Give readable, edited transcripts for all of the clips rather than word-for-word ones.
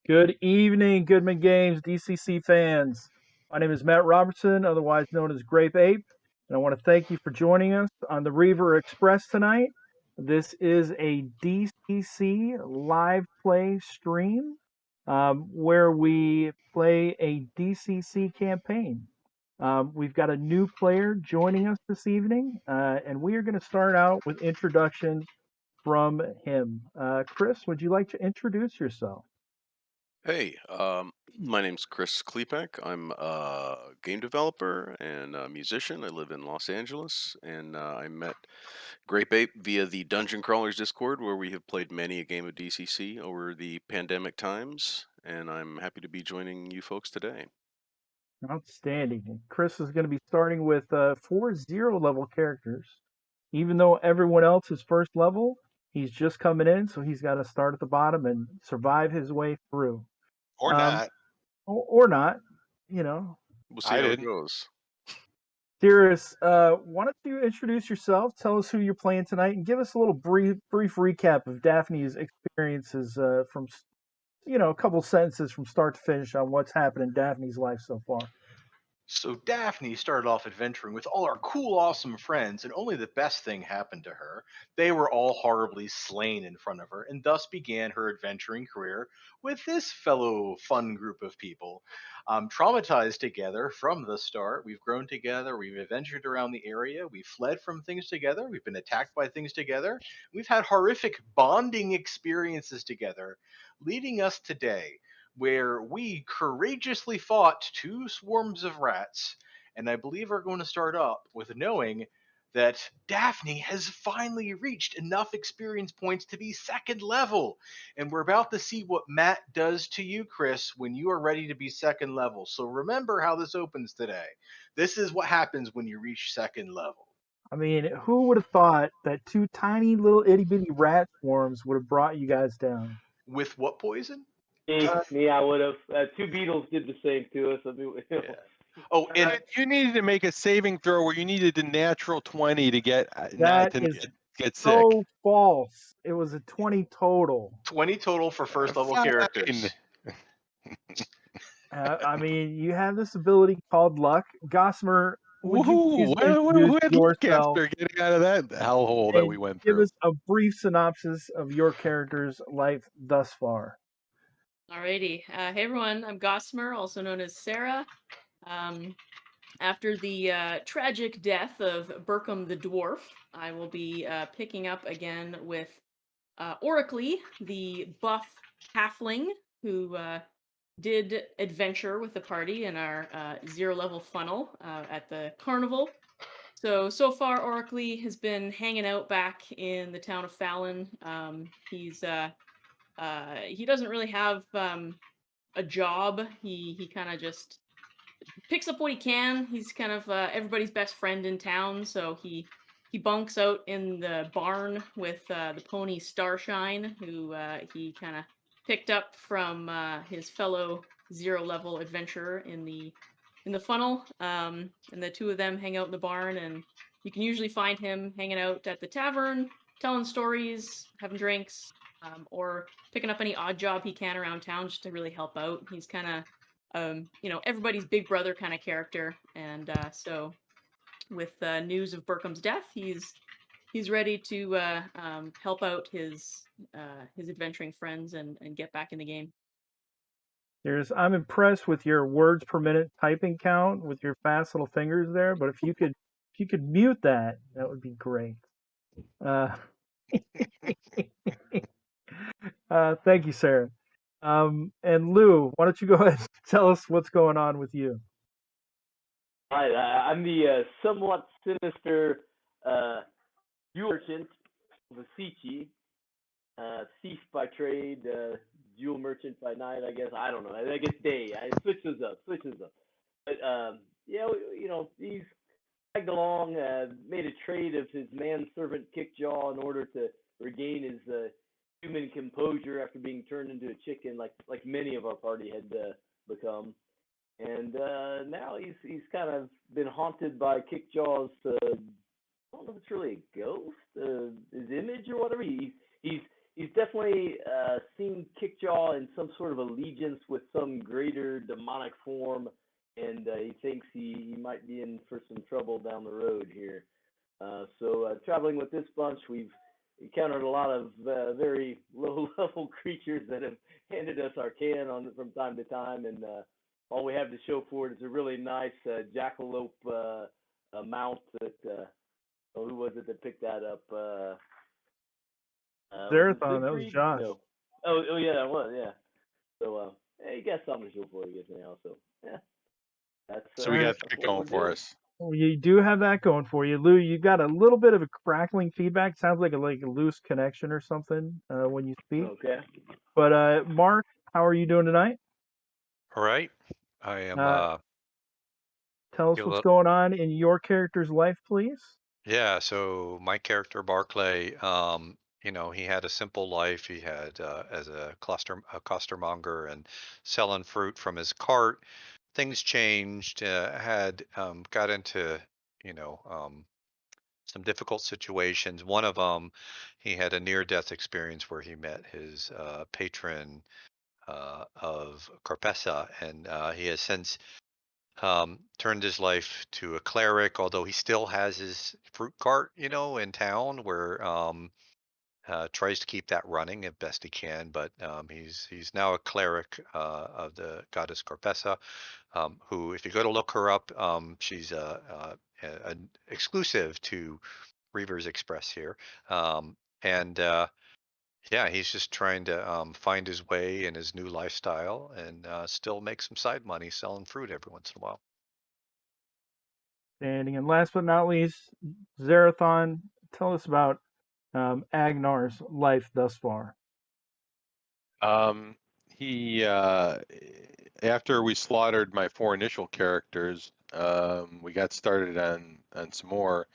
Good evening, Goodman Games DCC fans. My name is Matt Robertson, otherwise known as Grape Ape, and I want to thank you for joining us on the Reaver Express tonight. This is a DCC live play stream where we play a DCC campaign. We've got a new player joining us this evening, and we are going to start out with introductions from him. Chris, would you like to introduce yourself? Hey, my name's Chris Klepek. I'm a game developer and a musician. I live in Los Angeles, and I met Grape Ape via the Dungeon Crawlers Discord, where we have played many a game of DCC over the pandemic times. And I'm happy to be joining you folks today. Outstanding. And Chris is going to be starting with four zero level characters. Even though everyone else is first level, he's just coming in, so he's got to start at the bottom and survive his way through. Or Um, not. or not, you know. We'll see I how it didn't. goes. Sirius, why don't you introduce yourself? Tell us who you're playing tonight, and give us a little brief recap of Daphne's experiences from a couple sentences from start to finish on what's happened in Daphne's life so far. So Daphne started off adventuring with all our cool, awesome friends, and only the best thing happened to her. They were all horribly slain in front of her, and thus began her adventuring career with this fellow fun group of people. Traumatized together from the start, we've grown together, we've adventured around the area, we've fled from things together, we've been attacked by things together, we've had horrific bonding experiences together, leading us today where we courageously fought two swarms of rats, and I believe are going to start up with knowing that Daphne has finally reached enough experience points to be second level. And we're about to see what Matt does to you, Chris, when you are ready to be second level. So remember how this opens today. This is what happens when you reach second level. I mean, who would have thought that two tiny little itty bitty rat swarms would have brought you guys down? With what poison? Uh, Me, I would have. Two beetles did the same to us. I mean, Yeah. Oh, uh, and You needed to make a saving throw where you needed a natural 20 to get not that to is get sick. so false. It was a 20 total. 20 total for first level Fine. characters. I mean, you have this ability called luck. Gossamer, would you please Woohoo! introduce Who had luck yourself after getting out of that hellhole that we and went give through? us a brief synopsis of your character's life thus far? Alrighty. Hey everyone, I'm Gossamer, also known as Sarah. Um, After the tragic death of Burkham the Dwarf, I will be picking up again with Oracly, the buff halfling who did adventure with the party in our zero level funnel at the carnival. So far, Oracly has been hanging out back in the town of Fallon. He doesn't really have a job. He kind of just picks up what he can. He's kind of everybody's best friend in town, so he bunks out in the barn with the pony Starshine, who he kind of picked up from his fellow zero level adventurer in the funnel. And the two of them hang out in the barn, and you can usually find him hanging out at the tavern, telling stories, having drinks, or picking up any odd job he can around town just to really help out. He's kind of everybody's big brother kind of character, and so with news of Burkham's death, he's ready to help out his adventuring friends and get back in the game. I'm impressed with your words per minute typing count with your fast little fingers there, but if you could mute that, that would be great. Uh, thank you, Sarah. And Lou, why don't you go ahead and tell us what's going on with you? Hi, I'm the somewhat sinister jewel merchant of Asichi, thief by trade, jewel merchant by night. I guess I don't know. I guess day. I switches up. But yeah, he's tagged along, made a trade of his manservant Kickjaw in order to regain his human composure after being turned into a chicken, like many of our party had become. And now he's kind of been haunted by Kickjaw's. I don't know if it's really a ghost, his image or whatever. He's he's definitely seen Kickjaw in some sort of allegiance with some greater demonic form, and he thinks he might be in for some trouble down the road here. So traveling with this bunch, we've encountered a lot of very low-level creatures that have handed us arcane from time to time, and all we have to show for it is a really nice jackalope mount that, who was it that picked that up? Was it Zerathon, that was Siegfried? Josh. No. Oh yeah, that was, yeah. So, hey, you got something to show for it, I guess, now. So, yeah. That's, So we got that's that what going we're for doing. us. Well, you do have that going for you, Lou. You got a little bit of a crackling feedback. Sounds like a loose connection or something when you speak. Okay. But Mark, how are you doing tonight? All right. I am Tell us what's going on in your character's life, please. yeah, so my character Barclay, he had a simple life. He had as a costermonger and selling fruit from his cart. Things changed, had got into, you know, some difficult situations. One of them, he had a near-death experience where he met his patron of Carpessa, and he has since turned his life to a cleric, although he still has his fruit cart, in town where tries to keep that running as best he can. But he's now a cleric of the goddess Carpessa, who, if you go to look her up, she's an exclusive to Reavers Express here, and yeah, he's just trying to find his way in his new lifestyle and still make some side money selling fruit every once in a while. And last but not least, Zerathon, tell us about Agnar's life thus far. He after we slaughtered my 4 initial characters, we got started on some more.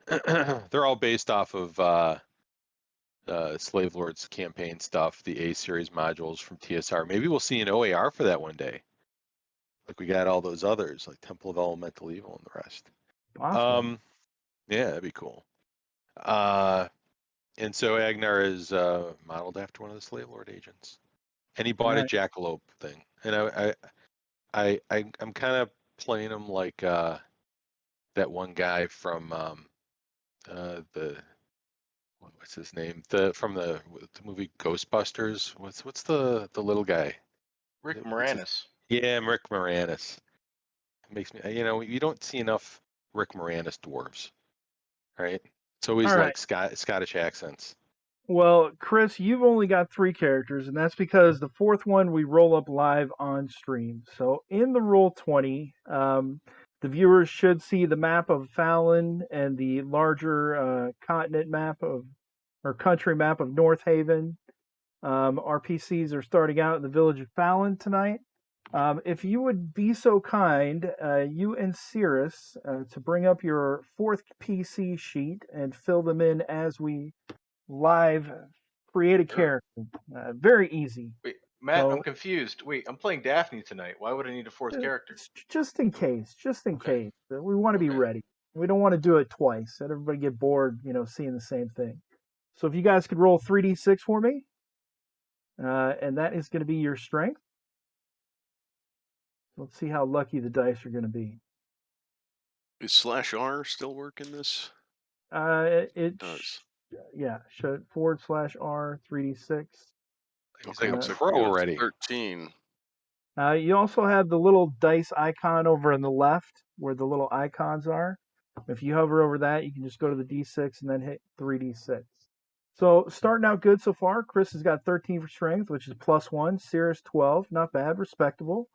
They're all based off of Slave Lords campaign stuff, the A series modules from TSR. Maybe we'll see an OAR for that one day. Like we got all those others, like Temple of Elemental Evil and the rest. Awesome. Yeah, that'd be cool. And so Agnar is modeled after one of the Slave Lord agents, and he bought a jackalope thing. And I'm kind of playing him like that one guy from the what's his name? From the movie Ghostbusters. What's the little guy? Rick What's his- Moranis. Yeah, Rick Moranis. It makes me, you don't see enough Rick Moranis dwarves, right? It's always All right. like Scottish accents. Well, Chris, you've only got 3 characters, and that's because the 4th one we roll up live on stream. So in the Roll20, the viewers should see the map of Fallon and the larger continent map or country map of North Haven. Our PCs are starting out in the village of Fallon tonight. If you would be so kind, you and Cirrus, to bring up your 4th PC sheet and fill them in as we live create a Sure. character. Very easy. Wait, Matt, So I'm confused. Wait, I'm playing Daphne tonight. Why would I need a 4th character? just in case, Okay. we want to be Okay. ready. We don't want to do it twice. Let everybody get bored, seeing the same thing. So if you guys could roll 3d6 for me, and that is going to be your strength. Let's see how lucky the dice are going to be. Is /R still work in this? It does. Yeah, should / R 3d6. He's Okay, like looks a like pro we got a already. 13. You also have the little dice icon over on the left where the little icons are. If you hover over that, you can just go to the D6 and then hit 3d6. So starting out good so far. Chris has got 13 for strength, which is +1. Cirrus 12, not bad, respectable.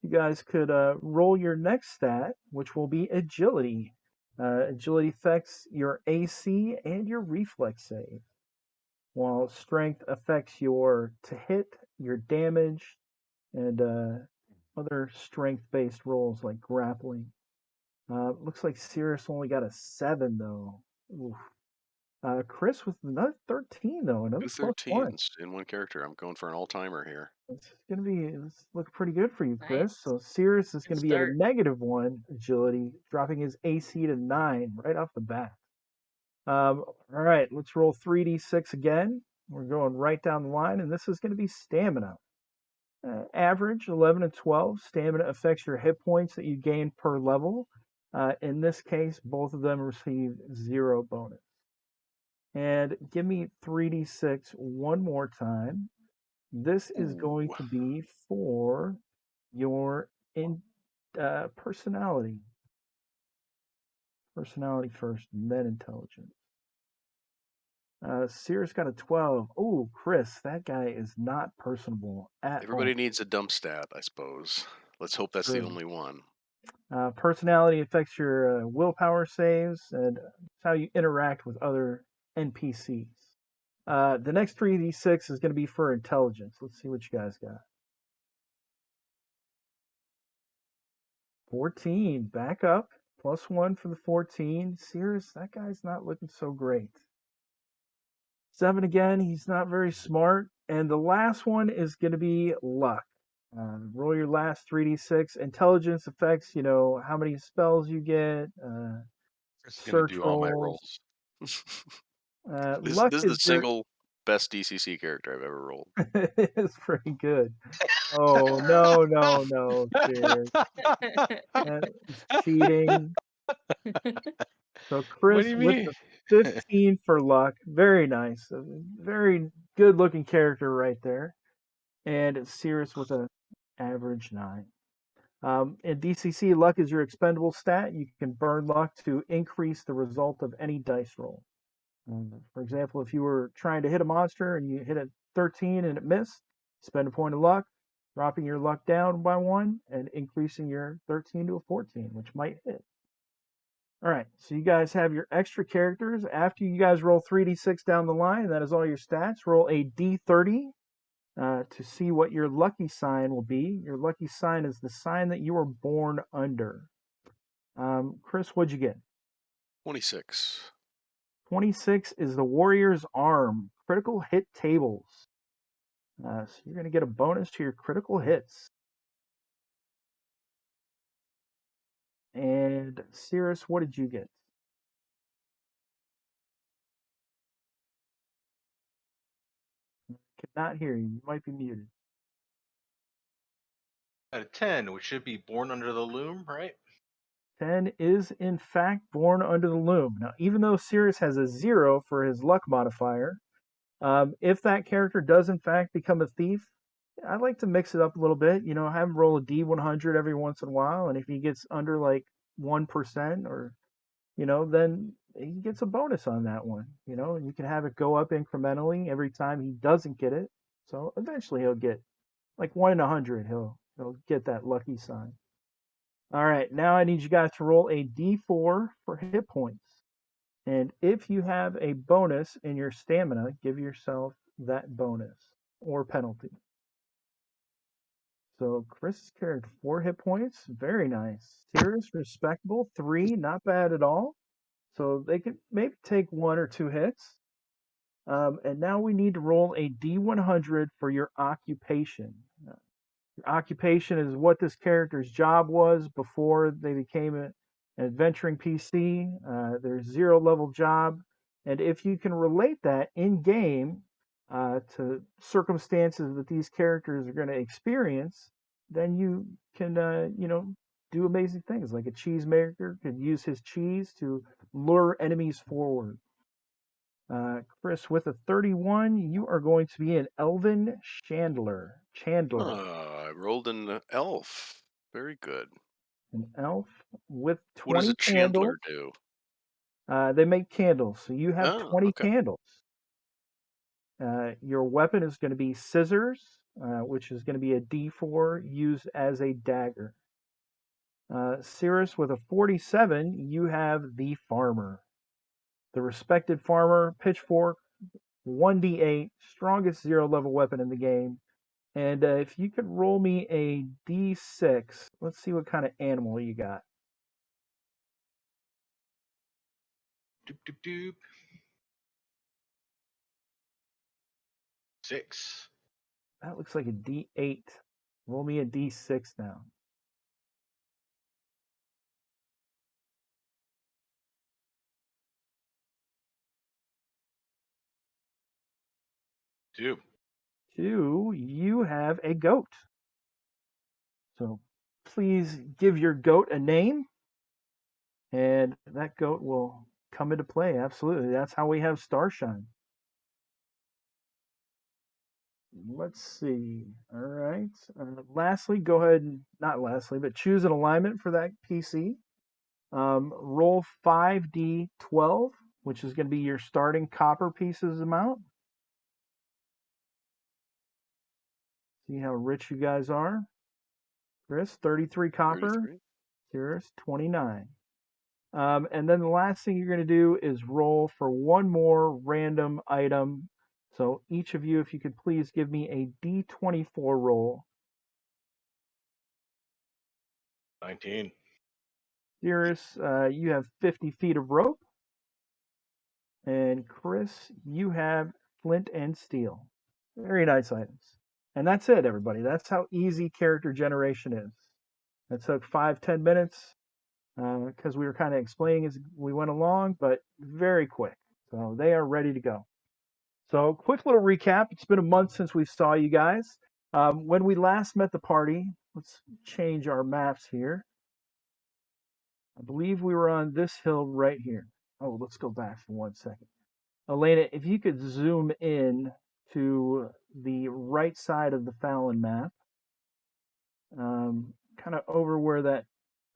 You guys could roll your next stat, which will be agility. Agility affects your AC and your reflex save, while strength affects your to hit, your damage, and other strength-based rolls like grappling. Looks like Cirrus only got a 7 though. Oof. Chris with another 13 though, another Two +1. 13s in one character. I'm going for an all-timer here. It's look pretty good for you, Chris. Nice. So Cirrus is Good going to be at a start. -1 agility, dropping his AC to 9 right off the bat. All right, let's roll 3d6 again. We're going right down the line, and this is going to be stamina. Average 11 and 12. Stamina affects your hit points that you gain per level. In this case, both of them receive 0 bonus. And give me 3d6 one more time. This is going Ooh. to be for your personality. Personality first, and then intelligence. Cirrus got a 12. Oh, Chris, that guy is not personable at Everybody all. needs a dump stat, I suppose. Let's hope that's the True. only one. Personality affects your willpower saves and how you interact with other NPCs. The next 3d6 is going to be for intelligence. Let's see what you guys got. 14, back up. +1 for the 14. Cirrus, that guy's not looking so great. 7 again, he's not very smart. And the last one is going to be luck. Roll your last 3d6. Intelligence affects, how many spells you get, Chris is gonna search do all my rolls. rolls. This Luck is the is your single best DCC character I've ever rolled. it's pretty good. Oh no, Cheers. That's cheating. So What do Chris you with mean? the 15 for luck. Very nice. A very good looking character right there. And Cirrus with an average 9. In DCC, luck is your expendable stat. You can burn luck to increase the result of any dice roll. For example, if you were trying to hit a monster and you hit a 13 and it missed, spend a point of luck, dropping your luck down by 1 and increasing your 13 to a 14, which might hit. All right, so you guys have your extra characters. After you guys roll 3d6 down the line, that is all your stats. Roll a d30 to see what your lucky sign will be. Your lucky sign is the sign that you were born under. Chris, what'd you get? 26. 26 is the Warrior's Arm. Critical hit tables. So you're going to get a bonus to your critical hits. And Cirrus, what did you get? Cannot hear you. You might be muted. At a 10, which should be born under the loom, right? 10 is in fact born under the loom. Now, even though Cirrus has a 0 for his luck modifier, if that character does in fact become a thief, I like to mix it up a little bit. Have him roll a D100 every once in a while, and if he gets under like 1% or then he gets a bonus on that one. You can have it go up incrementally every time he doesn't get it. So eventually he'll get like 1 in 100. He'll get that lucky sign. All right, now I need you guys to roll a d4 for hit points. And if you have a bonus in your stamina, give yourself that bonus or penalty. So Chris carried 4 hit points. Very nice. Cirrus, respectable. 3, not bad at all. So they could maybe take 1 or 2 hits. And now we need to roll a D100 for your occupation. Your occupation is what this character's job was before they became an adventuring PC. Their 0 level job. And if you can relate that in game to circumstances that these characters are going to experience, then you can, do amazing things. Like a cheesemaker could use his cheese to lure enemies forward. Chris, with a 31, you are going to be an Elven Chandler. I rolled an elf. Very good. An elf with What does 20 a candles. chandler do? They make candles, so you have Oh, 20 okay. candles. Your weapon is going to be scissors, which is going to be a D4 used as a dagger. Cirrus, with a 47, you have the farmer. The respected farmer, pitchfork, 1d8, strongest 0 level weapon in the game. And if you could roll me a d6, let's see what kind of animal you got. Doop, doop, doop. 6. That looks like a d8. Roll me a d6 now. 2. 2, you have a goat. So please give your goat a name, and that goat will come into play. Absolutely. That's how we have Starshine. Let's see. All right. Lastly, go ahead and, not lastly, but choose an alignment for that PC. Roll 5d12, which is going to be your starting copper pieces amount. See how rich you guys are. Chris, 33 copper. 33. Curious, 29. And then the last thing you're going to do is roll for one more random item. So each of you, if you could please give me a d24 roll. 19. Curious, you have 50 feet of rope. And Chris, you have flint and steel. Very nice items. And that's it, everybody. That's how easy character generation is. It took 5-10 minutes because we were kind of explaining as we went along, but very quick. So they are ready to go. So quick little recap. It's been a month since we saw you guys. When we last met the party, let's change our maps here. I believe we were on this hill right here. Oh, let's go back for 1 second. Elena, if you could zoom in to the right side of the Fallon map, kind of over where that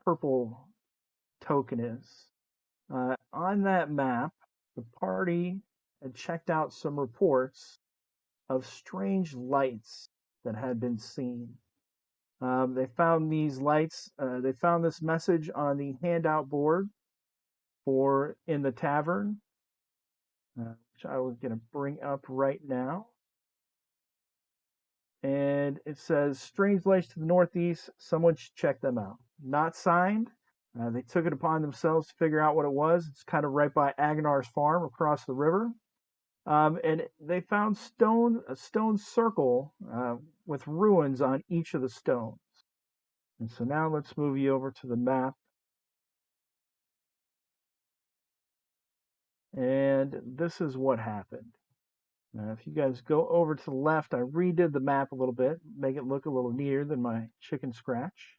purple token is. On that map, the party had checked out some reports of strange lights that had been seen. They found these lights, they found this message on the handout board for in the tavern, which I was going to bring up right now. And it says, strange lights to the northeast, someone should check them out. Not signed. They took it upon themselves to figure out what it was. It's kind of right by Agnar's farm across the river. And they found a stone circle with ruins on each of the stones. And so now let's move you over to the map. And this is what happened. Now, if you guys go over to the left, I redid the map a little bit, make it look a little neater than my chicken scratch.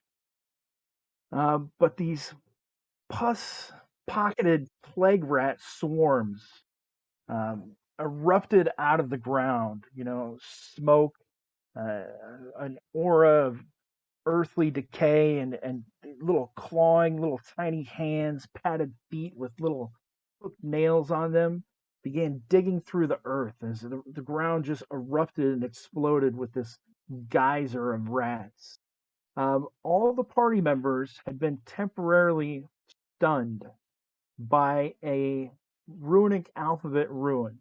But these pus-pocketed plague rat swarms erupted out of the ground. Smoke, an aura of earthly decay, and little clawing, little tiny hands, padded feet with little hooked nails on them began digging through the earth as the ground just erupted and exploded with this geyser of rats. All the party members had been temporarily stunned by a runic alphabet ruin.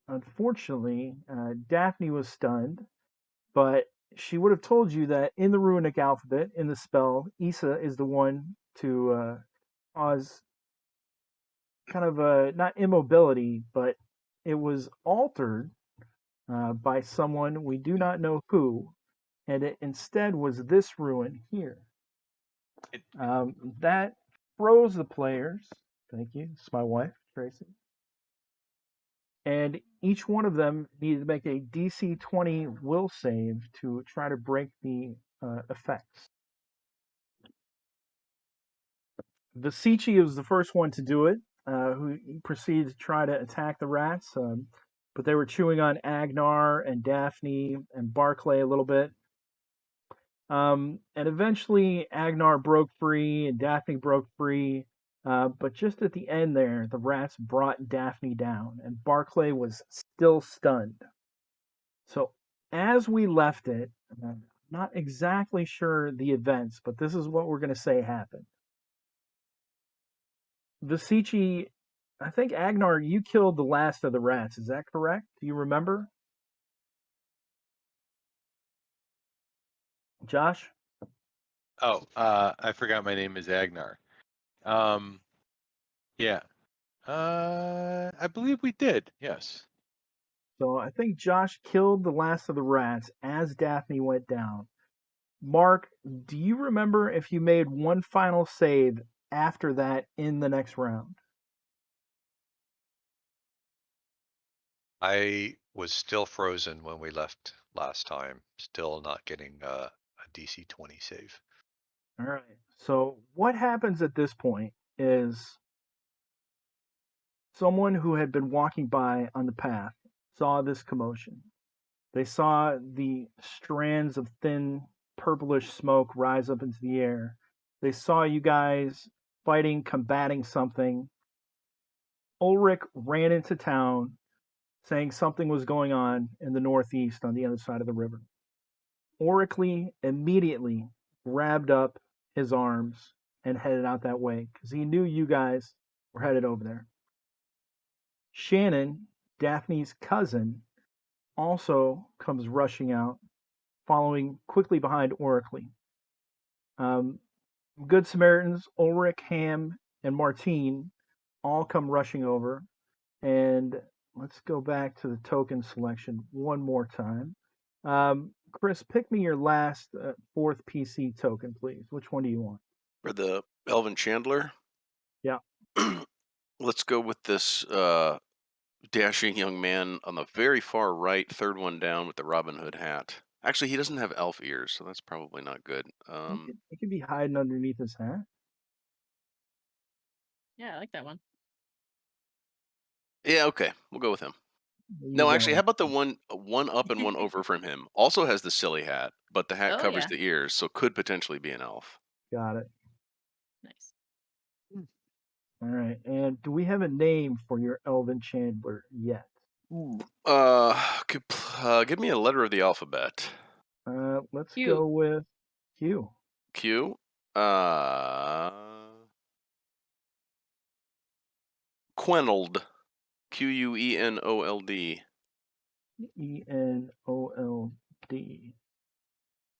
Unfortunately, Daphne was stunned, but she would have told you that in the runic alphabet, in the spell, Issa is the one to cause kind of not immobility, but it was altered by someone we do not know who, and it instead was this ruin here. That froze the players. Thank you. It's my wife, Tracy. And each one of them needed to make a DC 20 will save to try to break the effects. Vasici was the first one to do it, who proceeded to try to attack the rats, but they were chewing on Agnar and Daphne and Barclay a little bit. And eventually Agnar broke free and Daphne broke free. But just at the end there, the rats brought Daphne down, and Barclay was still stunned. So as we left it, I'm not exactly sure the events, but this is what we're going to say happened. Vasici, I think Agnar, you killed the last of the rats. Is that correct? Do you remember? Josh? Oh, I forgot my name is Agnar. Yeah. I believe we did. Yes. So I think Josh killed the last of the rats as Daphne went down. Mark, do you remember if you made one final save after that in the next round? I was still frozen when we left last time. Still not getting a DC 20 save. All right. So what happens at this point is someone who had been walking by on the path saw this commotion. They saw the strands of thin purplish smoke rise up into the air. They saw you guys fighting, combating something. Ulrich ran into town saying something was going on in the northeast on the other side of the river. Ulrich immediately grabbed up his arms and headed out that way because he knew you guys were headed over there. Shannon, Daphne's cousin, also comes rushing out, following quickly behind Ulrich. Good Samaritans, Ulrich, Ham, and Martine all come rushing over. And let's go back to the token selection one more time. Chris, pick me your last fourth PC token, please. Which one do you want? For the Elven Chandler, Yeah. let's go with this dashing young man on the very far right, third one down with the Robin Hood hat. Actually, he doesn't have elf ears, so that's probably not good. He could be hiding underneath his hat. Yeah, I like that one. Yeah, okay, we'll go with him. We'll No, use that actually, how one. about the one up and one over from him? Also has the silly hat, but the hat Oh, covers yeah. the ears, so could potentially be an elf. Got it. Nice. All right. And do we have a name for your Elven Chandler yet? Give me a letter of the alphabet. Let's Q. go with Q. Q. Quenold. Quenold. Enold.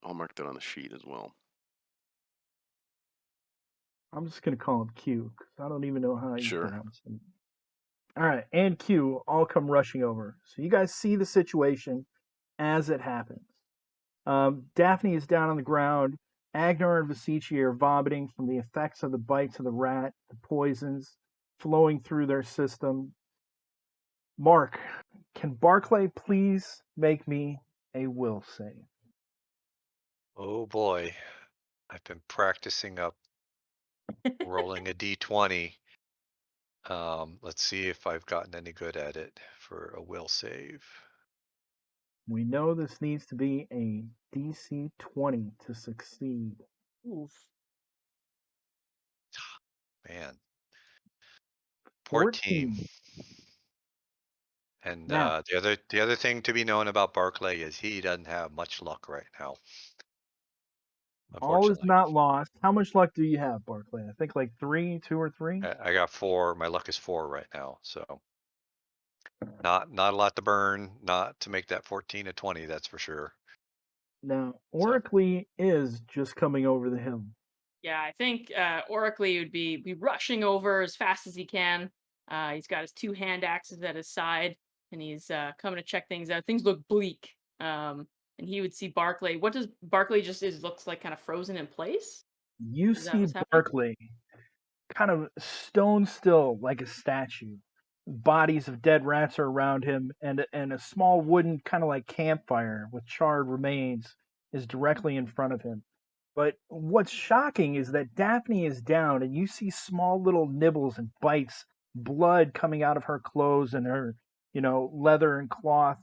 I'll mark that on the sheet as well. I'm just gonna call him Q because I don't even know how you Sure. pronounce him. All right, and Q all come rushing over. So you guys see the situation as it happens. Daphne is down on the ground. Agnar and Vasici are vomiting from the effects of the bites of the rat, the poisons flowing through their system. Mark, can Barclay please make me a will save? Oh boy, I've been practicing up rolling a d20. Let's see if I've gotten any good at it for a will save. We know this needs to be a DC 20 to succeed. Oof. Man, 14. 14. And Now, the other thing to be known about Barclay is he doesn't have much luck right now. all is Unfortunately, not lost. How much luck do you have, Barclay? I think like 2 or 3. I got 4. My luck is 4 right now, so not a lot to burn. Not to make that 14 a 20, that's for sure. Now, So Oracly is just coming over the hill. Yeah, I think Oracly would be rushing over as fast as he can. He's got his 2 hand axes at his side, and he's coming to check things out. Things look bleak. And he would see Barclay. What does Barclay just is looks like kind of frozen in place? You Is that see what's happening? Barclay kind of stone still like a statue. Bodies of dead rats are around him, and a small wooden kind of like campfire with charred remains is directly in front of him. But what's shocking is that Daphne is down, and you see small little nibbles and bites, blood coming out of her clothes and her, leather and cloth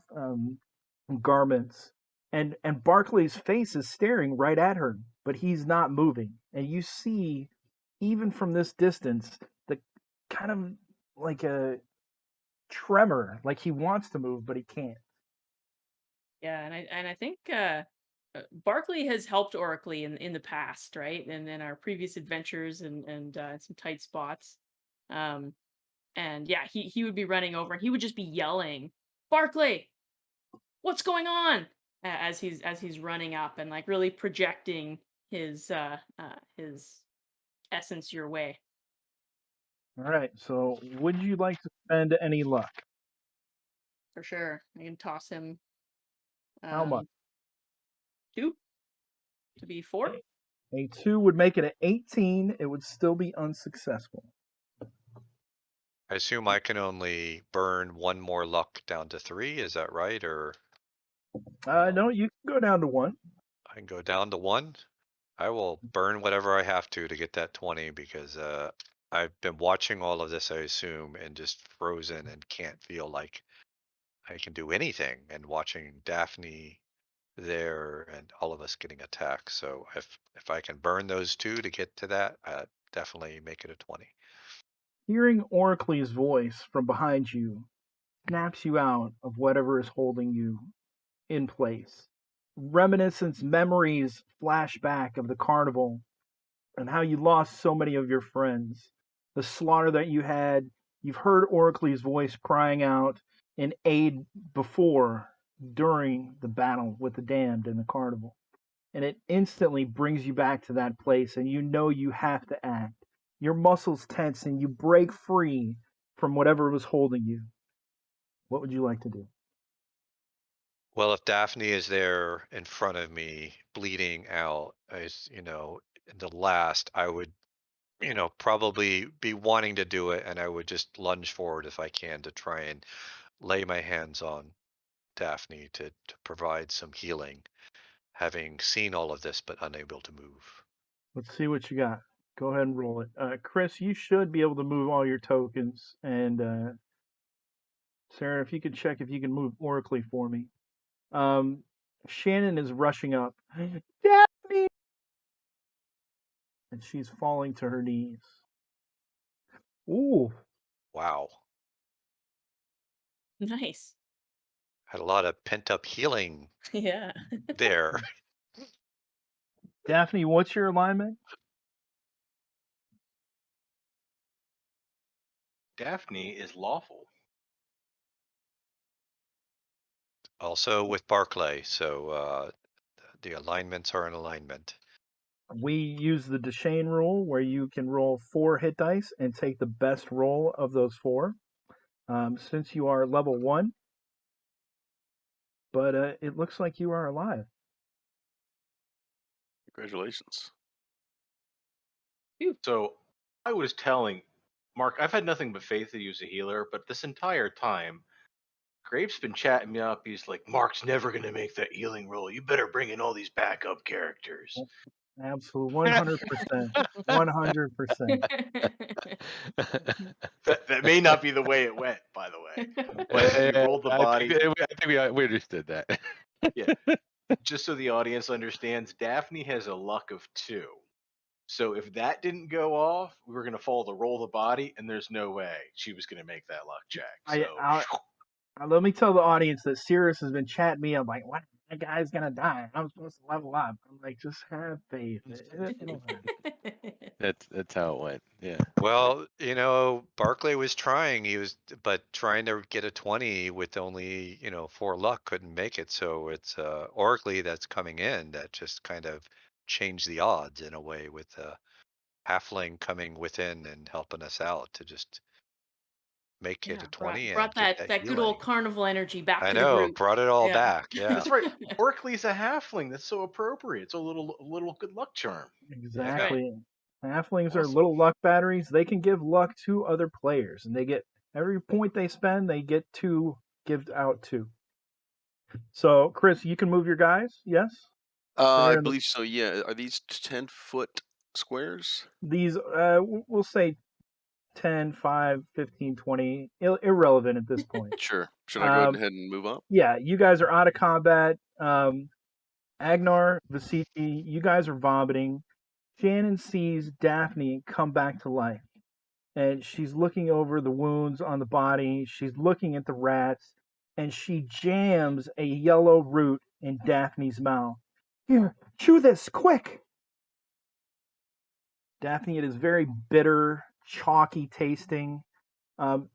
garments. And Barclay's face is staring right at her, but he's not moving. And you see, even from this distance, the kind of like a tremor, like he wants to move, but he can't. Yeah, and I think Barclay has helped Oracly in the past, right? And in our previous adventures and some tight spots. And yeah, he would be running over and he would just be yelling, "Barclay, what's going on?" As he's running up and like really projecting his essence your way. All right. So, would you like to spend any luck? For sure. I can toss him How much? 2 to be 4. A 2 would make it an 18. It would still be unsuccessful. I assume I can only burn one more luck down to 3. Is that right? Or No, you can go down to 1. I can go down to 1. I will burn whatever I have to get that 20 because I've been watching all of this, I assume, and just frozen and can't feel like I can do anything. And watching Daphne there and all of us getting attacked. So if I can burn those 2 to get to that, definitely make it a 20. Hearing Oracle's voice from behind you snaps you out of whatever is holding you in place. Reminiscence memories flash back of the carnival and how you lost so many of your friends. The slaughter that you had, you've heard Oracle's voice crying out in aid before, during the battle with the damned in the carnival. And it instantly brings you back to that place, and you know you have to act. Your muscles tense, and you break free from whatever was holding you. What would you like to do? Well, if Daphne is there in front of me, bleeding out, in the last, I would, probably be wanting to do it, and I would just lunge forward if I can to try and lay my hands on Daphne to provide some healing, having seen all of this but unable to move. Let's see what you got. Go ahead and roll it. Chris, you should be able to move all your tokens. And Sarah, if you could check if you can move Oracly for me. Shannon is rushing up. Daphne! And she's falling to her knees. Ooh, Wow. Nice. Had a lot of pent up healing Yeah. there. Daphne, what's your alignment? Daphne is lawful. Also with Barclay, so the alignments are in alignment. We use the Deshane rule where you can roll 4 hit dice and take the best roll of those 4. Since you are level 1, but it looks like you are alive. Congratulations. So I was telling Mark, I've had nothing but faith to use a healer, but this entire time, Grape's been chatting me up. He's like, Mark's never going to make that healing roll. You better bring in all these backup characters. Absolutely, 100%. 100%. That may not be the way it went, by the way. But we rolled the body. I think we understood that. Yeah. Just so the audience understands, Daphne has a luck of 2. So if that didn't go off, we were going to follow the roll the body, and there's no way she was going to make that luck check. So Let me tell the audience that Sirius has been chatting me. I'm like, what? That guy's gonna die. I'm supposed to level up. I'm like, just have faith. It'll happen. That's how it went. Yeah. Well, Barclay was trying. But trying to get a 20 with only 4 luck couldn't make it. So it's Oracly that's coming in that just kind of changed the odds in a way with Halfling coming within and helping us out to just make it Yeah, a 20 brought and get that that good healing. old carnival energy back I to the know, group. brought it all Yeah. back. Yeah. that's right. Oracly's a halfling. That's so appropriate. It's a little good luck charm. Exactly. Halflings are Awesome. little luck batteries. They can give luck to other players, and they get every point they spend, they get 2 give out 2. So, Chris, you can move your guys. Yes. I They're in believe so. Yeah. Are these 10-foot squares? these. We'll say 10, 5, 15, 20. Irrelevant at this point. Sure. Should I go Um, ahead and move up? yeah, you guys are out of combat. Agnar, Vasici, you guys are vomiting. Shannon sees Daphne come back to life, and she's looking over the wounds on the body. She's looking at the rats, and she jams a yellow root in Daphne's mouth. Here, chew this, quick! Daphne, it is very bitter, chalky tasting.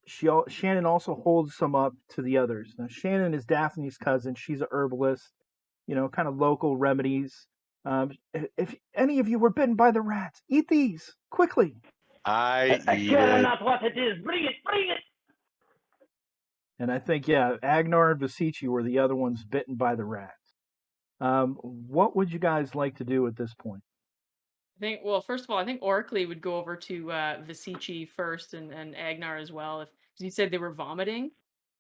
Shannon also holds some up to the others. Now, Shannon is Daphne's cousin. She's a herbalist, kind of local remedies. If any of you were bitten by the rats, eat these quickly. I eat care it. not what it is. Bring it, bring it. And I think, yeah, Agnar and Vasici were the other ones bitten by the rats. What would you guys like to do at this point? Well, first of all, I think Orkley would go over to Visici first and Agnar as well, if because you said they were vomiting,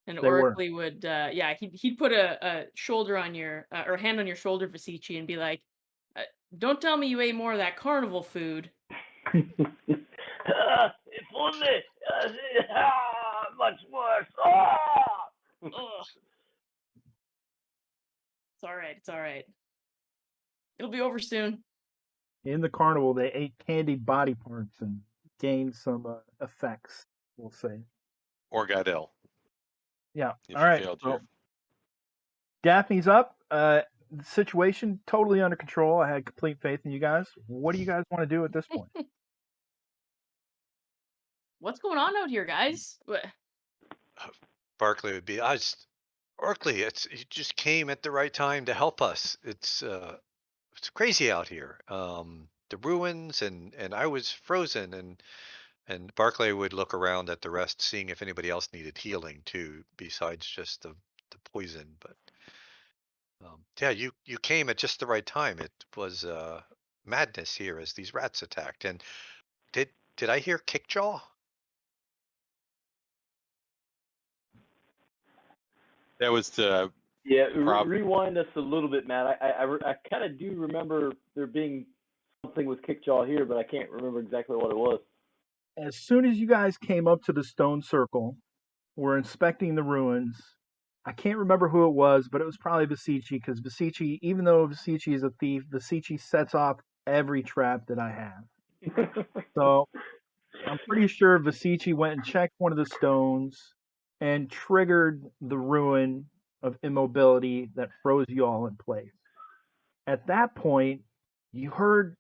and They were. Orkley would, yeah, he'd put a shoulder on your or a hand on your shoulder, Visici, and be like, uh, "Don't tell me you ate more of that carnival food." If only. Much worse. Ah! Ugh. It's all right. It's all right. It'll be over soon. In the carnival, they ate candied body parts and gained some effects, we'll say. Or got ill Yeah. if All you right. failed Well, your. Daphne's up. The situation totally under control. I had complete faith in you guys. What do you guys want to do at this point? What's going on out here, guys? Barkley would be, Barkley, you just came at the right time to help us. It's crazy out here. The ruins and I was frozen and Barclay would look around at the rest, seeing if anybody else needed healing too, besides just the poison. But yeah, you came at just the right time. It was madness here as these rats attacked. And did I hear Kickjaw? That was the Yeah, prob. rewind us a little bit, Matt. I kind of do remember there being something with Kickjaw here, but I can't remember exactly what it was. As soon as you guys came up to the stone circle, we're inspecting the ruins. I can't remember who it was, but it was probably Basici, because Basici, even though Basici is a thief, Basici sets off every trap that I have. So I'm pretty sure Basici went and checked one of the stones and triggered the ruin of immobility that froze you all in place. At that point, you heard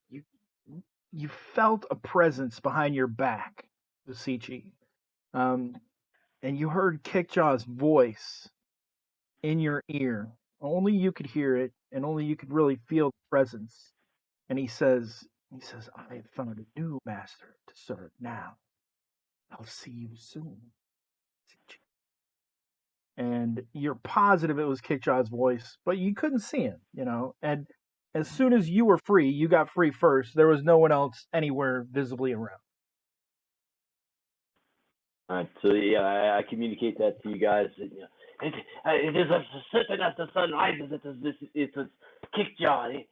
you felt a presence behind your back, Basici. Um, and you heard Kickjaw's voice in your ear. Only you could hear it, and only you could really feel the presence. And he says, I have found a new master to serve now. I'll see you soon. And you're positive it was Kickjaw's voice, but you couldn't see him. And as soon as you were free, you got free first. There was no one else anywhere visibly around. All right, so yeah, I communicate that to you guys. It is as certain as the sun rises. It is Kickjaw.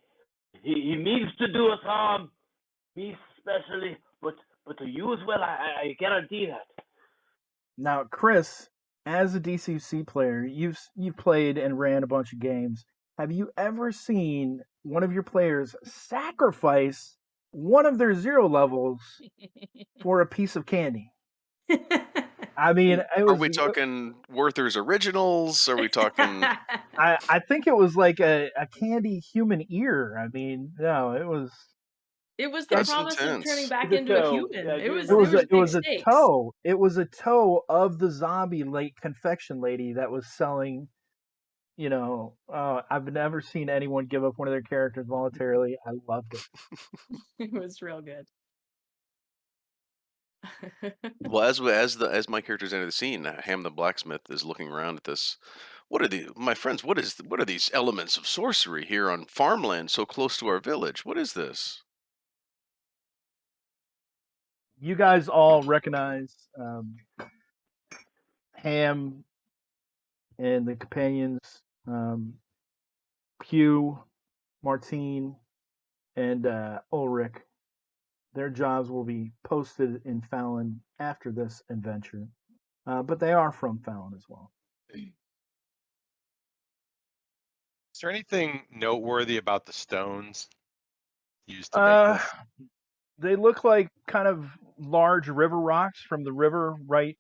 He means to do us harm, me especially, but to you as well. I guarantee that. Now, Chris, as a DCC player, you've played and ran a bunch of games. Have you ever seen one of your players sacrifice one of their zero levels for a piece of candy? I mean, it Are was. we talking Werther's Originals? Are we talking? I think it was like a candy human ear. I mean, no, it was. It was the That's promise of turning intense. back The into a toe. human. Yeah, I It do was It there was remember was a that. it big was a stakes. toe. It was a toe of the zombie late confection lady that was selling. I've never seen anyone give up one of their characters voluntarily. I loved it. It was real good. Well, as my characters enter the scene, Ham the blacksmith is looking around at this. What are my friends? What are these elements of sorcery here on farmland so close to our village? What is this? You guys all recognize Ham and the companions, um, Hugh, Martine, and Ulrich. Their jobs will be posted in Fallon after this adventure, but they are from Fallon as well. Is there anything noteworthy about the stones used to make Uh, this? they look like kind of large river rocks from the river right,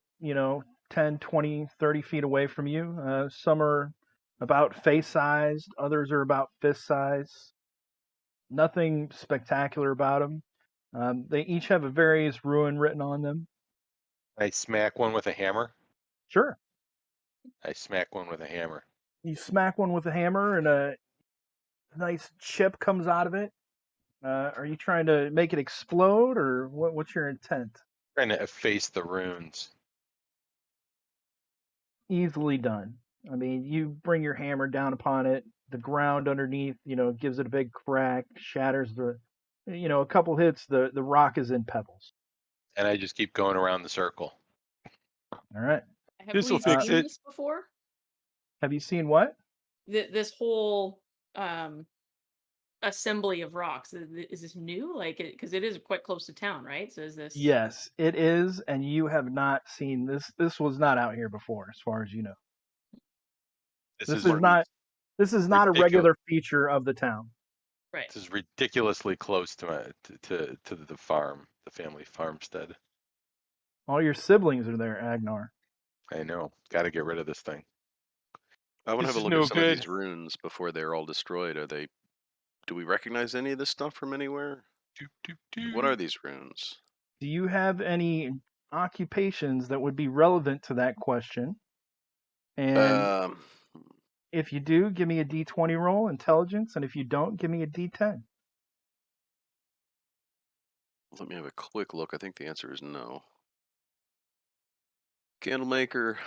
10, 20, 30 feet away from you. Some are about face sized, others are about fist size. Nothing spectacular about them. They each have a various ruin written on them. I smack one with a hammer. Sure. I smack one with a hammer. You smack one with a hammer and a nice chip comes out of it. Are you trying to make it explode, or what's your intent? Trying to efface the runes. Easily done. I mean, you bring your hammer down upon it. The ground underneath, gives it a big crack, shatters a couple hits, the rock is in pebbles. And I just keep going around the circle. All right. Have This'll we fix seen it. this before? Have you seen what? This whole assembly of rocks. Is this new? Like, because it is quite close to town, right? So is this? Yes, it is, and you have not seen this. This was not out here before, as far as you know. This This is is not. This is not a ridiculous. regular feature of the town. Right. This is ridiculously close to the farm, the family farmstead. All your siblings are there, Agnar. I know. Got to get rid of this thing. I want to This have a is look no at some of good. these runes before they're all destroyed. Do we recognize any of this stuff from anywhere? Doop, doop, doop. What are these runes? Do you have any occupations that would be relevant to that question? And Um, if you do, give me a D20 roll, intelligence, and if you don't, give me a D10. let me have a quick look. I think the answer is no. Candlemaker,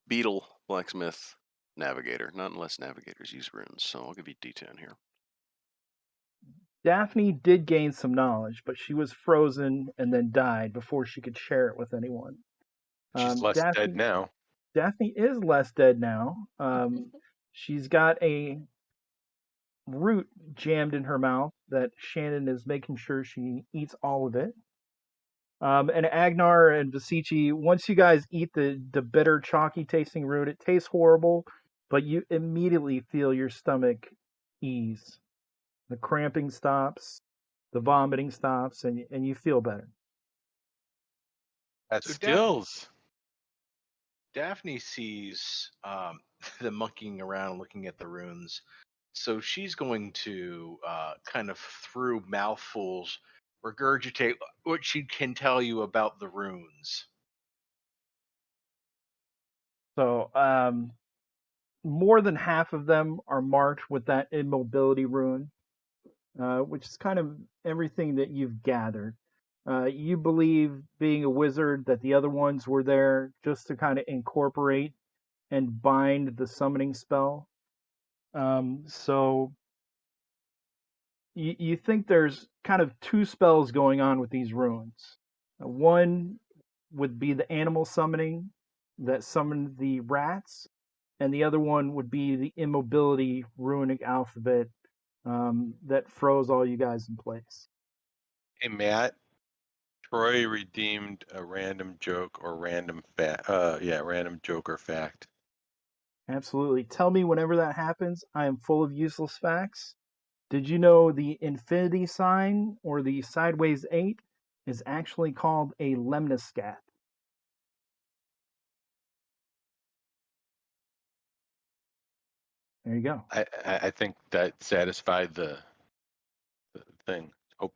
beetle, blacksmith, navigator. Not unless navigators use runes. So I'll give you D10 here. Daphne did gain some knowledge, but she was frozen and then died before she could share it with anyone. She's less dead now. Daphne is less dead now. She's got a root jammed in her mouth that Shannon is making sure she eats all of it. And Agnar and Vasici, once you guys eat the bitter, chalky tasting root, it tastes horrible, but you immediately feel your stomach ease. The cramping stops, the vomiting stops, and you feel better. That's So skills. Daphne sees them monkeying around looking at the runes. So she's going to kind of through mouthfuls regurgitate what she can tell you about the runes. So, more than half of them are marked with that immobility rune, which is kind of everything that you've gathered. You believe, being a wizard, that the other ones were there just to kind of incorporate and bind the summoning spell. So you think there's kind of two spells going on with these runes. One would be the animal summoning that summoned the rats, and the other one would be the immobility runic alphabet that froze all you guys in place. Hey, Matt. Troy redeemed a random joke or random fact. Random joke or fact. Absolutely. Tell me whenever that happens. I am full of useless facts. Did you know the infinity sign or the sideways 8 is actually called a lemniscat? There you go. I think that satisfied the thing. Oh,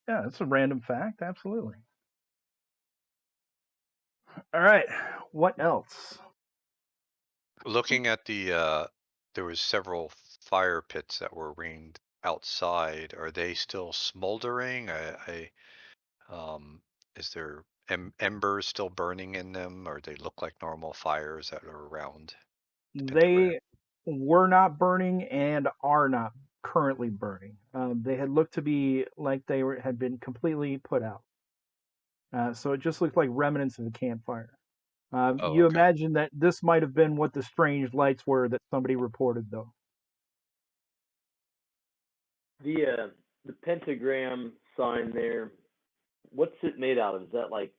Yeah, it's a random fact. Absolutely. All right. What else? Looking at there was several fire pits that were ringed outside. Are they still smoldering? Is there embers still burning in them, or they look like normal fires that are around the pentagram? They were not burning and are not currently burning. They had looked to be like had been completely put out. So it just looked like remnants of a campfire. Oh, You okay. imagine that this might have been what the strange lights were that somebody reported, though. The pentagram sign there. What's it made out of? Is that like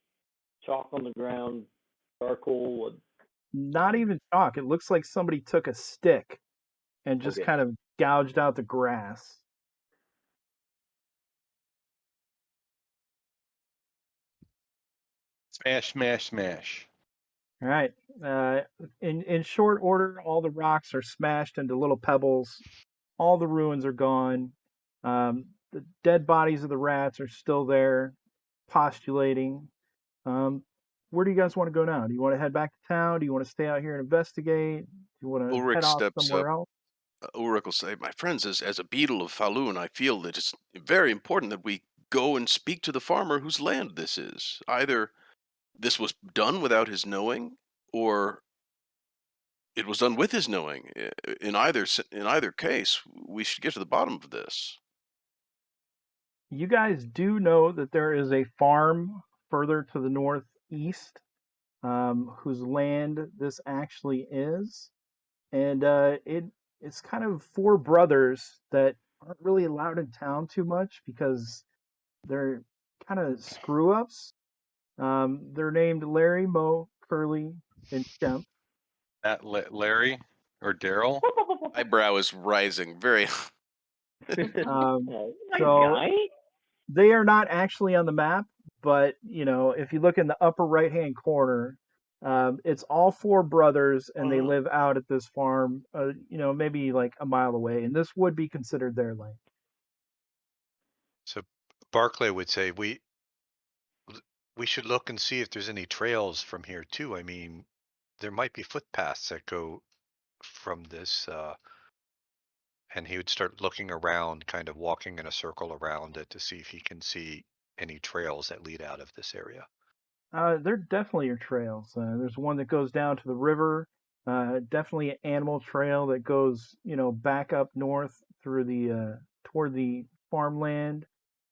chalk on the ground, charcoal? Not even chalk. It looks like somebody took a stick and just Okay. kind of gouged out the grass. smash, smash, smash. All right. In short order, all the rocks are smashed into little pebbles. All the ruins are gone. The dead bodies of the rats are still there, postulating. Where do you guys want to go now? Do you want to head back to town? Do you want to stay out here and investigate? Do you want to Ulrich head off steps up. somewhere else? Ulrich will say, "My friends, as a beetle of Falun, I feel that it's very important that we go and speak to the farmer whose land this is. Either this was done without his knowing, or it was done with his knowing. In either case, we should get to the bottom of this." You guys do know that there is a farm further to the northeast, whose land this actually is, and it's kind of four brothers that aren't really allowed in town too much because they're kind of screw ups. They're named Larry, Mo, Curly, and Shemp. That Larry or Daryl? Eyebrow is rising very. Um, Nice so guy. they are not actually on the map, but if you look in the upper right hand corner, it's all four brothers, and they live out at this farm, maybe like a mile away, and this would be considered their land. So Barclay would say we should look and see if there's any trails from here too. I mean, there might be footpaths that go from this, and he would start looking around, kind of walking in a circle around it to see if he can see any trails that lead out of this area. There definitely are trails. There's one that goes down to the river. Definitely an animal trail that goes, back up north through the toward the farmland.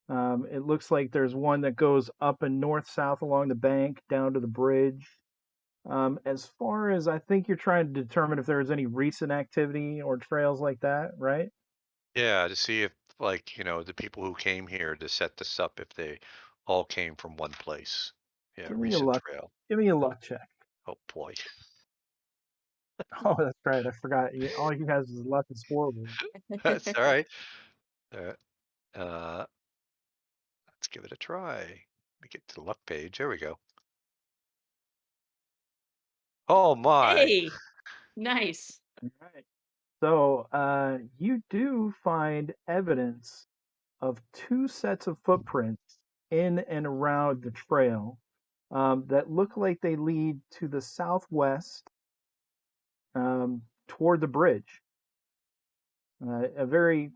It looks like there's one that goes up and north south along the bank down to the bridge. As far as I think you're trying to determine if there's any recent activity or trails like that, right? Yeah, to see if, like, the people who came here to set this up, if they all came from one place. Yeah, Give me a recent luck. trail. Give me a luck check. Oh boy. Oh, that's right. I forgot. All you guys' luck is horrible. That's all right. Uh, uh, let's give it a try. Let me get to the luck page. There we go. Oh my. Hey, nice. All right. So, you do find evidence of two sets of footprints in and around the trail, that look like they lead to the southwest, toward the bridge. A very,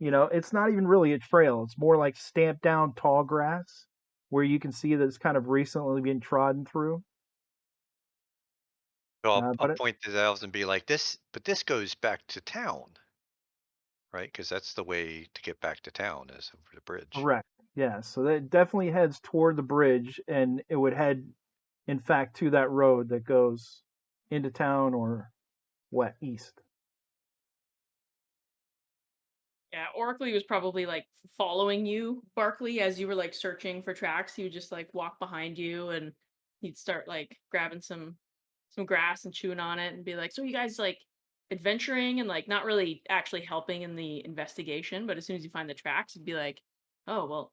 it's not even really a trail. It's more like stamped down tall grass where you can see that it's kind of recently been trodden through. So I'll But it, point this out and be like this, but this goes back to town, right? Because that's the way to get back to town is over the bridge. correct. Yeah. So that definitely heads toward the bridge, and it would head, in fact, to that road that goes into town or east. Yeah, Oracle was probably like following you, Barkley, as you were like searching for tracks. He would just like walk behind you, and he'd start like grabbing some grass and chewing on it and be like, "So you guys like adventuring and like not really actually helping in the investigation, but as soon as you find the tracks, he'd be like, "Oh, well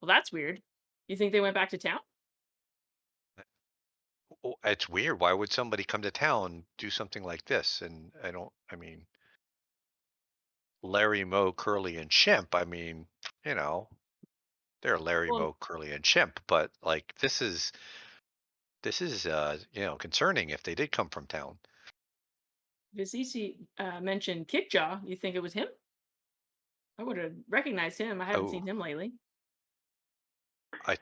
that's weird. You think they went back to town?" Oh, it's weird. Why would somebody come to town do something like this? And I mean, Larry, Moe, Curly, and Shemp. I mean, you know, they're Larry, Well, Moe, Curly, and Shemp, but like this is concerning if they did come from town. Visisi mentioned Kickjaw. You think it was him? I would have recognized him. I haven't Oh, seen him lately. I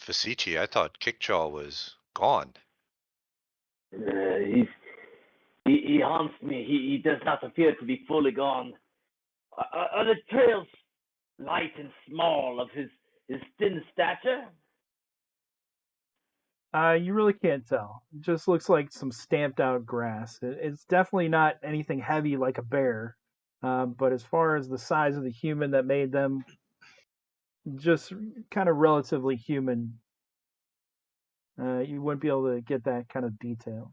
Fasici, I thought Kickjaw was gone. He haunts me. He does not appear to be fully gone. Are the trails light and small of his thin stature? You really can't tell. It just looks like some stamped out grass. It's definitely not anything heavy like a bear. But as far as the size of the human that made them, just kind of relatively human. You wouldn't be able to get that kind of detail.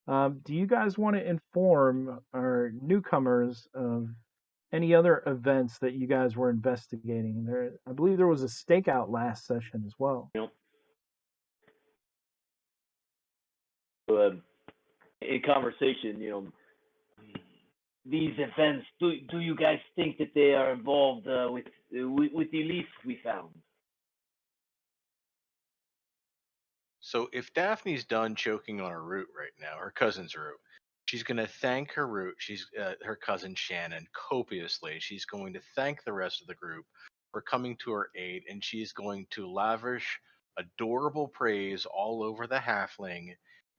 Do you guys want to inform our newcomers of any other events that you guys were investigating? I believe there was a stakeout last session as well. Uh, in conversation, these events. Do you guys think that they are involved with the leaf we found? So if Daphne's done choking on her root right now, her cousin's root, she's going to thank her root, her cousin Shannon, copiously. She's going to thank the rest of the group for coming to her aid, and she's going to lavish adorable praise all over the halfling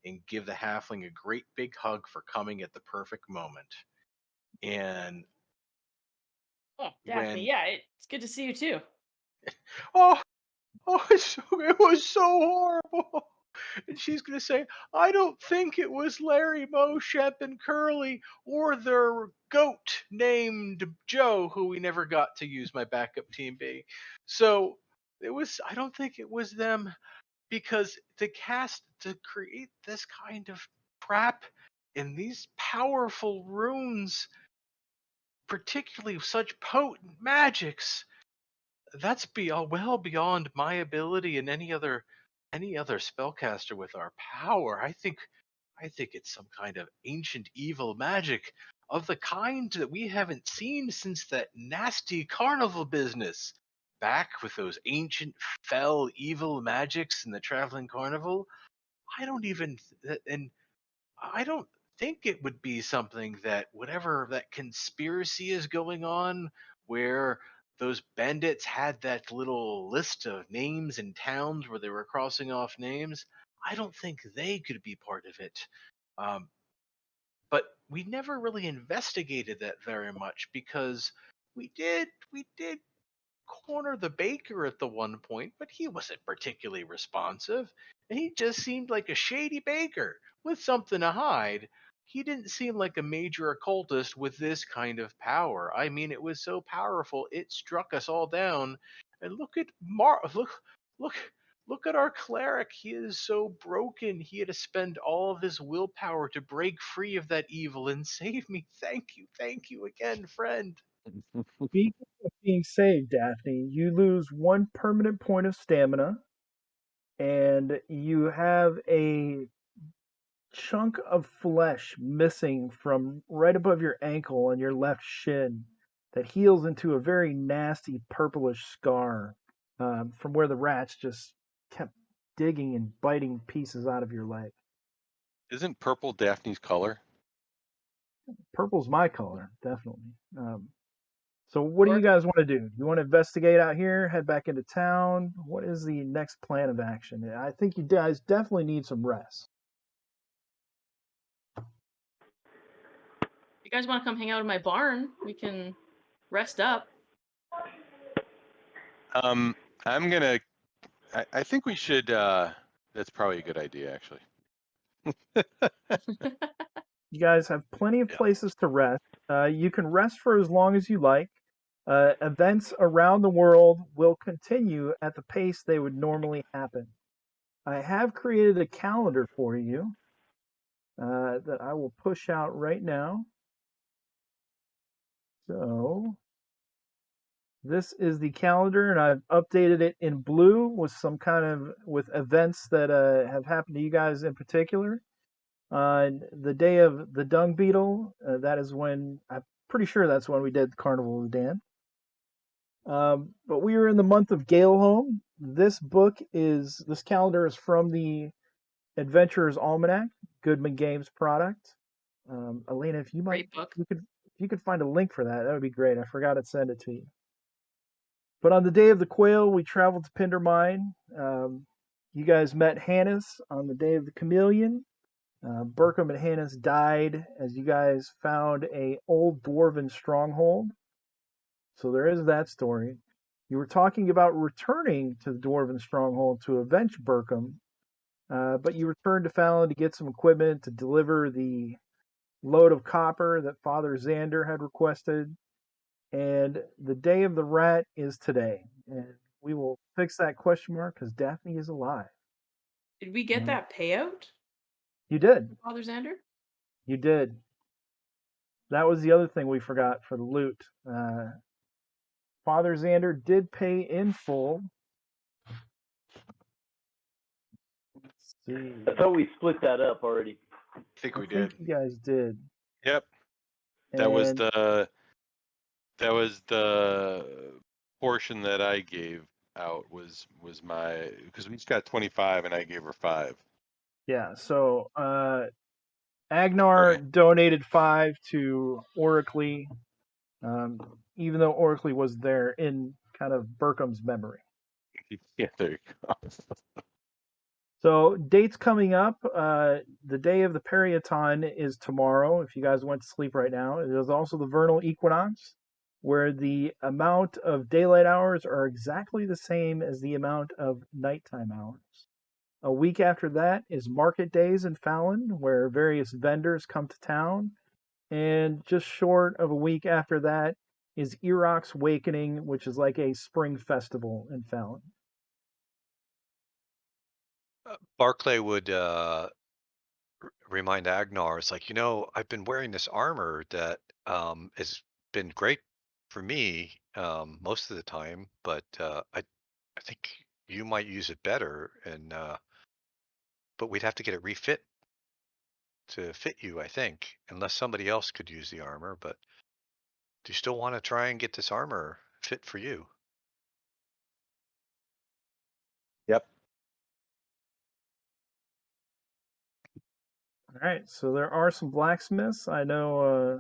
and give the halfling a great big hug for coming at the perfect moment. And Oh, Daphne, when yeah, it's good to see you too. oh it was so horrible. And she's gonna say, I don't think it was Larry, Moe, Shep, and Curly, or their goat named Joe, who we never got to use my backup team B. So I don't think it was them, because to create this kind of crap in these powerful runes, particularly such potent magics, that's well beyond my ability and any other spellcaster with our power. I think it's some kind of ancient evil magic of the kind that we haven't seen since that nasty carnival business. Back with those ancient fell evil magics in the traveling carnival, I don't even and I don't think it would be something that whatever that conspiracy is going on, where those bandits had that little list of names and towns where they were crossing off names. I don't think they could be part of it. Um, but we never really investigated that very much, because we did corner the baker at the one point, but he wasn't particularly responsive, and he just seemed like a shady baker with something to hide. He didn't seem like a major occultist with this kind of power. I mean, it was so powerful it struck us all down. And look look at our cleric. He is so broken. He had to spend all of his willpower to break free of that evil and save me. Thank you again, friend. Speaking of being saved, Daphne, you lose 1 permanent point of stamina, and you have a chunk of flesh missing from right above your ankle on your left shin that heals into a very nasty purplish scar from where the rats just kept digging and biting pieces out of your leg. Isn't purple Daphne's color? Purple's my color, definitely. So, what do Or you guys want to do? You want to investigate out here, head back into town? What is the next plan of action? I think you guys definitely need some rest. If you guys want to come hang out in my barn, we can rest up. I'm gonna. I think we should. That's probably a good idea, actually. You guys have plenty of Yeah. places to rest. You can rest for as long as you like. Events around the world will continue at the pace they would normally happen. I have created a calendar for you that I will push out right now. So this is the calendar, and I've updated it in blue with events that have happened to you guys in particular. The day of the dung beetle, that is when I'm pretty sure that's when we did the Carnival of the Damned. But we are in the month of Galehome. This calendar is from the Adventurer's Almanac, Goodman Games product. Elena, Great book. if you could find a link for that, that would be great. I forgot to send it to you. But on the day of the quail, we traveled to Pindermine. You guys met Hannes on the day of the chameleon. Burkham and Hannes died as you guys found a old dwarven stronghold. So there is that story. You were talking about returning to the dwarven stronghold to avenge Burkham, but you returned to Fallon to get some equipment to deliver the load of copper that Father Xander had requested. And the day of the rat is today. And we will fix that question mark because Daphne is alive. Did we get that payout, You did. Father Xander? You did. That was the other thing we forgot for the loot. Father Xander did pay in full. Let's see. I thought we split that up already. I think we I think did. you guys did. Yep. That was And the portion that I gave out was my, because we each got 25 and I gave her 5. yeah, so Agnar Right. donated 5 to Oracly, even though Oracly was there in kind of Burkham's memory. Yeah, there you go. So dates coming up. The day of the Perioton is tomorrow. If you guys went to sleep right now, it is also the vernal equinox. where the amount of daylight hours are exactly the same as the amount of nighttime hours. A week after that is market days in Fallon, where various vendors come to town. And just short of a week after that is Erock's Wakening, which is like a spring festival in Fallon. Barclay would remind Agnar, it's like, I've been wearing this armor that has been great for me most of the time, but I think you might use it better, and but we'd have to get it refit to fit you, I think, unless somebody else could use the armor. But do you still want to try and get this armor fit for you? Yep. All right, so there are some blacksmiths. I know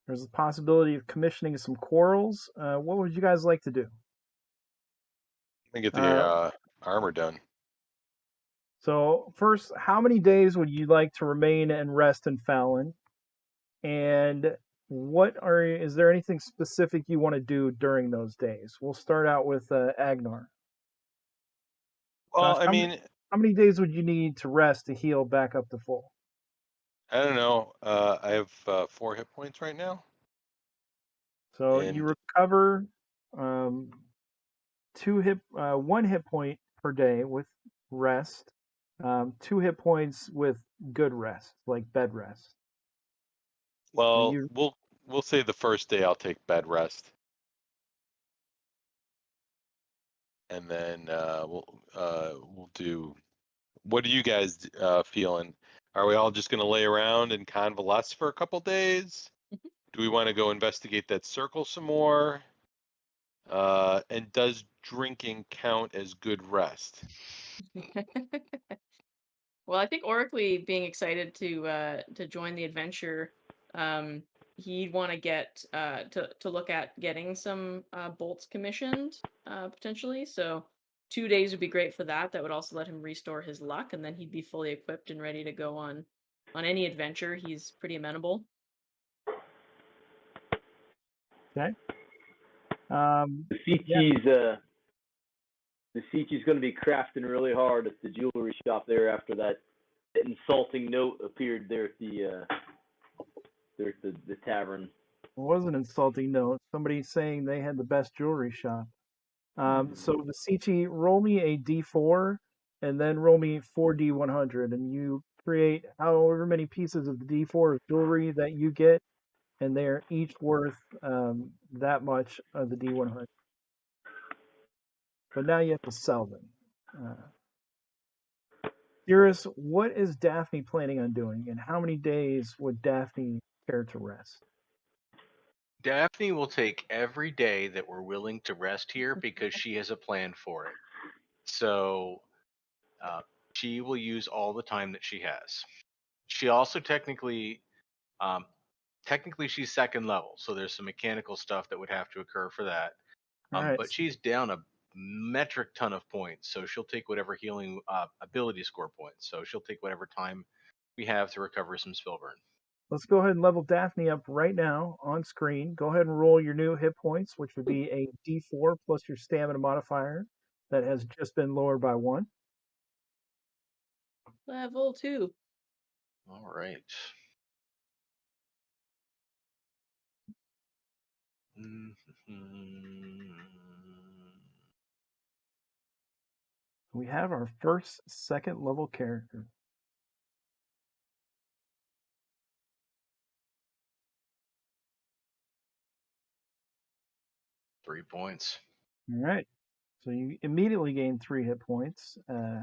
there's a possibility of commissioning some quarrels. What would you guys like to do? Let me get Uh, the armor done. so first, how many days would you like to remain and rest in Fallon? And is there anything specific you want to do during those days? We'll start out with Agnar. Well, Josh, I mean, how many days would you need to rest to heal back up to full? I don't know. I have 4 hit points right now, So you and recover one hit point per day with rest, 2 hit points with good rest, like bed rest. So well, you we'll say the first day I'll take bed rest, and then we'll do. What are you guys feeling? Are we all just gonna lay around and convalesce for a couple days? Do we want to go investigate that circle some more? And does drinking count as good rest? Well, I think Oracly being excited to join the adventure, he'd want to get to look at getting some bolts commissioned potentially. So 2 days would be great for that. That would also let him restore his luck, and then he'd be fully equipped and ready to go on any adventure. He's pretty amenable. okay? Um, The yeah, Sichi's going to be crafting really hard at the jewelry shop there after that insulting note appeared there at the tavern. it was an insulting note. Somebody saying they had the best jewelry shop. So Vasici, roll me a d4 and then roll me 4d100, and you create however many pieces of the d4 of jewelry that you get, and they're each worth that much of the d100. But now you have to sell them. Cirrus, what is Daphne planning on doing, and how many days would Daphne care to rest? Daphne will take every day that we're willing to rest here because she has a plan for it. So uh, she will use all the time that she has. She also technically she's second level, so there's some mechanical stuff that would have to occur for that. All right, But she's down a metric ton of points, so she'll take whatever healing ability score points. So she'll take whatever time we have to recover some spell burn. let's go ahead and level Daphne up right now on screen. Go ahead and roll your new hit points, which would be a d4 plus your stamina modifier that has just been lowered by 1. Level 2. All right. We have our first second level character. Three points. All right. So you immediately gain 3 hit points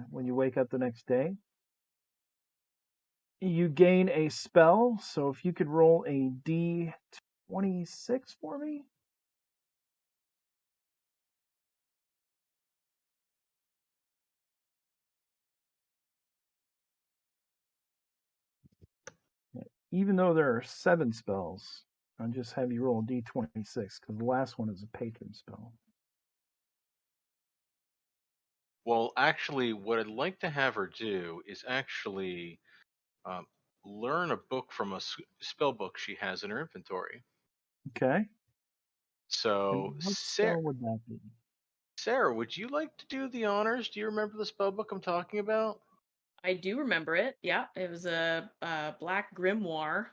when you wake up the next day. You gain a spell, so if you could roll a d26 for me. Even though there are 7 spells, I'll just have you roll a d26 because the last one is a patron spell. Well, actually, what I'd like to have her do is actually um, learn a book from a spell book she has in her inventory. Okay. So, And what spell would that be? Sarah, would you like to do the honors? Do you remember the spell book I'm talking about? I do remember it. Yeah, it was a black grimoire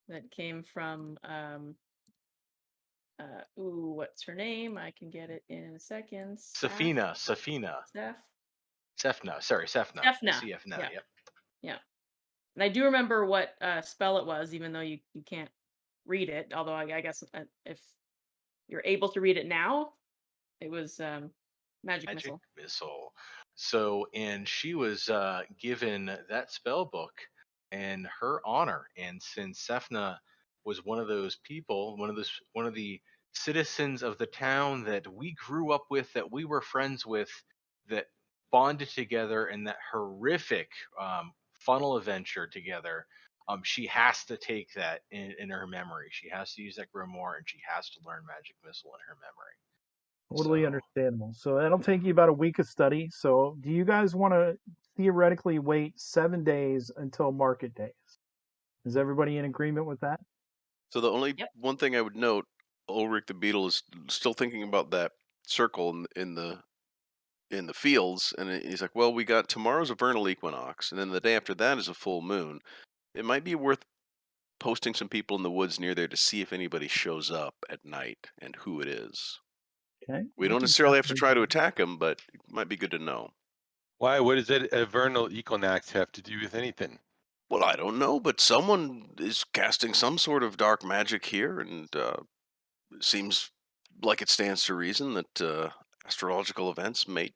that came from what's her name? I can get it in a second. Safina. Seth. Sefna. Sorry, Sefna. Sefna. Sefna. Yeah. Yep. Yeah. And I do remember what spell it was, even though you can't read it. Although I guess if you're able to read it now, it was magic Magic missile. missile. So, and she was given that spell book in her honor. And since Sefna was one of those people, one of the citizens of the town that we grew up with, that we were friends with, that bonded together in that horrific funnel adventure together. She has to take that in her memory. She has to use that grimoire, and she has to learn magic missile in her memory. Totally So understandable. So that'll take you about a week of study. So do you guys want to theoretically wait 7 days until market days? Is everybody in agreement with that? So the only Yep. one thing I would note, Ulrich the Beetle is still thinking about that circle in the fields, and he's like, "Well, we got tomorrow's a vernal equinox, and then the day after that is a full moon. It might be worth posting some people in the woods near there to see if anybody shows up at night and who it is. Okay. We don't can necessarily have to definitely try do to that. attack them, but it might be good to know." Why? What does a vernal equinox have to do with anything? Well, I don't know, but someone is casting some sort of dark magic here, and it seems like it stands to reason that astrological events may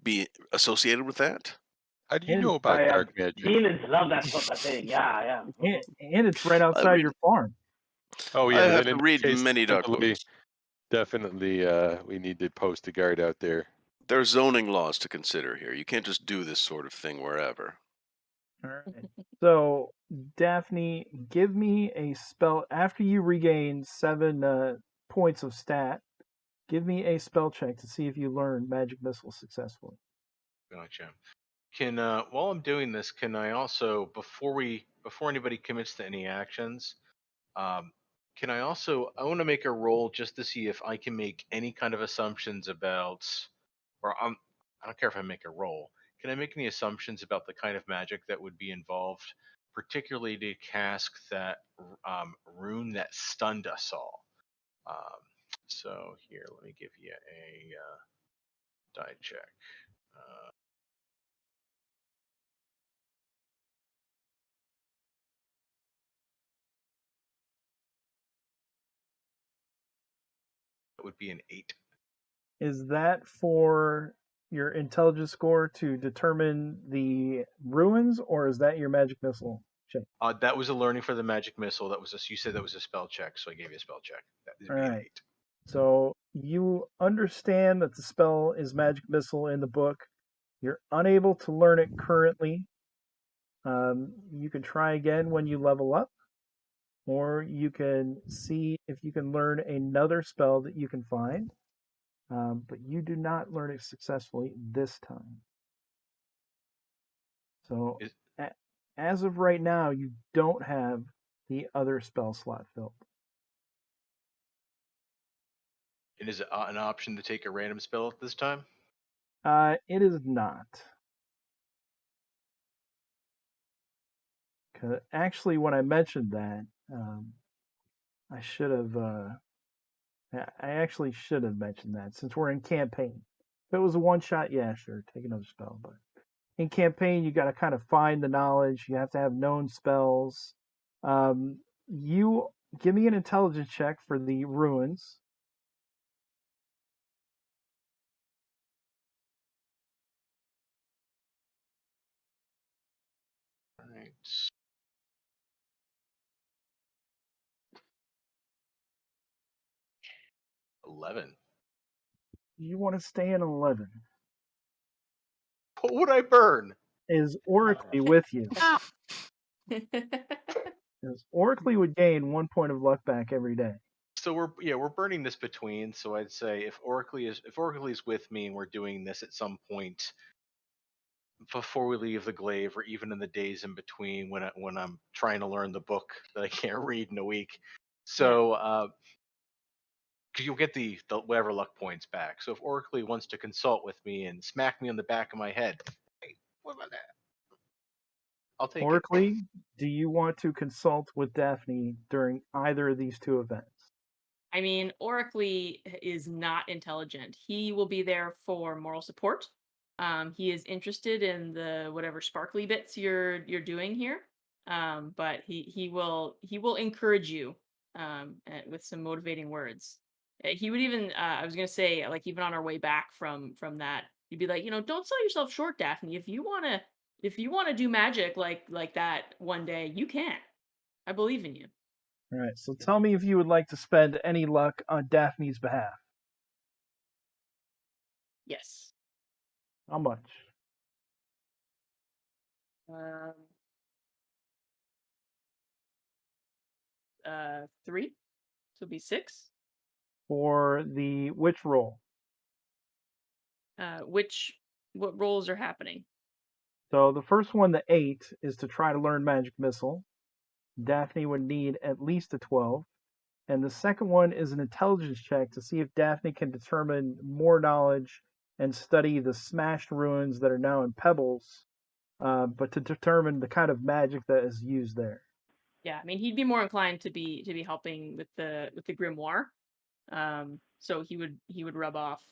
be associated with that. How do you And know it's, Oh about yeah, dark magic? demons love that sort of thing. Yeah, yeah. and, and it's right I outside read. your farm. Oh I yeah, have then to in that read case, many dark definitely, books. definitely, we need to post a guard out there. There are zoning laws to consider here. You can't just do this sort of thing wherever. All right. So, Daphne, give me a spell after you regain 7 points of stat. Give me a spell check to see if you learn magic missile successfully. gotcha. Can while I'm doing this, can I also before anybody commits to any actions, um, can I want to make a roll just to see if I can make any kind of assumptions about, or I don't care if I make a roll. Can I make any assumptions about the kind of magic that would be involved, particularly to cast that rune that stunned us all? So here, let me give you a die check. Uh, that would be an 8. Is that for your intelligence score to determine the ruins, or is that your magic missile check? That was a learning for the magic missile. You said that was a spell check, so I gave you a spell check. That would All be an right. 8. So you understand that the spell is magic missile in the book. You're unable to learn it currently. You can try again when you level up, or you can see if you can learn another spell that you can find. But you do not learn it successfully this time. So Is, as of right now, you don't have the other spell slot filled. and is it an option to take a random spell at this time? It is not. Actually, when I mentioned that, I should have. I actually should have mentioned that since we're in campaign. If it was a one shot, yeah, sure, take another spell. But in campaign, you got to kind of find the knowledge. You have to have known spells. You give me an intelligence check for the ruins. All right. 11. You want to stay in 11. What would I burn? Is Oracly with you? Because Oracly would gain 1 point of luck back every day. So we're burning this between. So I'd say if Oracly is with me and we're doing this at some point before we leave the glaive, or even in the days in between when I'm trying to learn the book that I can't read in a week. Yeah. So you'll get the whatever luck points back. So if Oracly wants to consult with me and smack me on the back of my head, hey, what about that? I'll take it. Oracly, do you want to consult with Daphne during either of these two events? I mean, Oracly is not intelligent. He will be there for moral support. He is interested in the whatever sparkly bits you're doing here. But he will encourage you with some motivating words. He would even I was gonna say, like, even on our way back from that, he'd be like, don't sell yourself short, Daphne. If you wanna do magic like that one day, you can. I believe in you. All right, so tell me if you would like to spend any luck on Daphne's behalf. Yes. How much? Um, 3. So it'll be 6. For the which roll? What roles are happening? So the first one, the 8, is to try to learn Magic Missile. Daphne would need at least a 12. And the second one is an intelligence check to see if Daphne can determine more knowledge and study the smashed ruins that are now in Pebbles, but to determine the kind of magic that is used there. Yeah, I mean, he'd be more inclined to be helping with the grimoire. So he would rub off.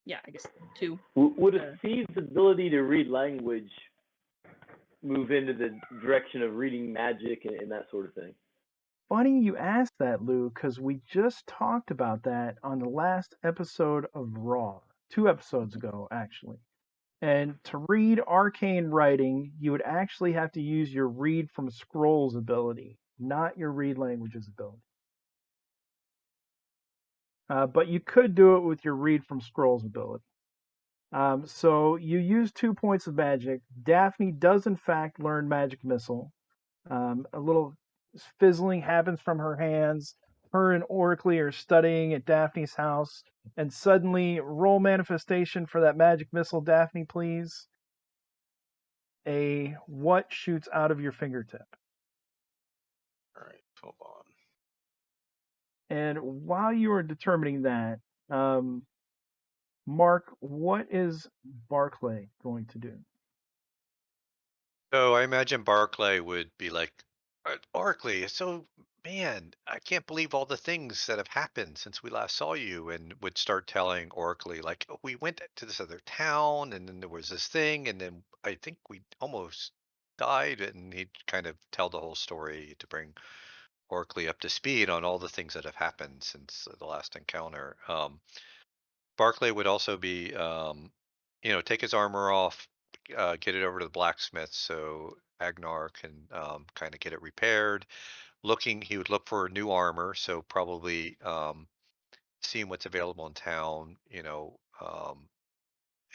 Yeah, I guess 2. Would a thief's ability to read language move into the direction of reading magic and that sort of thing? Funny you asked that, Lou, because we just talked about that on the last episode of Raw, 2 episodes ago, actually. And to read arcane writing, you would actually have to use your read from scrolls ability, not your read languages ability. But you could do it with your read from scrolls ability. So you use 2 points of magic. Daphne does in fact learn Magic Missile. A little fizzling happens from her hands. Her and Oracly are studying at Daphne's house, and suddenly, roll manifestation for that Magic Missile, Daphne, please. A what shoots out of your fingertip? All right, hold on. And while you are determining that, Mark, what is Barclay going to do? So I imagine Barclay would be like, Barclay, so man, I can't believe all the things that have happened since we last saw you, and would start telling Oracly like, "Oh, we went to this other town, and then there was this thing, and then I think we almost died," and he'd kind of tell the whole story to bring Oracly up to speed on all the things that have happened since the last encounter. Barclay would also be, take his armor off, get it over to the blacksmith so Agnar can kind of get it repaired. He would look for new armor, so probably seeing what's available in town,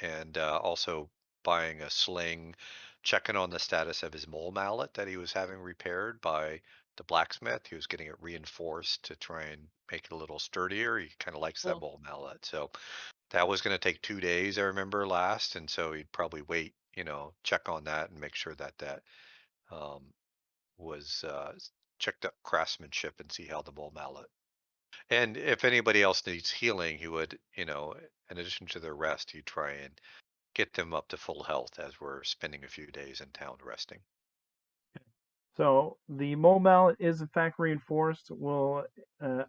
and also buying a sling, checking on the status of his mole mallet that he was having repaired by the blacksmith. He was getting it reinforced to try and make it a little sturdier. He kind of likes that Cool. mole mallet. So that was going to take 2 days, I remember last. And so he'd probably wait, check on that and make sure that um, was checked up craftsmanship and see how the mole mallet. And if anybody else needs healing, he would, in addition to their rest, he'd try and get them up to full health as we're spending a few days in town resting. So the mole mallet is in fact reinforced. We'll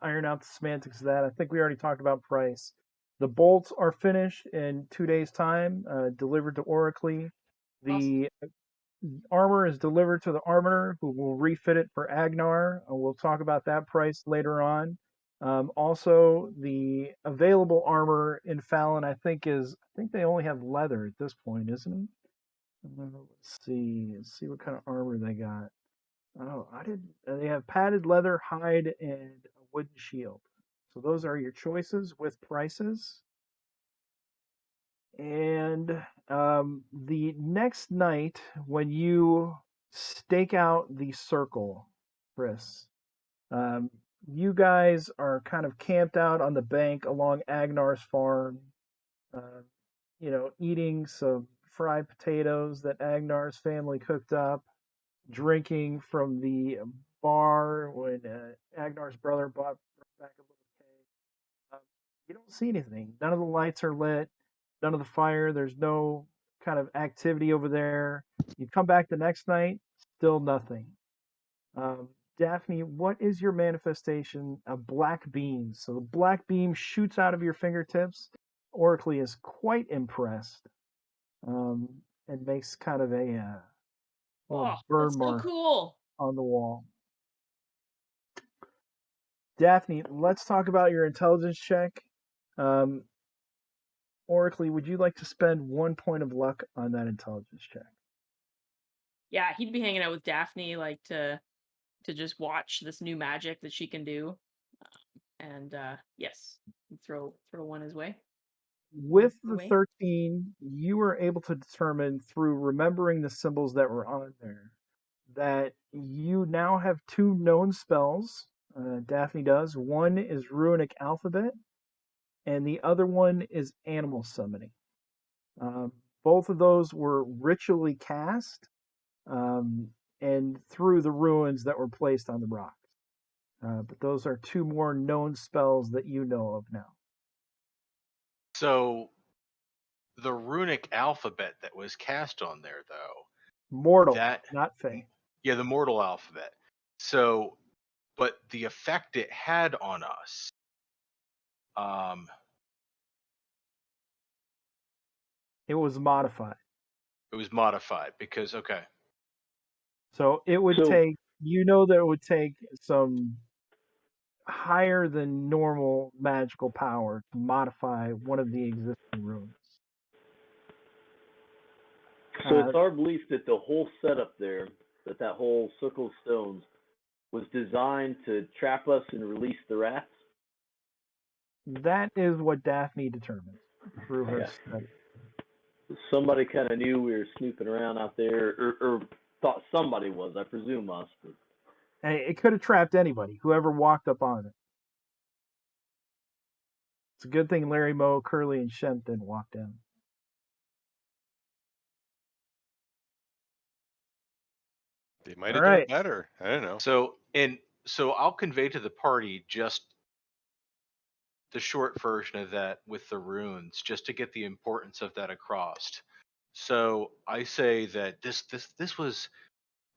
iron out the semantics of that. I think we already talked about price. The bolts are finished in 2 days' time, delivered to Oracly. Awesome. The armor is delivered to the armorer, who will refit it for Agnar. We'll talk about that price later on. Also, the available armor in Fallon, I think they only have leather at this point, isn't it? Let's see. Let's see what kind of armor they got. Oh, I did. They have padded leather, hide, and a wooden shield. So those are your choices with prices. And the next night, when you stake out the circle, Chris, um, you guys are kind of camped out on the bank along Agnar's farm, uh, eating some fried potatoes that Agnar's family cooked up, drinking from the bar when Agnar's brother brought back a little cave. You don't see anything. None of the lights are lit. None of the fire. There's no kind of activity over there. You come back the next night, still nothing. Um, Daphne, what is your manifestation of black beams? So the black beam shoots out of your fingertips. Oracle is quite impressed um, and makes kind of a little Oh, burn that's so mark cool. on the wall. Daphne, let's talk about your intelligence check. Um, Oracle, would you like to spend 1 point of luck on that intelligence check? Yeah, he'd be hanging out with Daphne, like to just watch this new magic that she can do. And yes, throw one his way. With the Away. 13, you were able to determine through remembering the symbols that were on there that you now have two known spells. Daphne does. One is Runic Alphabet, and the other one is Animal Summoning. Um, both of those were ritually cast um, and through the ruins that were placed on the rocks. But those are two more known spells that you know of now. So the runic alphabet that was cast on there, though, Mortal, that not Fey. yeah, the mortal alphabet. So, but the effect it had on us, It was modified. it was modified because okay, So it would So- take, that it would take some higher than normal magical power to modify one of the existing runes. So it's our belief that the whole setup there, that whole circle of stones, was designed to trap us and release the rats. That is what Daphne determined through her Yeah. study. Somebody kind of knew we were snooping around out there, or thought somebody was. I presume us. But... And it could have trapped anybody, whoever walked up on it. It's a good thing Larry, Moe, Curly, and Shemp didn't walk down. They might All have done right. better. I don't know. so I'll convey to the party just the short version of that with the runes, just to get the importance of that across. So I say that this was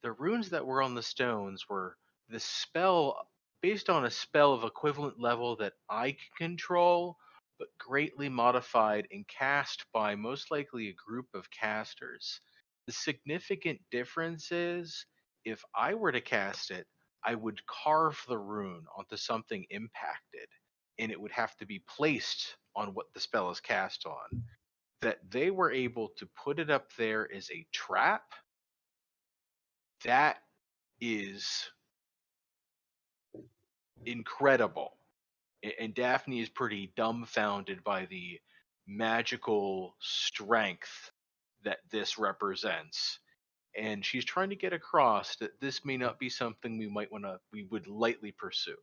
the runes that were on the stones were the spell based on a spell of equivalent level that I can control, but greatly modified and cast by most likely a group of casters. The significant difference is if I were to cast it, I would carve the rune onto something impacted, and it would have to be placed on what the spell is cast on. That they were able to put it up there as a trap, that is incredible. And Daphne is pretty dumbfounded by the magical strength that this represents. And she's trying to get across that this may not be something we would lightly pursue.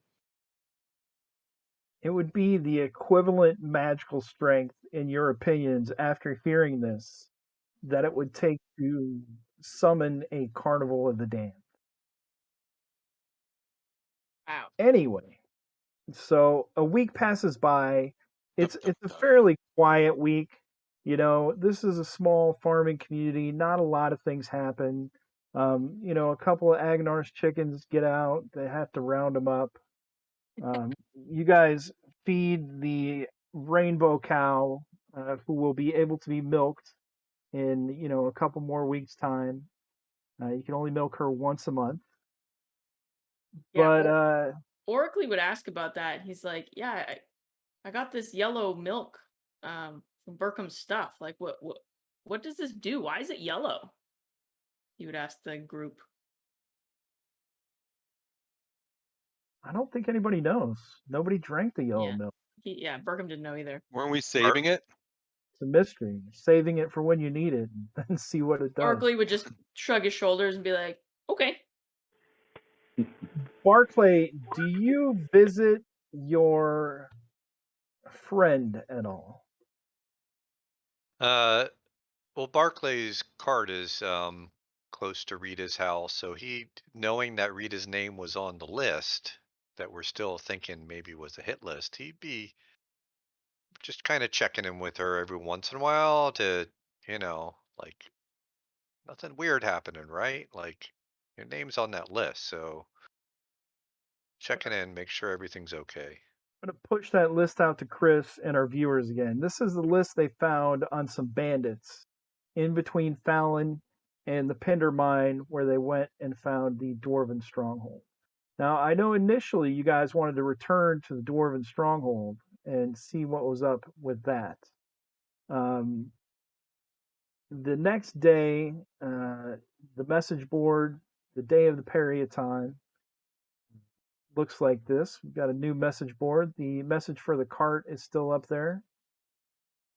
It would be the equivalent magical strength, in your opinions, after hearing this, that it would take to summon a carnival of the damned. Wow. Anyway, so a week passes by. It's Dum, a dum. fairly quiet week. This is a small farming community. Not a lot of things happen. A couple of Agnar's chickens get out. They have to round them up. You guys feed the rainbow cow, who will be able to be milked in a couple more weeks' time. You can only milk her once a month. Yeah, But Oracle would ask about that. He's like, "Yeah, I got this yellow milk from Burkham's stuff. Like, what does this do? Why is it yellow?" He would ask the group. I don't think anybody knows. Nobody drank the yellow Yeah. milk. Burkham didn't know either. Weren't we saving it? It's a mystery. Saving it for when you need it and see what it does. Oracle would just shrug his shoulders and be like, "Okay." Barclay, do you visit your friend at all? Well, Barclay's cart is close to Rita's house, so knowing that Rita's name was on the list that we're still thinking maybe was a hit list, he'd be just kind of checking in with her every once in a while to, like nothing weird happening, right? Like your name's on that list, so checking in, make sure everything's okay. I'm going to push that list out to Chris and our viewers again. This is the list they found on some bandits in between Fallon and the Pender mine where they went and found the Dwarven stronghold. Now, I know initially you guys wanted to return to the Dwarven stronghold and see what was up with that. The next day, the message board, the day of the Periaton, looks like this. We've got a new message board. The message for the cart is still up there,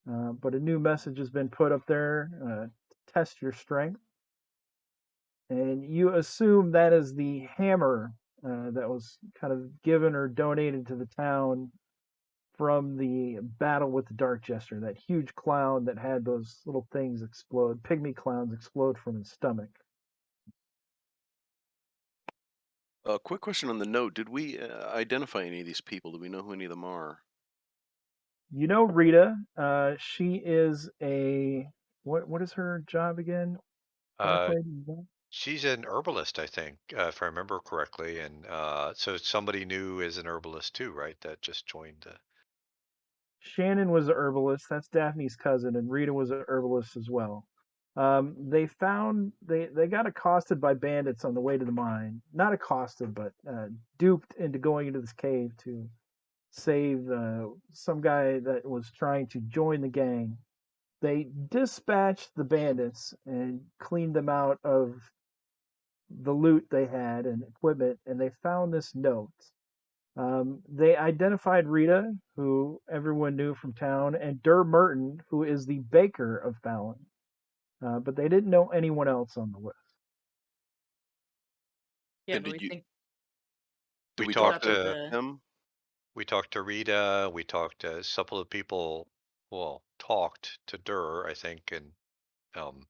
but a new message has been put up there to test your strength. And you assume that is the hammer that was kind of given or donated to the town from the battle with the Dark Jester, that huge clown that had those little things explode, pygmy clowns explode from his stomach. Quick question on the note. Did we identify any of these people? Do we know who any of them are? You know Rita. She is a what is her job again? Barclay? She's an herbalist, I think, if I remember correctly, and so somebody new is an herbalist too, right? That just joined the. Shannon was a herbalist. That's Daphne's cousin, and Rita was a herbalist as well. They got accosted by bandits on the way to the mine. Not accosted, but duped into going into this cave to save some guy that was trying to join the gang. They dispatched the bandits and cleaned them out of the loot they had and equipment, and they found this note. They identified Rita, who everyone knew from town, and Dur Merton, who is the baker of Fallon. But they didn't know anyone else on the list. Yeah, And but we did think we We talk talked top of to to the him? we talked to Rita. We talked to a couple of people. Well, talked to Durr, I think, and um,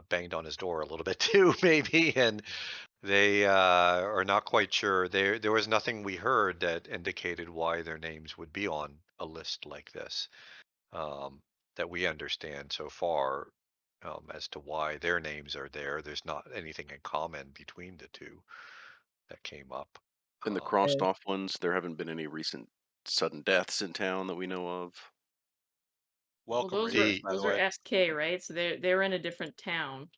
banged on his door a little bit too, maybe. And they are not quite sure. There was nothing we heard that indicated why their names would be on a list like this, that we understand so far, as to why their names are there. There's not anything in common between the two that came up. And the Um, crossed And off ones, there haven't been any recent sudden deaths in town that we know of. well, Welcome, Reavers, the by the those are way. SK, right? So they're in a different town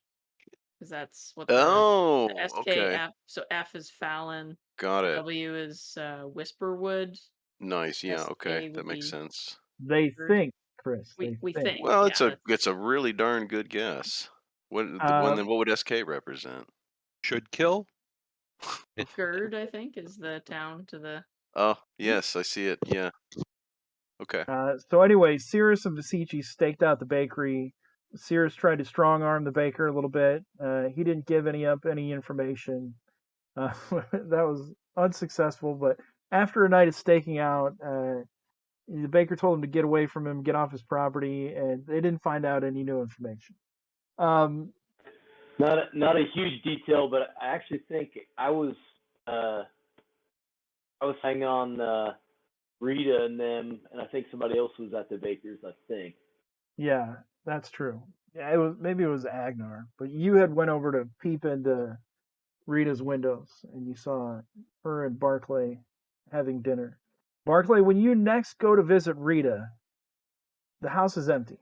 because that's what the Oh, SK okay. F. So F is Fallon, Got it. W is Whisperwood, Nice. Yeah, okay. SK That would makes be sense. they Bird. think, Chris. They We think. think, Well, yeah, that's it's a really darn good guess. Uh, Then what would SK represent? Should kill. Gerd, I think, is the town to the Oh, yes, I see it. Yeah. Okay. so anyway, Cirrus of Visici staked out the bakery. Cirrus tried to strong arm the baker a little bit. He didn't give any information. That was unsuccessful. But after a night of staking out, the baker told him to get away from him, get off his property, and they didn't find out any new information. Um, Not a huge detail, but I actually think I was hanging on Rita and them, and I think somebody else was at the Bakers. I think. yeah, that's true. Yeah, maybe it was Agnar, but you had went over to peep into Rita's windows, and you saw her and Barclay having dinner. Barclay, when you next go to visit Rita, the house is empty.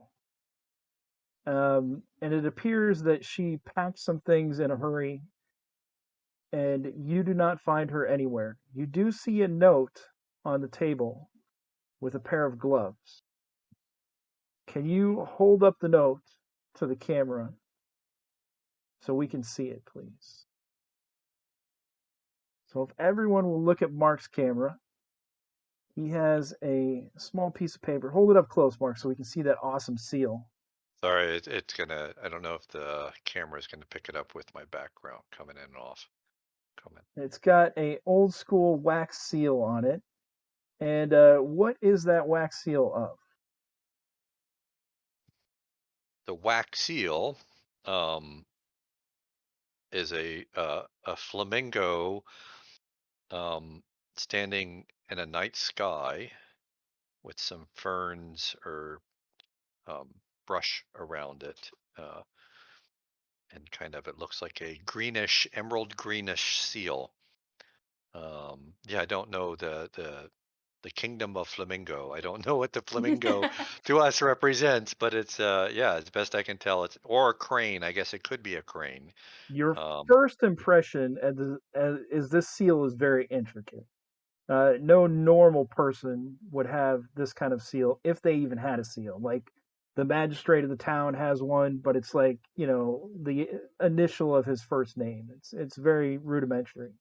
And it appears that she packed some things in a hurry, and you do not find her anywhere. You do see a note on the table with a pair of gloves. Can you hold up the note to the camera so we can see it, please? So if everyone will look at Mark's camera, he has a small piece of paper. Hold it up close, Mark, so we can see that awesome seal. Sorry, it's gonna. I don't know if the camera is gonna pick it up with my background coming in and off. Coming. It's got a old school wax seal on it. And what is that wax seal of? The wax seal, is a flamingo standing in a night sky with some ferns or brush around it. And kind of, it looks like a greenish, emerald greenish seal. Yeah, I don't know the kingdom of flamingo. I don't know what the flamingo to us represents, but it's yeah, as best I can tell, it's or a crane. I guess it could be a crane. Your Um, first impression is this seal is very intricate. No normal person would have this kind of seal if they even had a seal. Like the magistrate of the town has one, but it's like the initial of his first name. It's very rudimentary.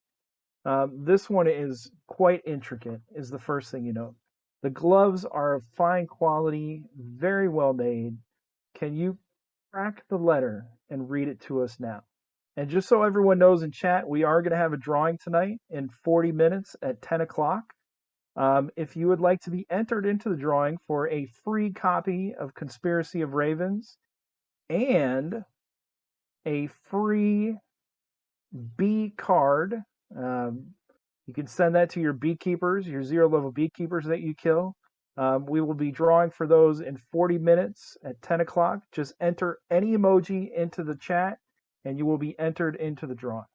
This one is quite intricate. Is the first thing you know. The gloves are of fine quality, very well made. Can you crack the letter and read it to us now? And just so everyone knows in chat, we are going to have a drawing tonight in 40 minutes at 10 o'clock. If you would like to be entered into the drawing for a free copy of Conspiracy of Ravens and a free bee card, you can send that to your beekeepers, your zero level beekeepers that you kill. We will be drawing for those in 40 minutes at 10 o'clock. Just enter any emoji into the chat and you will be entered into the drawing.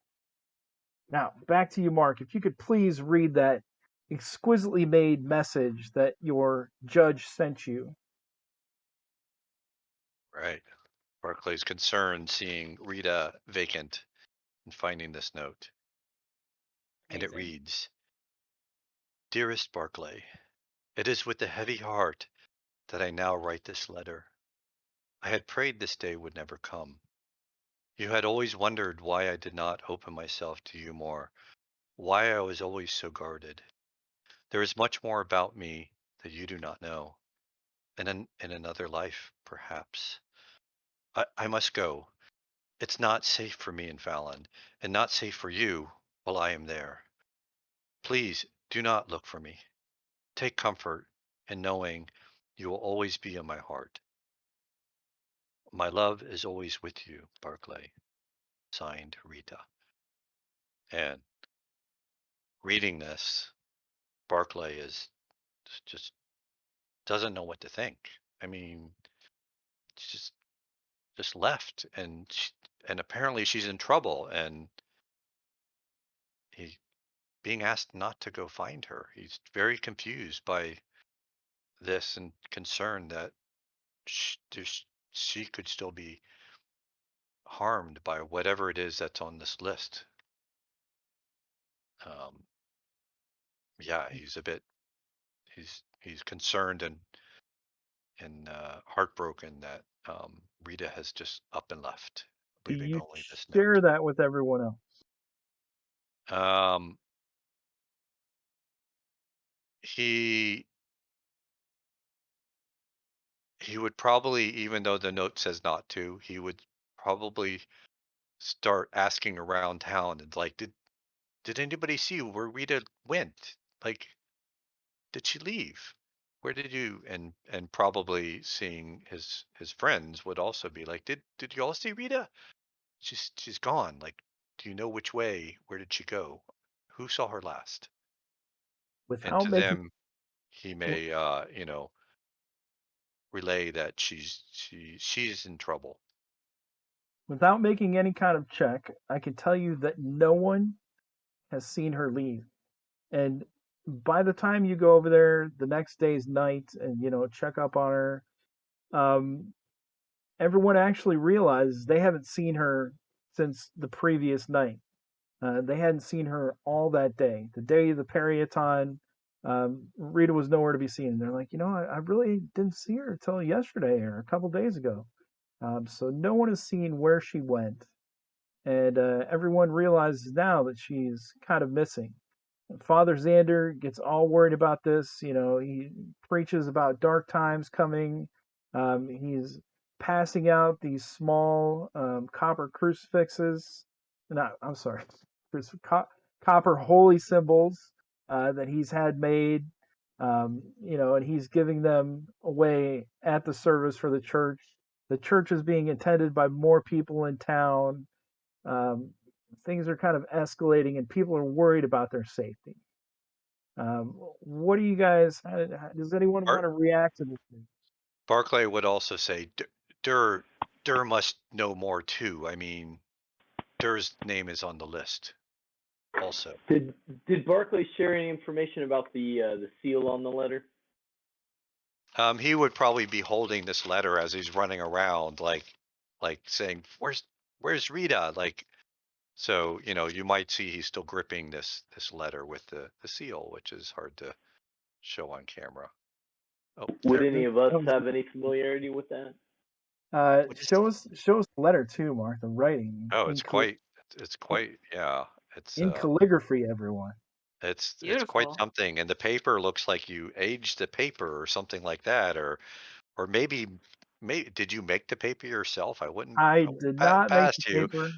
Now, back to you, Mark. If you could please read that exquisitely made message that your judge sent you. right. Barclay's concerned seeing Rita vacant and finding this note. And it Amazing. reads, Dearest Barclay, it is with a heavy heart that I now write this letter. I had prayed this day would never come. You had always wondered why I did not open myself to you more, why I was always so guarded. There is much more about me that you do not know. And in another life, perhaps. I must go. It's not safe for me in Fallon, and not safe for you while I am there. Please do not look for me. Take comfort in knowing you will always be in my heart. My love is always with you, Barclay. Signed, Rita. And reading this, Barclay is just doesn't know what to think. I mean, she's just left, and apparently she's in trouble, and he being asked not to go find her. He's very confused by this and concerned that she could still be harmed by whatever it is that's on this list. Um, yeah, he's a bit he's concerned and heartbroken that Rita has just up and left, Do leaving you only this share note. that with everyone else? Um, he would probably, even though the note says not to, he would probably start asking around town and like, did anybody see where Rita went? Like, did she leave? Where did you and probably seeing his friends would also be like, did you all see Rita? She's gone. Like, do you know which way? Where did she go? Who saw her last? And Without to making them, he may relay that she's in trouble. without making any kind of check, I can tell you that no one has seen her leave. And by the time you go over there the next day's night and check up on her, um, everyone actually realizes they haven't seen her since the previous night. They hadn't seen her all that day. The day of the Periaton, Rita was nowhere to be seen. And they're like, I really didn't see her until yesterday or a couple days ago. So no one has seen where she went. And everyone realizes now that she's kind of missing. Father Xander gets all worried about this. He preaches about dark times coming. He's passing out these small copper crucifixes. No, I'm sorry, copper holy symbols that he's had made. And he's giving them away at the service for the church. The church is being attended by more people in town. Um, things are kind of escalating, and people are worried about their safety. What do you guys? Does anyone want to react to this news? Barclay would also say, Dur must know more too. I mean, Dur's name is on the list also. Did Barclay share any information about the seal on the letter? He would probably be holding this letter as he's running around, like saying, "Where's Rita?" Like, so you might see he's still gripping this letter with the seal, which is hard to show on camera. Oh, Would there. any of us have any familiarity with that? Show us the letter too, Mark. The writing. Oh, it's quite, yeah. It's in calligraphy, everyone. It's quite Beautiful. something, and the paper looks like you aged the paper or something like that, or maybe did you make the paper yourself? I wouldn't. I did not make past the you. paper.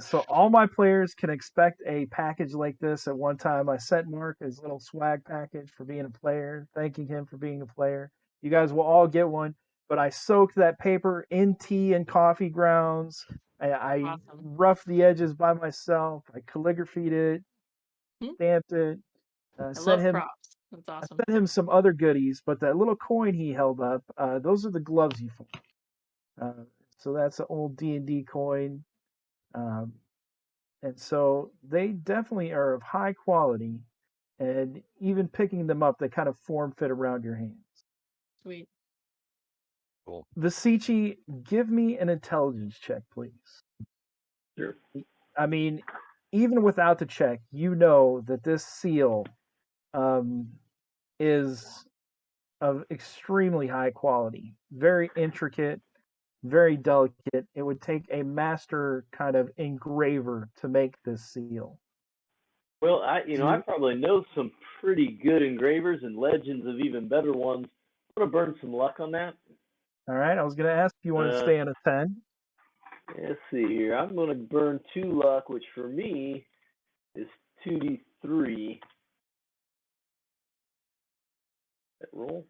So all my players can expect a package like this. At one time, I sent Mark his little swag package for being a player, thanking him for being a player. You guys will all get one, but I soaked that paper in tea and coffee grounds. I Awesome. roughed the edges by myself. I calligraphied it, stamped it. I love props. That's I awesome. sent him some other goodies, but that little coin he held up, those are the gloves he found. So that's an old D&D coin. And so they definitely are of high quality, and even picking them up, they kind of form fit around your hands. Sweet. Cool. Visici, give me an intelligence check, please. Sure. I mean, even without the check, you know that this seal is of extremely high quality, very intricate, very delicate. It would take a master kind of engraver to make this seal. Well, I probably know some pretty good engravers and legends of even better ones. I'm gonna burn some luck on that. All right, I was going to ask if you wanted to stay on a 10. Let's see here. I'm gonna burn 2 luck, which for me is 2d3. That roll.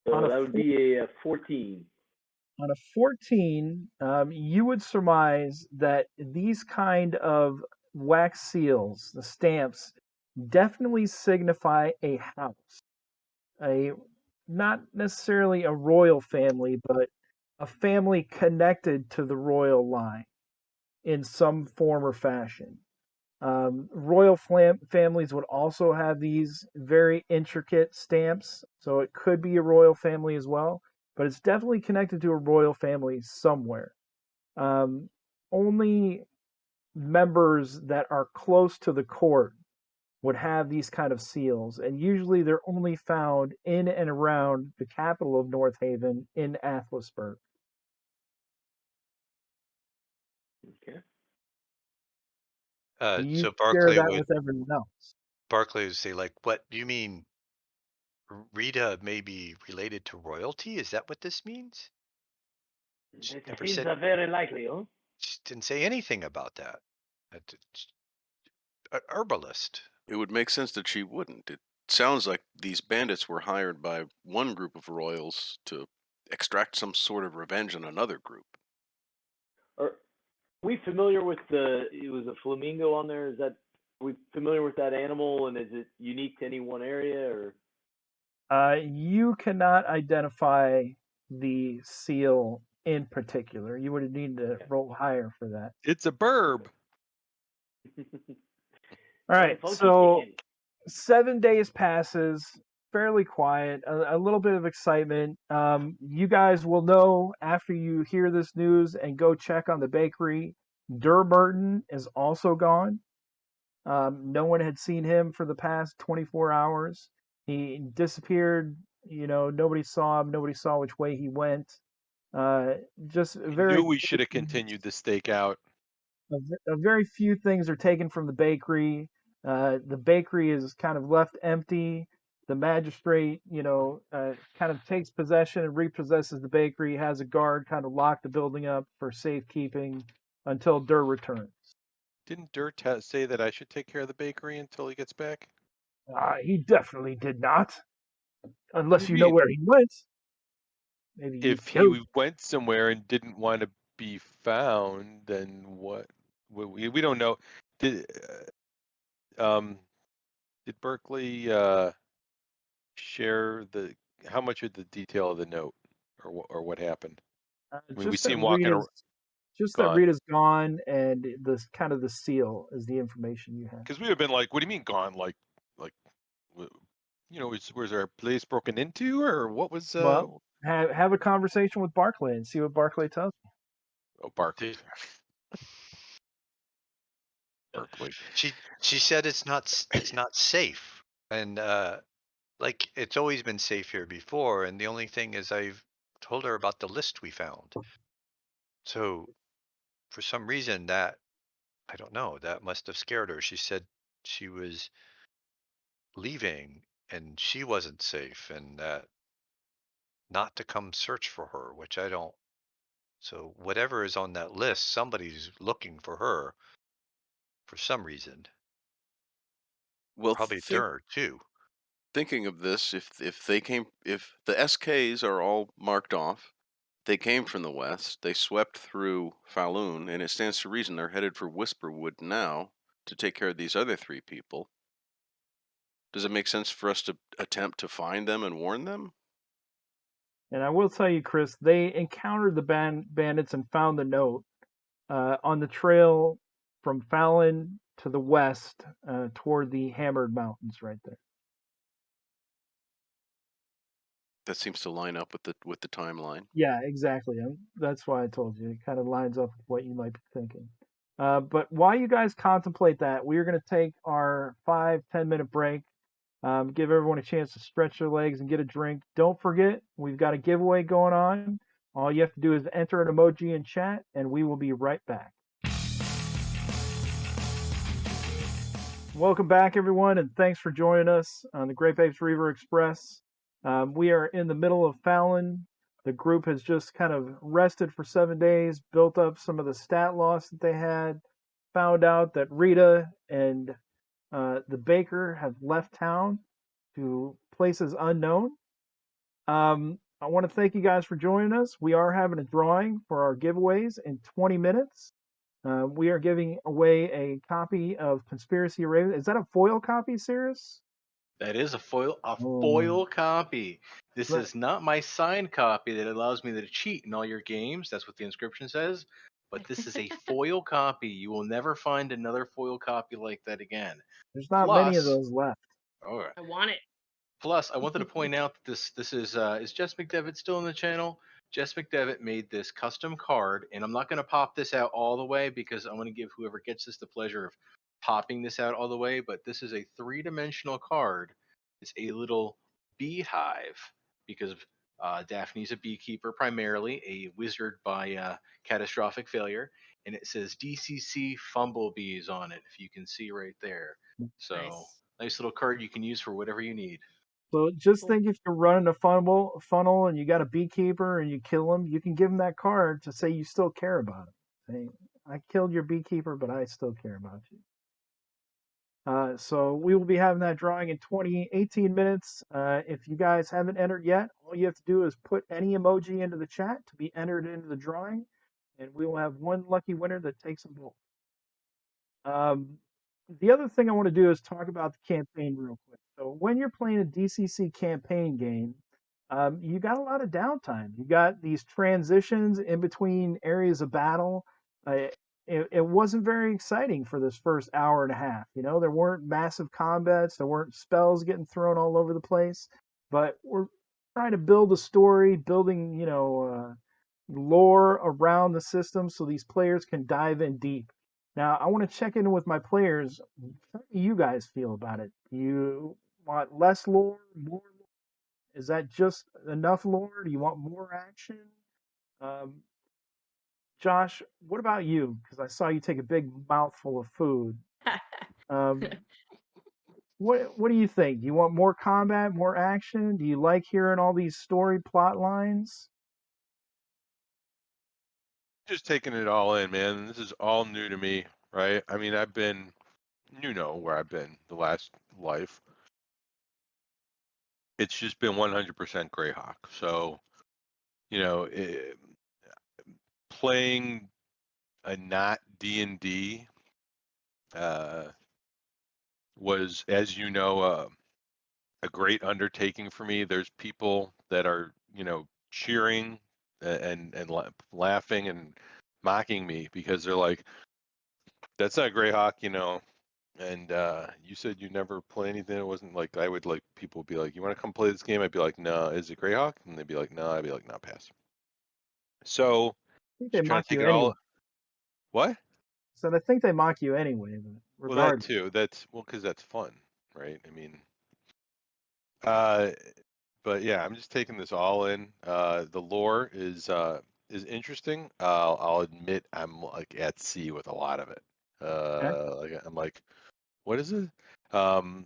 So that would be a 14. On a 14, you would surmise that these kind of wax seals, the stamps, definitely signify a house. Not necessarily a royal family, but a family connected to the royal line in some form or fashion. Royal families would also have these very intricate stamps, so it could be a royal family as well, but it's definitely connected to a royal family somewhere. Only members that are close to the court would have these kind of seals, and usually they're only found in and around the capital of North Haven in Athlisburg. Okay. You So share that with everyone else. Barclay would say, like, what do you mean? Rita may be related to royalty? Is that what this means? It seems very likely, huh? She didn't say anything about that. Herbalist. It would make sense that she wouldn't. It sounds like these bandits were hired by one group of royals to extract some sort of revenge on another group. Are we familiar with it was a flamingo on there? Are we familiar with that animal, and is it unique to any one area, or? You cannot identify the seal in particular. You would need to roll higher for that. It's a burb. All right, so 7 days passes, fairly quiet, a little bit of excitement. You guys will know after you hear this news and go check on the bakery. Dur Merton is also gone. No one had seen him for the past 24 hours. He disappeared. Nobody saw him. Nobody saw which way he went. Just very. Knew we should have continued the stakeout. Very few things are taken from the bakery. The bakery is kind of left empty. The magistrate, kind of takes possession and repossesses the bakery. Has a guard kind of lock the building up for safekeeping until Dur returns. Didn't Dur say that I should take care of the bakery until he gets back? He definitely did not. Unless you know where he went. Maybe if he went somewhere and didn't want to be found, then what? We don't know. Did Berkeley share how much of the detail of the note, or what happened? I mean, we Just see that him walking around. Gone. Rita's gone, and the kind of the seal is the information you have. Because we would have been like, "What do you mean gone? Like, was our place broken into, or what was?" Well, have a conversation with Barclay and see what Barclay tells you. Oh, Barclay. Berkeley. She said it's not safe, and like it's always been safe here before, and the only thing is I've told her about the list we found. So for some reason that I don't know, that must have scared her. She said she was leaving and she wasn't safe, and that not to come search for her, which I don't. So whatever is on that list, somebody's looking for her for some reason. Well, Probably her too. thinking of this, if the SKs are all marked off, they came from the west, they swept through Falun, and it stands to reason they're headed for Whisperwood now to take care of these other 3 people. Does it make sense for us to attempt to find them and warn them? And I will tell you, Chris, they encountered the bandits and found the note on the trail from Fallon to the west toward the Hammered Mountains, right there. That seems to line up with the timeline. Yeah, exactly. That's why I told you. It kind of lines up with what you might be thinking. But while you guys contemplate that, we are going to take our 5-10 minute break. Give everyone a chance to stretch their legs and get a drink. Don't forget, we've got a giveaway going on. All you have to do is enter an emoji in chat, and we will be right back. Welcome back, everyone, and thanks for joining us on the Grape Ape's Reaver Express. We are in the middle of Fallon. The group has just kind of rested for 7 days, built up some of the stat loss that they had, found out that Rita and the baker have left town to places unknown. I want to thank you guys for joining us. We are having a drawing for our giveaways in 20 minutes. We are giving away a copy of Conspiracy Raven. Is that a foil copy, Cirrus? That is a foil Oh. copy. This But- is not my signed copy that allows me to cheat in all your games. That's what the inscription says. But this is a foil copy. You will never find another foil copy like that again. There's not many of Plus, those left. all right. I want it. Plus, I wanted to point out that this is Jess McDevitt still in the channel? Jess McDevitt made this custom card, and I'm not going to pop this out all the way because I want to give whoever gets this the pleasure of popping this out all the way. But this is a 3-dimensional card. It's a little beehive because Daphne's a beekeeper primarily, a wizard by catastrophic failure, and it says DCC Fumblebees on it. If you can see right there, so nice little card you can use for whatever you need. So just think if you're running a funnel and you got a beekeeper and you kill him, you can give him that card to say you still care about him. Say, I killed your beekeeper, but I still care about you. So we will be having that drawing in 18 minutes. If you guys haven't entered yet, all you have to do is put any emoji into the chat to be entered into the drawing, and we will have one lucky winner that takes them both. The other thing I want to do is talk about the campaign real quick. So when you're playing a DCC campaign game, you got a lot of downtime. You got these transitions in between areas of battle. It wasn't very exciting for this first hour and a half. You know, there weren't massive combats, there weren't spells getting thrown all over the place. But we're trying to build a story, building, lore around the system so these players can dive in deep. Now, I want to check in with my players. How do you guys feel about it? Do you want less lore, more lore? Is that just enough lore? Do you want more action? Um, Josh, what about you? Because I saw you take a big mouthful of food. What do you think? Do you want more combat, more action? Do you like hearing all these story plot lines? Just taking it all in, man. This is all new to me, right? I mean, where I've been the last life. It's just been 100% Greyhawk. So, playing a not D&D was, as you know, a great undertaking for me. There's people that are, cheering and laughing and mocking me because they're like, "That's not Greyhawk," And you said you never play anything. It wasn't like I would like people would be like, "You want to come play this game?" I'd be like, "No." Is it Greyhawk? And they'd be like, "No." I'd be like, "No, pass." So I think they just trying mock to take you it anyway. all. What? So I think they mock you anyway, but Well, that regardless. too. That's because that's fun, right? I mean, uh, but yeah, I'm just taking this all in. The lore is interesting. I'll admit I'm like at sea with a lot of it. Okay. Like I'm like, what is it? Um,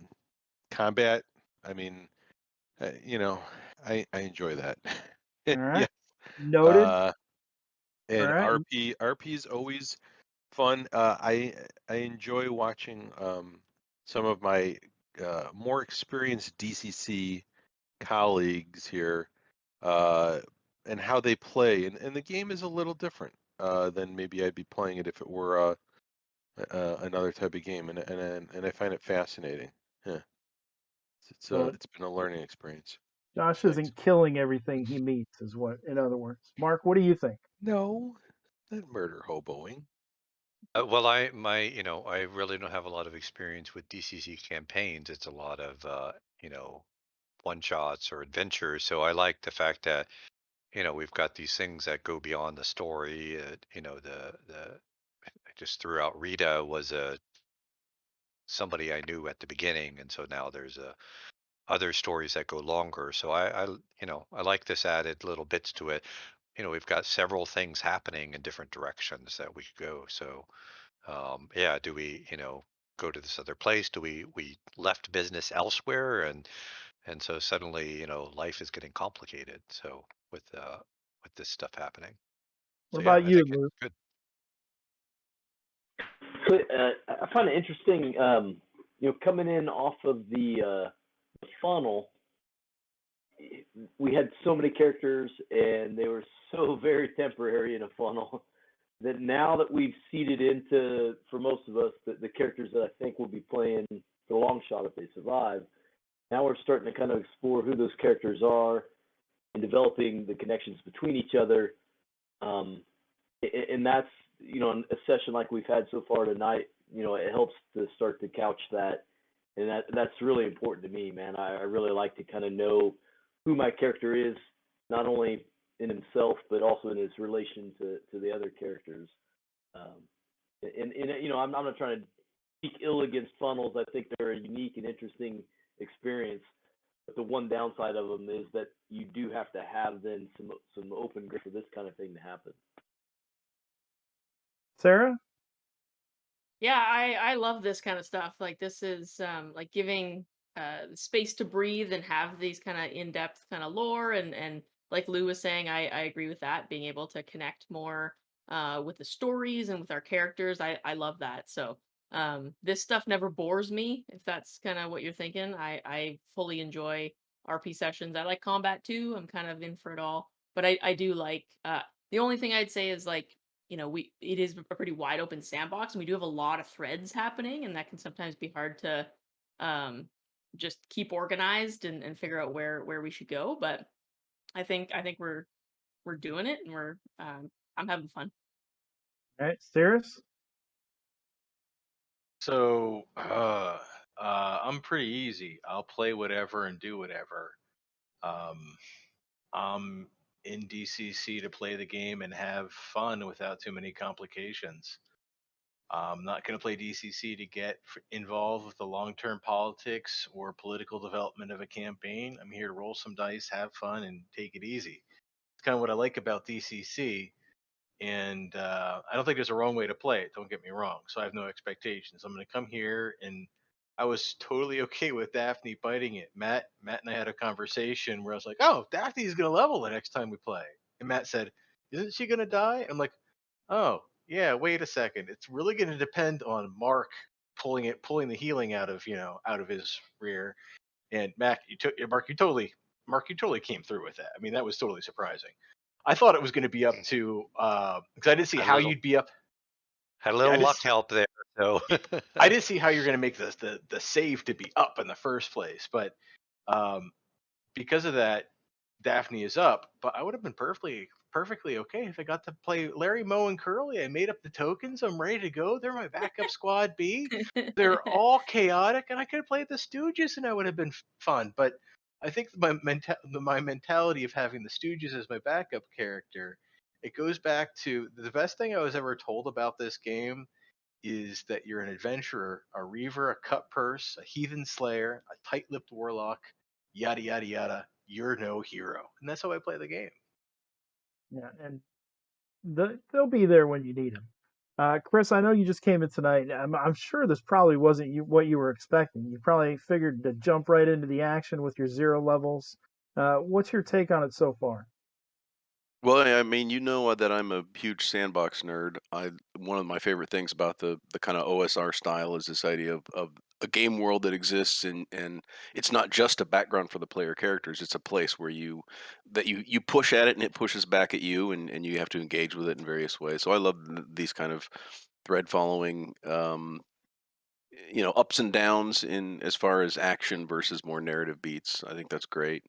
Combat. I mean, I enjoy that. All right. Yeah. Noted. Uh, All and right. RP is always fun. I enjoy watching some of my more experienced DCC colleagues here and how they play, and the game is a little different than maybe I'd be playing it if it were another type of game, and I find it fascinating. Yeah, So it's been a learning experience. Josh Thanks. isn't killing everything he meets, is what, in other words. Mark, what do you think? No, not murder hoboing. Well, I really don't have a lot of experience with DCC campaigns. It's a lot of, one shots or adventures. So I like the fact that, we've got these things that go beyond the story. I just threw out Rita was somebody I knew at the beginning, and so now there's other stories that go longer. So I like this added little bits to it. We've got several things happening in different directions that we could go. So yeah, do we, go to this other place? Do we left business elsewhere, and so suddenly, life is getting complicated. So with this stuff happening. What So yeah, about I you, think it's Lou? good. So I find it interesting, coming in off of the funnel. We had so many characters, and they were so very temporary in a funnel that now that we've seeded into, for most of us, the characters that I think will be playing for the long shot if they survive. Now we're starting to kind of explore who those characters are and developing the connections between each other. Um, and that's, in a session like we've had so far tonight, it helps to start to couch that. And that's really important to me, man. I really like to kind of know who my character is, not only in himself, but also in his relation to the other characters. Um, I'm not trying to speak ill against funnels. I think they're a unique and interesting experience. But the one downside of them is that you do have to have then some open grip for this kind of thing to happen. Sarah? Yeah, I love this kind of stuff. Like this is like giving space to breathe and have these kind of in-depth kind of lore and like Lou was saying, I agree with that. Being able to connect more with the stories and with our characters, I love that. So this stuff never bores me, if that's kind of what you're thinking. I fully enjoy RP sessions. I like combat too. I'm kind of in for it all, but I do like the only thing I'd say is like it is a pretty wide open sandbox, and we do have a lot of threads happening, and that can sometimes be hard to um, just keep organized and figure out where we should go. But I think we're doing it, and I'm having fun. All right. Cyrus? So I'm pretty easy. I'll play whatever and do whatever. Um, I'm in DCC to play the game and have fun without too many complications. I'm not going to play DCC to get involved with the long-term politics or political development of a campaign. I'm here to roll some dice, have fun, and take it easy. It's kind of what I like about DCC. And I don't think there's a wrong way to play it. Don't get me wrong. So I have no expectations. I'm going to come here, and I was totally okay with Daphne biting it. Matt and I had a conversation where I was like, "Oh, Daphne's going to level the next time we play," and Matt said, "Isn't she going to die?" I'm like, "Oh, yeah. Wait a second. It's really going to depend on Mark pulling the healing out of his rear." And Mark, you totally came through with that. I mean, that was totally surprising. I thought it was going to be up to because I didn't see A how little- you'd be up. Had a I little luck just- help there. So I didn't see how you're going to make the save to be up in the first place, but because of that, Daphne is up. But I would have been perfectly okay if I got to play Larry, Moe, and Curly. I made up the tokens. I'm ready to go. They're my backup squad B. They're all chaotic, and I could have played the Stooges, and I would have been fun. But I think my mentality of having the Stooges as my backup character, it goes back to the best thing I was ever told about this game is that you're an adventurer, a reaver, a cut purse, a heathen slayer, a tight-lipped warlock, yada yada yada. You're no hero, and that's how I play the game. Yeah, and they'll be there when you need them. Chris, I know you just came in tonight. I'm sure this probably wasn't what you were expecting. You probably figured to jump right into the action with your 0 levels. What's your take on it so far? Well, I mean, that I'm a huge sandbox nerd. One of my favorite things about the kind of OSR style is this idea of a game world that exists, and it's not just a background for the player characters. It's a place where you push at it and it pushes back at you, and you have to engage with it in various ways. So I love these kind of thread following, ups and downs in as far as action versus more narrative beats. I think that's great.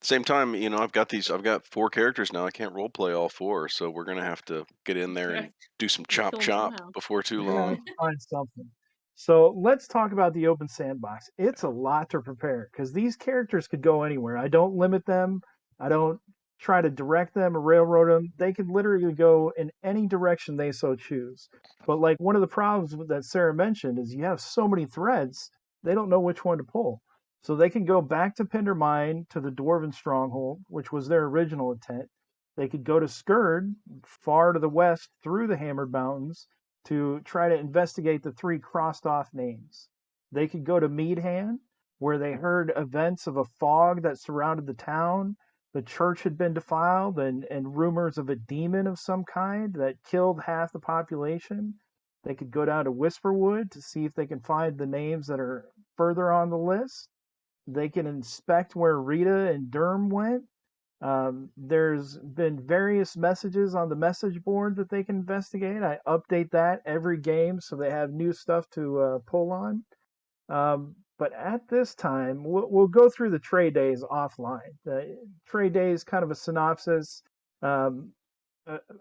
Same time, I've got 4 characters now. I can't role play all 4, so we're gonna have to get in there and Correct. do some Kill chop 'em chop somehow. before too We're gonna have long. to find something. So let's talk about the open sandbox. It's a lot to prepare because these characters could go anywhere. I don't limit them. I don't try to direct them or railroad them. They could literally go in any direction they so choose. But like one of the problems that Sarah mentioned is you have so many threads, they don't know which one to pull. So they can go back to Pindermine to the Dwarven stronghold, which was their original intent. They could go to Skurd, far to the west through the Hammered Mountains, to try to investigate the 3 crossed off names. They could go to Meadhan, where they heard events of a fog that surrounded the town. The church had been defiled, and rumors of a demon of some kind that killed half the population. They could go down to Whisperwood to see if they can find the names that are further on the list. They can inspect where Rita and Durham went. There's been various messages on the message board that they can investigate. I update that every game so they have new stuff to pull on. But at this time, we'll go through the trade days offline. The trade days, kind of a synopsis. Um,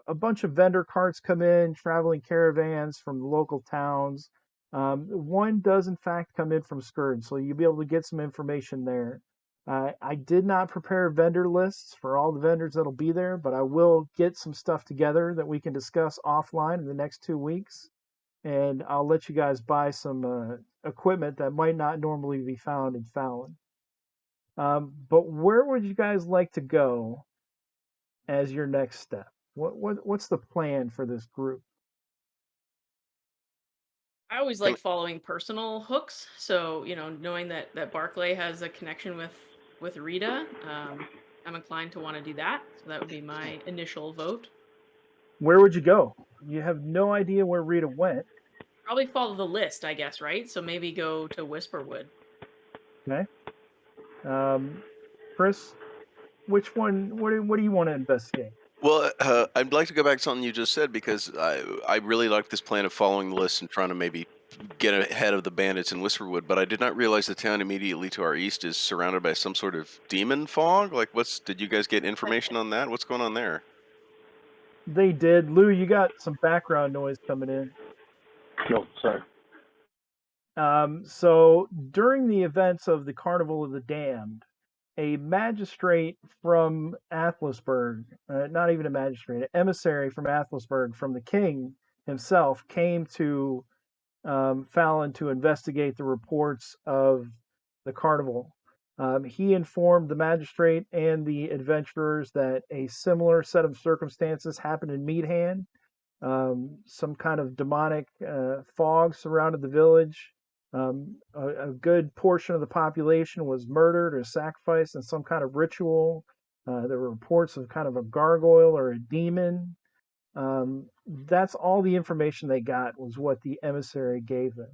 a bunch of vendor carts come in, traveling caravans from the local towns. One does, in fact, come in from Skurd, so you'll be able to get some information there. I did not prepare vendor lists for all the vendors that'll be there, but I will get some stuff together that we can discuss offline in the next 2 weeks. And I'll let you guys buy some equipment that might not normally be found in Fallon. But where would you guys like to go as your next step? What's the plan for this group? I always Can like following personal hooks. So, knowing that Barclay has a connection with Rita, I'm inclined to want to do that. So that would be my initial vote. Where would you go? You have no idea where Rita went. Probably follow the list, I guess, right? So maybe go to Whisperwood. Okay. Chris, which one? What do you want to investigate? Well, I'd like to go back to something you just said because I really like this plan of following the list and trying to maybe get ahead of the bandits in Whisperwood, but I did not realize the town immediately to our east is surrounded by some sort of demon fog. Like, did you guys get information on that? What's going on there? They did. Lou, you got some background noise coming in. No, sorry. So during the events of the Carnival of the Damned, a magistrate from Athelsberg, not even a magistrate, an emissary from Athelsberg, from the king himself, came to Fallon to investigate the reports of the carnival. He informed the magistrate and the adventurers that a similar set of circumstances happened in Meadhan. Some kind of demonic fog surrounded the village. A good portion of the population was murdered or sacrificed in some kind of ritual. There were reports of kind of a gargoyle or a demon. That's all the information they got was what the emissary gave them.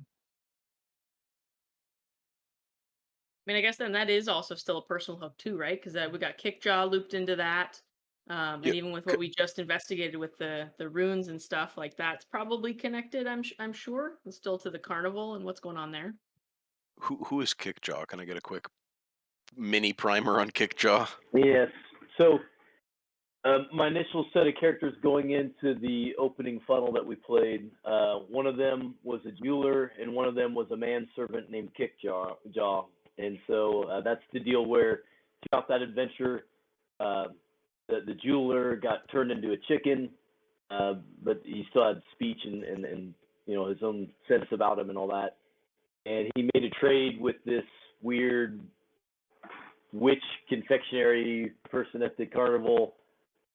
I mean, I guess then that is also still a personal hook too, right? Because we got Kickjaw looped into that. And Yep. even with what we just investigated with the runes and stuff, like that's probably connected. I'm sure, and still to the carnival and what's going on there. Who is Kickjaw? Can I get a quick mini primer on Kickjaw? Yes. So my initial set of characters going into the opening funnel that we played, one of them was a jeweler and one of them was a manservant named Kickjaw. And so that's the deal where throughout that adventure, the jeweler got turned into a chicken, but he still had speech and his own sense about him and all that. And he made a trade with this weird witch confectionery person at the carnival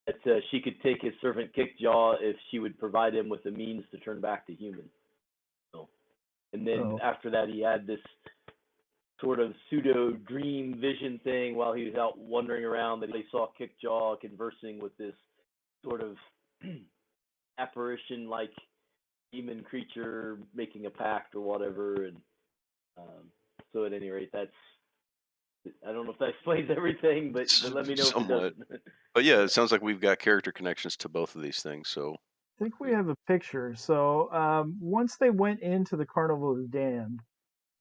that she could take his servant Kickjaw if she would provide him with the means to turn back to human. So, and then after that, he had this sort of pseudo dream vision thing while he was out wandering around that he saw Kickjaw conversing with this sort of apparition-like demon creature making a pact or whatever. And so at any rate, that's, I don't know if that explains everything, but let me know if it doesn't. But yeah, it sounds like we've got character connections to both of these things. So I think we have a picture. So once they went into the Carnival of the Damned,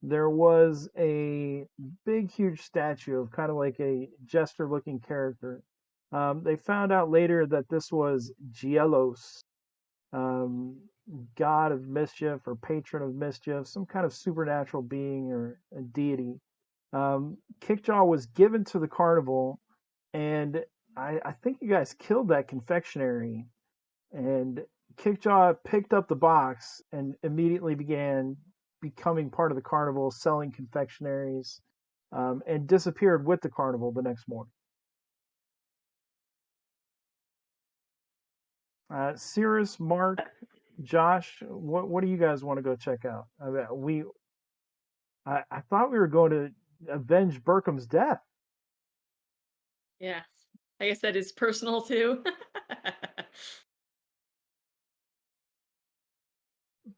there was a big, huge statue of kind of like a jester-looking character. They found out later that this was Gielos, god of mischief or patron of mischief, some kind of supernatural being or a deity. Kickjaw was given to the carnival, and I think you guys killed that confectionery. And Kickjaw picked up the box and immediately began becoming part of the carnival, selling confectionaries, and disappeared with the carnival the next morning. Cirrus, Mark, Josh, what do you guys want to go check out? I thought we were going to avenge Burkham's death. Yeah, I guess that is personal too.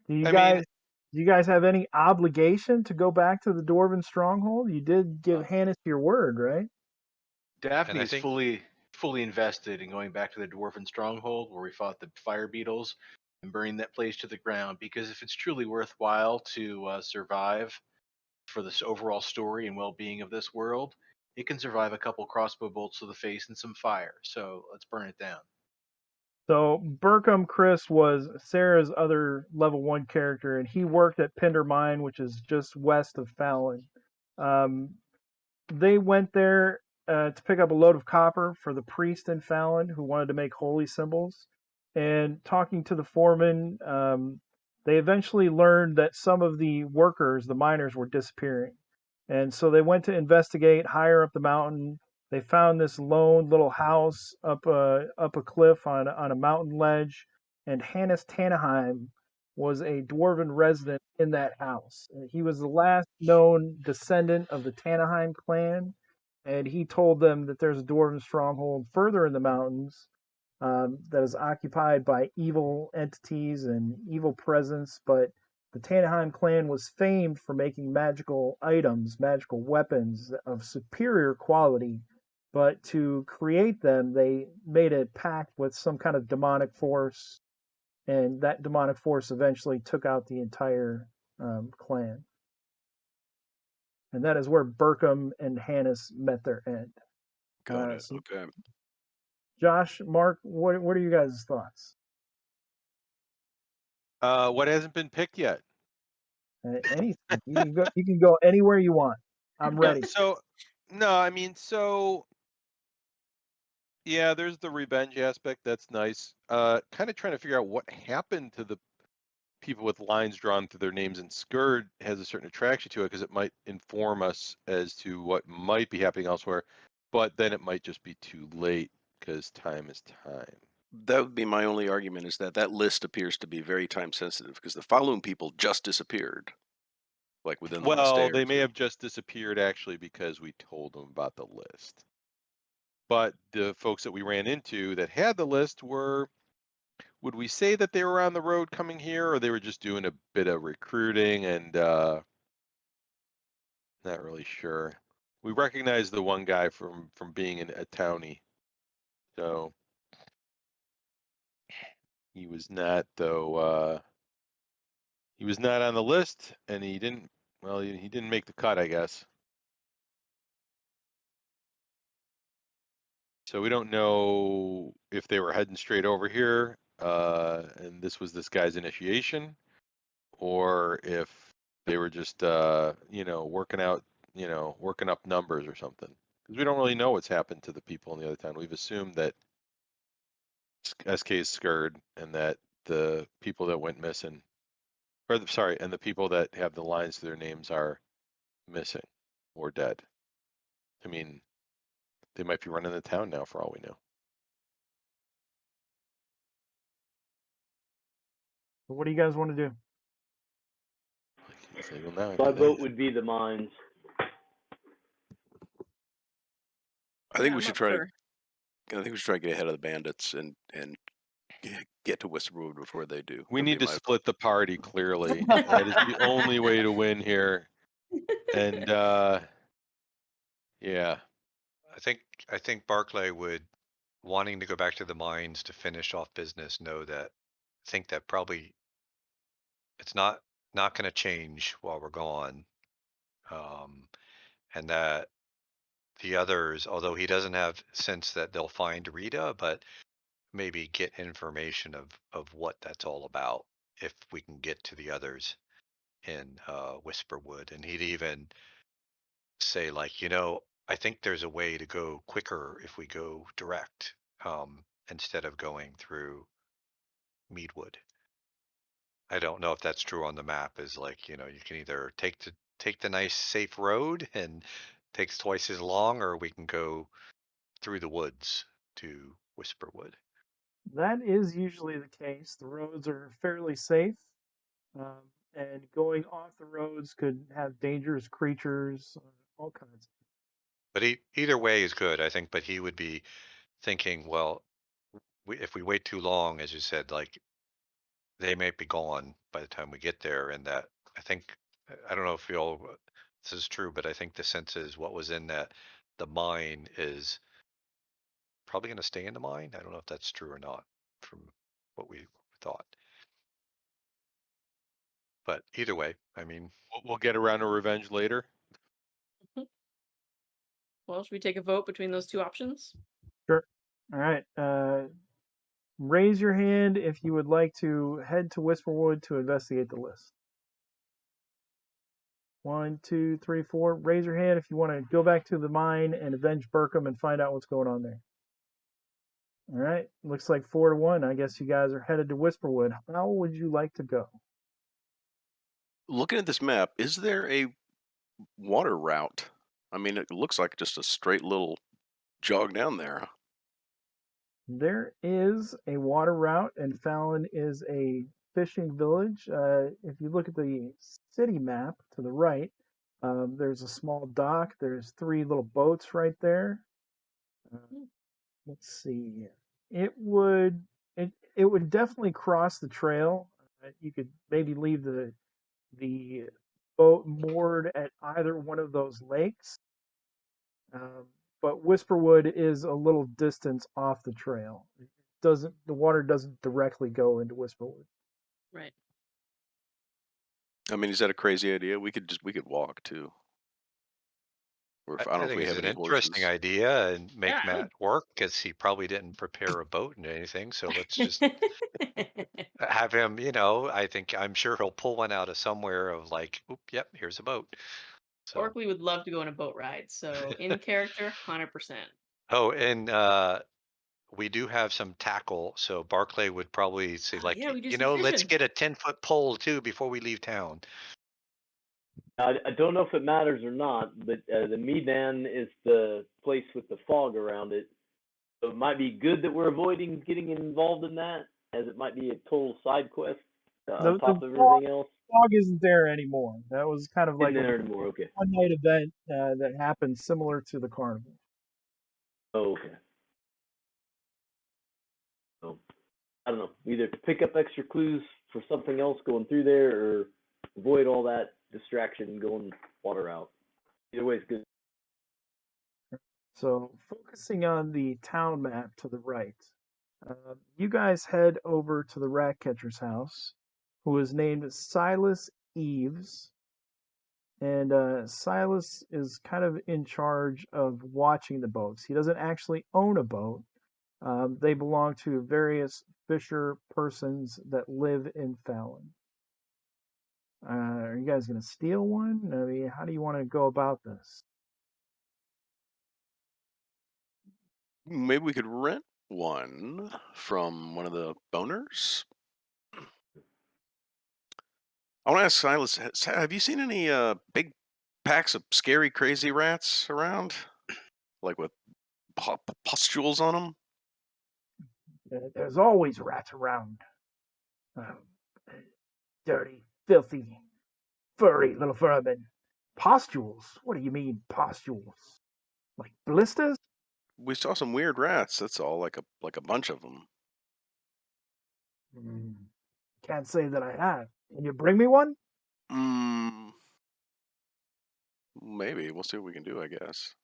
Do you guys have any obligation to go back to the Dwarven stronghold? You did give Hannes your word, right? Daphne I is think- fully invested in going back to the Dwarven stronghold where we fought the fire beetles and burning that place to the ground. Because if it's truly worthwhile to survive for this overall story and well-being of this world, it can survive a couple crossbow bolts to the face and some fire. So let's burn it down. So Burkham Chris was Sarah's other level 1 character, and he worked at Pinder Mine, which is just west of Fallon. They went there to pick up a load of copper for the priest in Fallon who wanted to make holy symbols. And talking to the foreman, they eventually learned that some of the workers, the miners, were disappearing. And so they went to investigate higher up the mountain. They found this lone little house up a cliff on a mountain ledge, and Hannes Tanaheim was a dwarven resident in that house. He was the last known descendant of the Tanaheim clan, and he told them that there's a dwarven stronghold further in the mountains that is occupied by evil entities and evil presence, but the Tanaheim clan was famed for making magical items, magical weapons of superior quality. But to create them, they made a pact with some kind of demonic force, and that demonic force eventually took out the entire clan. And that is where Burkham and Hannes met their end. got it. So Okay. Josh, Mark, what are you guys' thoughts? What hasn't been picked yet? Anything. You can go anywhere you want. I'm ready. Yeah, there's the revenge aspect. That's nice. Kind of trying to figure out what happened to the people with lines drawn through their names, and Scourge has a certain attraction to it because it might inform us as to what might be happening elsewhere, but then it might just be too late because time is time. That would be my only argument, is that list appears to be very time sensitive because the Falun people just disappeared, like within the last day Well, or they may two. have just disappeared actually because we told them about the list. But the folks that we ran into that had the list were, would we say that they were on the road coming here, or they were just doing a bit of recruiting and not really sure. We recognized the one guy from being a townie. So He was not, though. He was not on the list, and he didn't. Well, he didn't make the cut, I guess. So we don't know if they were heading straight over here, and this was this guy's initiation, or if they were just, working up numbers or something. Because we don't really know what's happened to the people in the other town. We've assumed that SK is scared, and that the people that went missing, and the people that have the lines to their names are missing or dead. I mean, they might be running the town now for all we know. So what do you guys want to do? It's legal now. My do vote anything. would be the mines. I think Yeah, we I'm should up try. for- I think we should try to get ahead of the bandits and get to Whisperwood before they do. We That'd need be to my split the party, clearly. That is the only way to win here. And yeah, I think Barclay would, wanting to go back to the mines to finish off business, think that probably it's not going to change while we're gone, and that the others, although he doesn't have sense that they'll find Rita, but maybe get information of what that's all about if we can get to the others in Whisperwood. And he'd even say, like, I think there's a way to go quicker if we go direct, instead of going through Meadwood. I don't know if that's true on the map. Is like, you can either take the nice safe road and takes twice as long, or we can go through the woods to Whisperwood. That is usually the case. The roads are fairly safe, and going off the roads could have dangerous creatures, all kinds. But either way is good, I think. But he would be thinking, well, if we wait too long, as you said, like, they may be gone by the time we get there. And that, I think, I don't know if this is true, but I think the sense is what was in the mine is probably going to stay in the mine. I don't know if that's true or not from what we thought. But either way, I mean, we'll get around to revenge later. Well, should we take a vote between those two options? Sure. All right. Raise your hand if you would like to head to Whisperwood to investigate the list. 1, 2, 3, 4. Raise your hand if you want to go back to the mine and avenge Burkham and find out what's going on there. All right. Looks like 4-1. I guess you guys are headed to Whisperwood. How would you like to go? looking at this map. Is there a water route? I mean, it looks like just a straight little jog down there. There is a water route, and Fallon is a fishing village. If you look at the city map to the right, there's a small dock. There's 3 little boats right there. Let's see. It would it would definitely cross the trail. You could maybe leave the boat moored at either one of those lakes. But Whisperwood is a little distance off the trail. The water doesn't directly go into Whisperwood. Right. I mean, is that a crazy idea? We could walk too. Or I don't know if think we it's have an any interesting horses. idea and make Yeah. Matt work, because he probably didn't prepare a boat and anything. So let's just have him, I'm sure he'll pull one out of somewhere of like, oop, yep, here's a boat. So, Orkley would love to go on a boat ride, so in character, 100%. oh, and we do have some tackle. So Barclay would probably say, like, Yeah, we do some let's fishing. get a 10-foot pole too before we leave town. I don't know if it matters or not, but the Medan is the place with the fog around it. So it might be good that we're avoiding getting involved in that, as it might be a total side quest on top of everything else. Fog isn't there anymore. That was kind of like Isn't there anymore? Okay. one night event that happened similar to the carnival. Oh, okay. So I don't know. Either pick up extra clues for something else going through there, or avoid all that distraction going water out. Either way is good. So focusing on the town map to the right, You guys head over to the rat catcher's house, who is named Silas Eves. And Silas is kind of in charge of watching the boats. He doesn't actually own a boat. They belong to various fisher persons that live in Fallon. Are you guys going to steal one? I mean, how do you want to go about this? Maybe we could rent one from one of the owners. I want to ask Silas, have you seen any big packs of scary, crazy rats around? Like with pustules on them? There's always rats around. Um, dirty, filthy, furry little vermin. Pustules? What do you mean, pustules? Like blisters? We saw some weird rats. That's all, like a bunch of them. Mm, can't say that I have. Can you bring me one? Mm, maybe we'll see what we can do. I guess.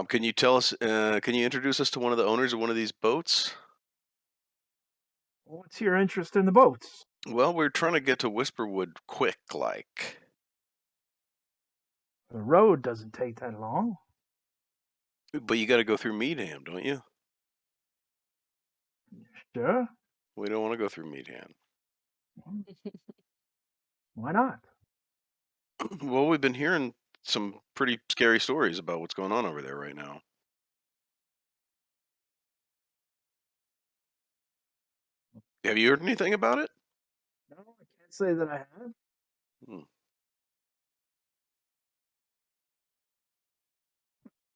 Can you tell us? Can you introduce us to one of the owners of one of these boats? What's your interest in the boats? Well, we're trying to get to Whisperwood quick, like. The road doesn't take that long. But you got to go through Meadham, don't you? Sure. We don't want to go through Meadham. Why not? Well, we've been hearing some pretty scary stories about what's going on over there right now. Have you heard anything about it? No, I can't say that I have. Hmm.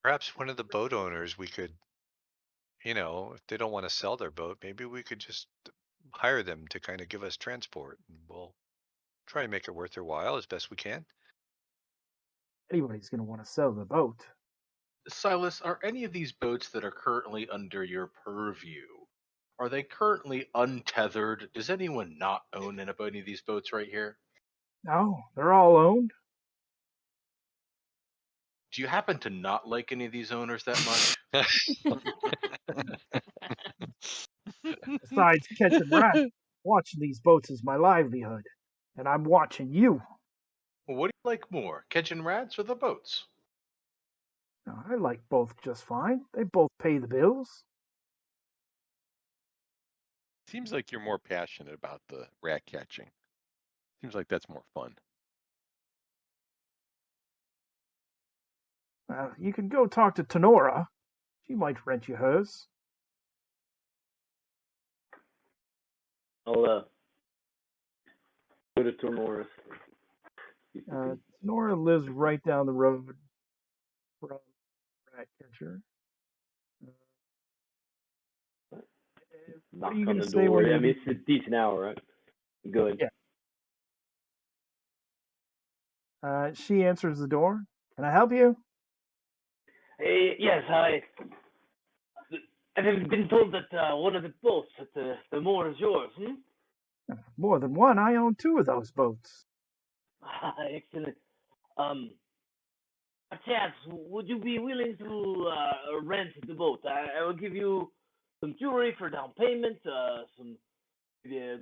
Perhaps one of the boat owners we could, if they don't want to sell their boat, maybe we could just hire them to kind of give us transport, and we'll try to make it worth their while as best we can. Anybody's going to want to sell the boat. Silas, are any of these boats that are currently under your purview, are they currently untethered? Does anyone not own any of these boats right here? No, they're all owned. Do you happen to not like any of these owners that much? Besides catching rats, watching these boats is my livelihood. And I'm watching you. Well, what do you like more, catching rats or the boats? I like both just fine. They both pay the bills. Seems like you're more passionate about the rat catching. Seems like that's more fun. You can go talk to Tenora. She might rent you hers. I'll go to Tormoris. Tenora lives right down the road from Ratcatcher. What Knock are you on going the to say door. when Yeah, I you... mean, it's a decent hour, right? Go ahead. Yeah. She answers the door. Can I help you? Hey, yes, hi. I've been told that one of the boats at the moor is yours, More than one. I own two of those boats. Excellent. Perhaps, would you be willing to rent the boat? I will give you some jewelry for down payment, some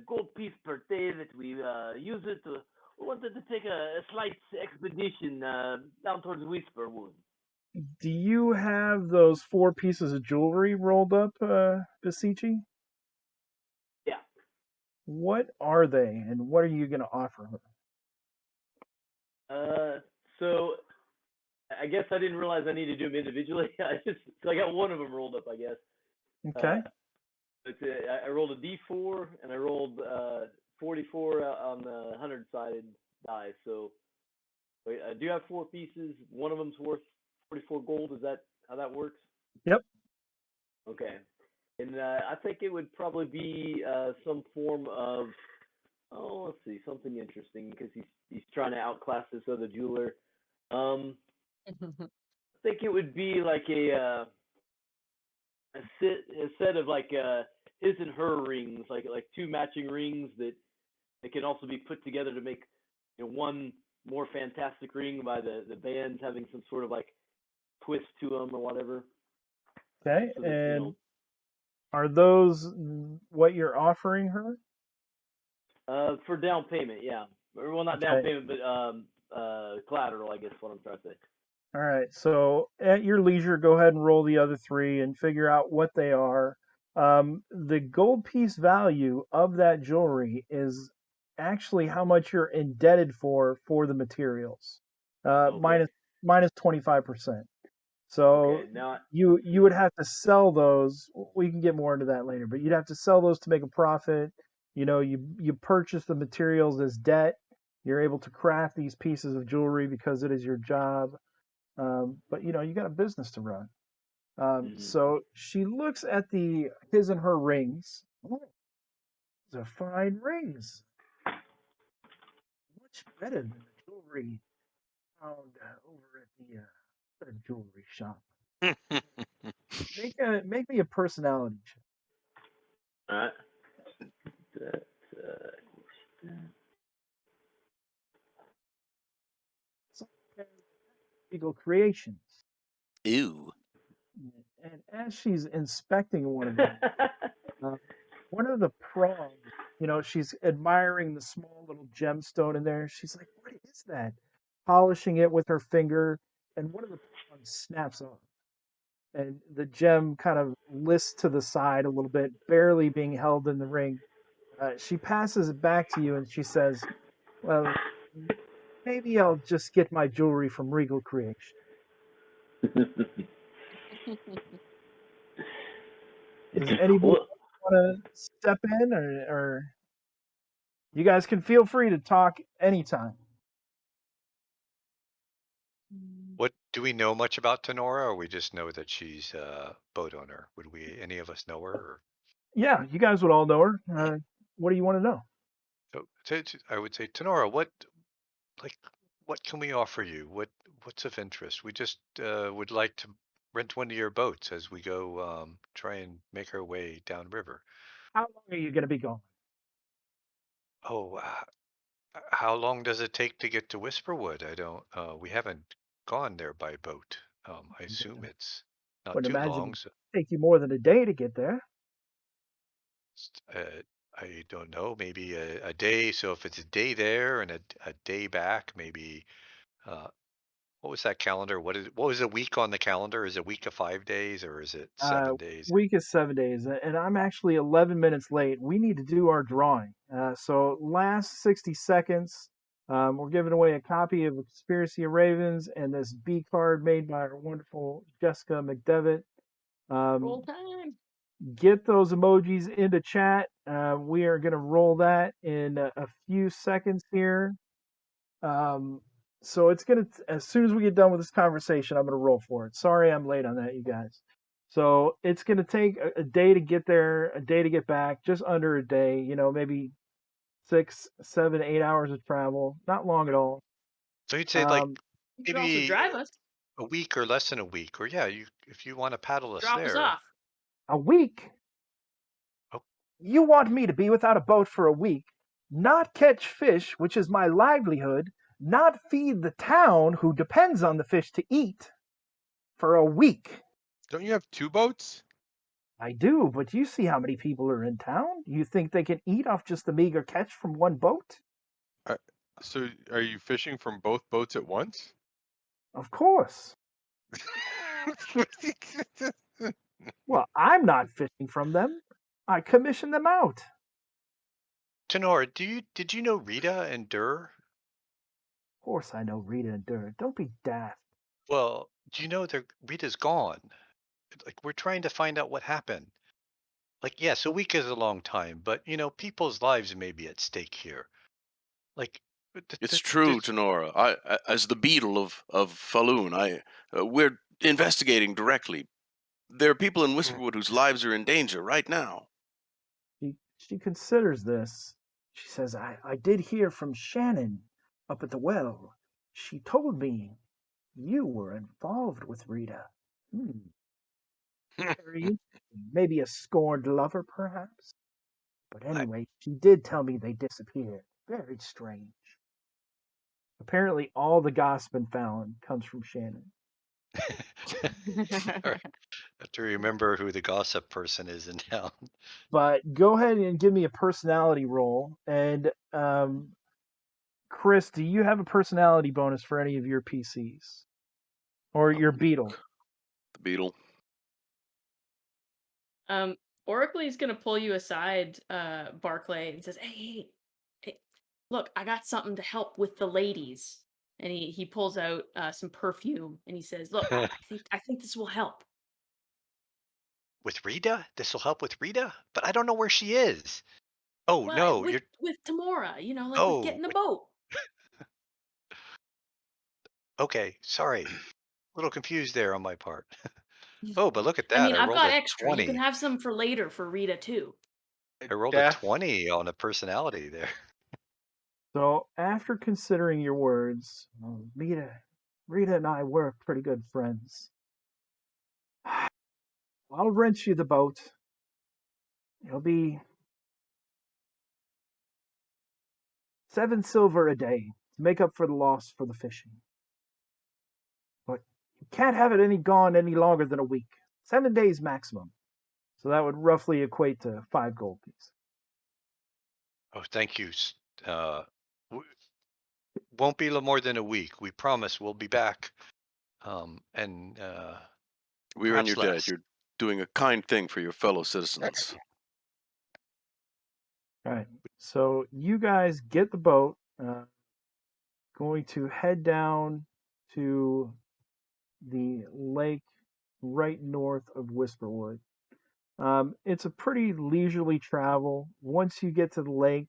gold piece per day that we use it. We wanted to take a slight expedition down towards Whisperwood. Do you have those 4 pieces of jewelry rolled up, Besichi? Yeah. What are they, and what are you going to offer her? So I guess I didn't realize I needed to do them individually. I got one of them rolled up, I guess. Okay. I rolled a D4 and I rolled 44 on the 100-sided die. So I do have 4 pieces. One of them's worth 44 gold. Is that how that works? Yep. Okay. And I think it would probably be some form of, let's see, something interesting because he's trying to outclass this other jeweler. I think it would be like a set of like his and her rings, like 2 matching rings that can also be put together to make one more fantastic ring by the bands having some sort of like twist to them or whatever. Okay, So that, and are those what you're offering her? for down payment, yeah. Or, well, not down Okay. payment, but collateral, I guess what I'm trying to say. All right. So at your leisure, go ahead and roll the other three and figure out what they are. The gold piece value of that jewelry is actually how much you're indebted for the materials. Okay. Minus 25%. So Okay. Now, you would have to sell those. We can get more into that later, but you'd have to sell those to make a profit. You purchase the materials as debt. You're able to craft these pieces of jewelry because it is your job. But you got a business to run. So she looks at his and her rings. Oh, those are fine rings. Much better than the jewelry found over at the other jewelry shop. Make me a personality check. all right. Legal creations. Ew. And as she's inspecting one of them, one of the prongs, she's admiring the small little gemstone in there. She's like, "What is that?" Polishing it with her finger, and one of the prongs snaps off, and the gem kind of lists to the side a little bit, barely being held in the ring. She passes it back to you, and she says, "Well, maybe I'll just get my jewelry from Regal Creation." Does anybody Well, want to step in, or you guys can feel free to talk anytime? What do we know much about Tenora, or we just know that she's a boat owner? Would any of us know her? Or? Yeah, you guys would all know her. What do you want to know? So I would say, Tenora, like, what can we offer you? What's of interest? We just would like to rent one of your boats as we go try and make our way downriver. How long are you going to be gone? Oh, how long does it take to get to Whisperwood? I don't. We haven't gone there by boat. I assume it's not Wouldn't too imagine long. it'd So, take you more than a day to get there. I don't know. Maybe a day. So if it's a day there and a day back, maybe. Uh, what was that calendar? What was a week on the calendar? Is a week of 5 days or is it Uh, 7 days? Week is 7 days, and I'm actually 11 minutes late. We need to do our drawing. So last 60 seconds, we're giving away a copy of A Conspiracy of Ravens and this B card made by our wonderful Jessica McDevitt. Roll time. Get those emojis into chat. We are going to roll that in a few seconds here. So it's going to, as soon as we get done with this conversation, I'm going to roll for it. Sorry I'm late on that, you guys. So it's going to take a day to get there, a day to get back, just under a day, maybe 6, 7, 8 hours of travel. Not long at all. So you'd say like You could also maybe drive us. a week or less than a week, or yeah, if you want to paddle us Drop us there. off. A week? Oh. You want me to be without a boat for a week, not catch fish, which is my livelihood, not feed the town who depends on the fish to eat for a week? Don't you have two boats? I do, but you see how many people are in town? You think they can eat off just the meager catch from one boat? Uh, so are you fishing from both boats at once? Of course. Well, I'm not fishing from them. I commission them out. Tenora, did you know Rita and Dur? Of course I know Rita and Dur. Don't be daft. Well, do you know Rita's gone? Like we're trying to find out what happened. Like, yes, a week is a long time, but people's lives may be at stake here. Like, It's true, Tenora. As the beadle of Falun, we're investigating directly. There are people in Whisperwood whose lives are in danger right now. She considers this. She says, I did hear from Shannon up at the well. She told me you were involved with Rita. Very interesting. Maybe a scorned lover, perhaps? But anyway, she did tell me they disappeared. Very strange. Apparently, all the gossip in Fallon comes from Shannon. All right. Have to remember who the gossip person is in town. But go ahead and give me a personality roll. And Chris, do you have a personality bonus for any of your PCs or your beetle? The beetle. Oracle's gonna pull you aside, Barclay, and says, hey, look, I got something to help with the ladies. And he pulls out some perfume and he says, look, I think this will help. With Rita? This will help with Rita? But I don't know where she is. Oh, Well, no, with you're. with Tamora, like with Oh, getting the boat. okay. Sorry. A little confused there on my part. Oh, but look at I that. mean, I I've rolled got a extra. You can 20. have some for later for Rita too. I rolled a Daph, 20 on a personality there. So after considering your words, Rita and I were pretty good friends. I'll rent you the boat. It'll be 7 silver a day to make up for the loss for the fishing. But you can't have it gone any longer than a week. 7 days maximum. So that would roughly equate to 5 gold pieces. Oh, thank you. W- Won't be more than a week. We promise we'll be back. And We are in perhaps your debt. less. You're doing a kind thing for your fellow citizens. All right. So you guys get the boat. Going to head down to the lake right north of Whisperwood. It's a pretty leisurely travel. Once you get to the lake,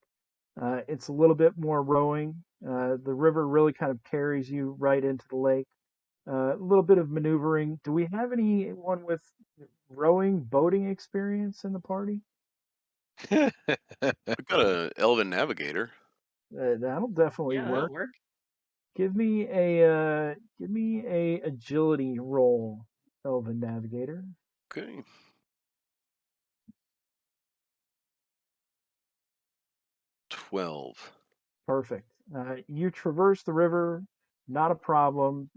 it's a little bit more rowing. The river really kind of carries you right into the lake. A little bit of maneuvering. Do we have anyone with rowing, boating experience in the party? We've got an elven navigator. That'll definitely Yeah, that'll work. work. Give me a agility roll, Elven Navigator. Okay. 12. Perfect. You traverse the river, not a problem.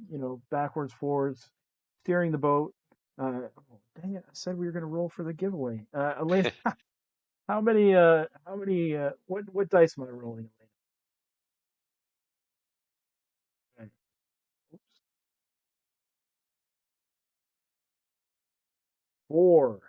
Backwards, forwards, steering the boat. Oh, dang it! I said we were going to roll for the giveaway. Elena, how many? What dice am I rolling, Elena? Oops. 4.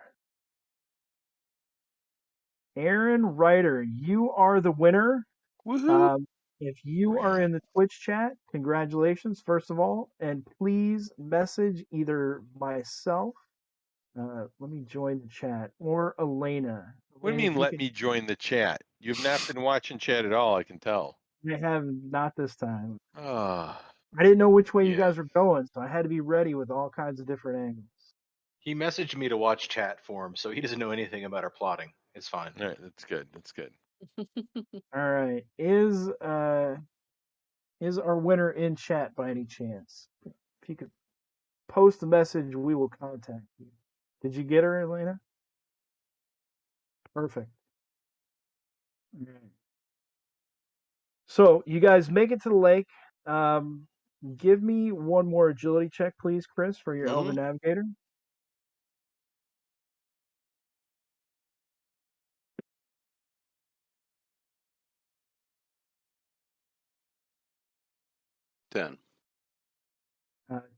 Aaron Ryder, you are the winner. Woohoo! If you are in the Twitch chat, congratulations, first of all, and please message either myself, let me join the chat, or Elena. What do you Elena, if mean, you let can, me join the chat? You've not been watching chat at all, I can tell. I have not this time. Ah, I didn't know which way you yeah. guys were going, so I had to be ready with all kinds of different angles. he messaged me to watch chat for him, so he doesn't know anything about our plotting. It's fine. All right, that's good. That's good. All right, is our winner in chat by any chance? If you could post a message, we will contact you. Did you get her, Elena? Perfect. All right. So you guys make it to the lake. Um, Give me one more agility check, please, Chris, for your Elven Navigator. 10.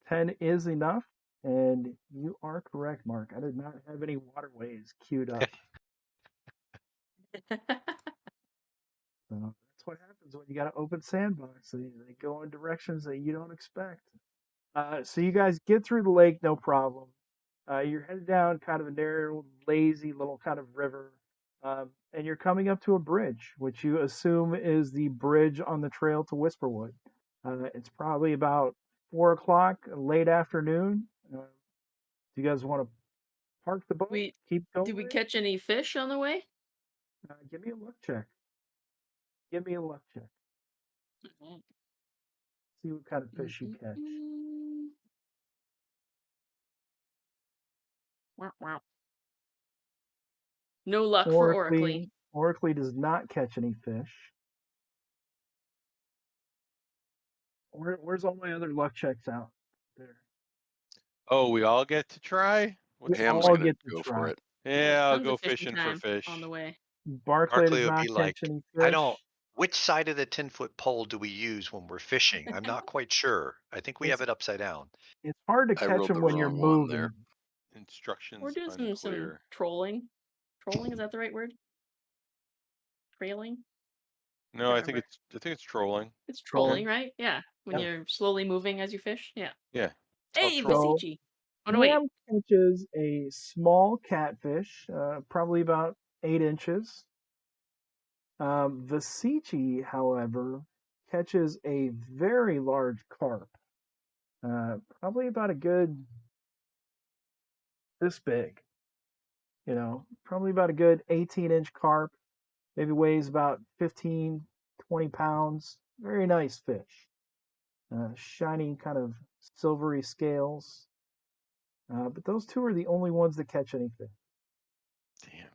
10 is enough, and you are correct, Mark. I did not have any waterways queued up. So that's what happens when you got an open sandbox. They go in directions that you don't expect. So you guys get through the lake, no problem. You're headed down kind of a narrow, lazy little kind of river, and you're coming up to a bridge, which you assume is the bridge on the trail to Whisperwood. It's probably about 4 o'clock, late afternoon. Do you guys want to park the boat? We Keep going Did we with it? catch any fish on the way? Give me a luck check. Give me a luck check. Mhm. See what kind of fish you catch. Wow, wow. No luck for Oracly. Oracly does not catch any fish. Where's all my other luck checks out there? Oh, we all get to try? What's the Ham's all point? gonna get to go for try. it. Yeah, I'll Tons go of fishing fishing for time fish. on the way. Barclay Barclay does would not be catch like, any I don't. fish. Which side of the 10-foot pole do we use when we're fishing? I'm not quite sure. I think we have It's it upside down. it's hard to I catch wrote them the when you're wrong one there. moving. We're Instructions doing some unclear. trolling. Trolling, is that the right word? Trailing? No, I can't think remember. it's trolling. It's trolling, right? Yeah. When Yeah. you're slowly moving as you fish. Yeah. Yeah. Hey, So Vasici. Oh no, wait. Ham catches a small catfish, probably about 8 inches. Vasici, however, catches a very large carp, probably about a good this big. Probably about a good 18-inch carp. Maybe weighs about 15, 20 pounds. Very nice fish. Shiny, kind of silvery scales. But those two are the only ones that catch anything. Damn.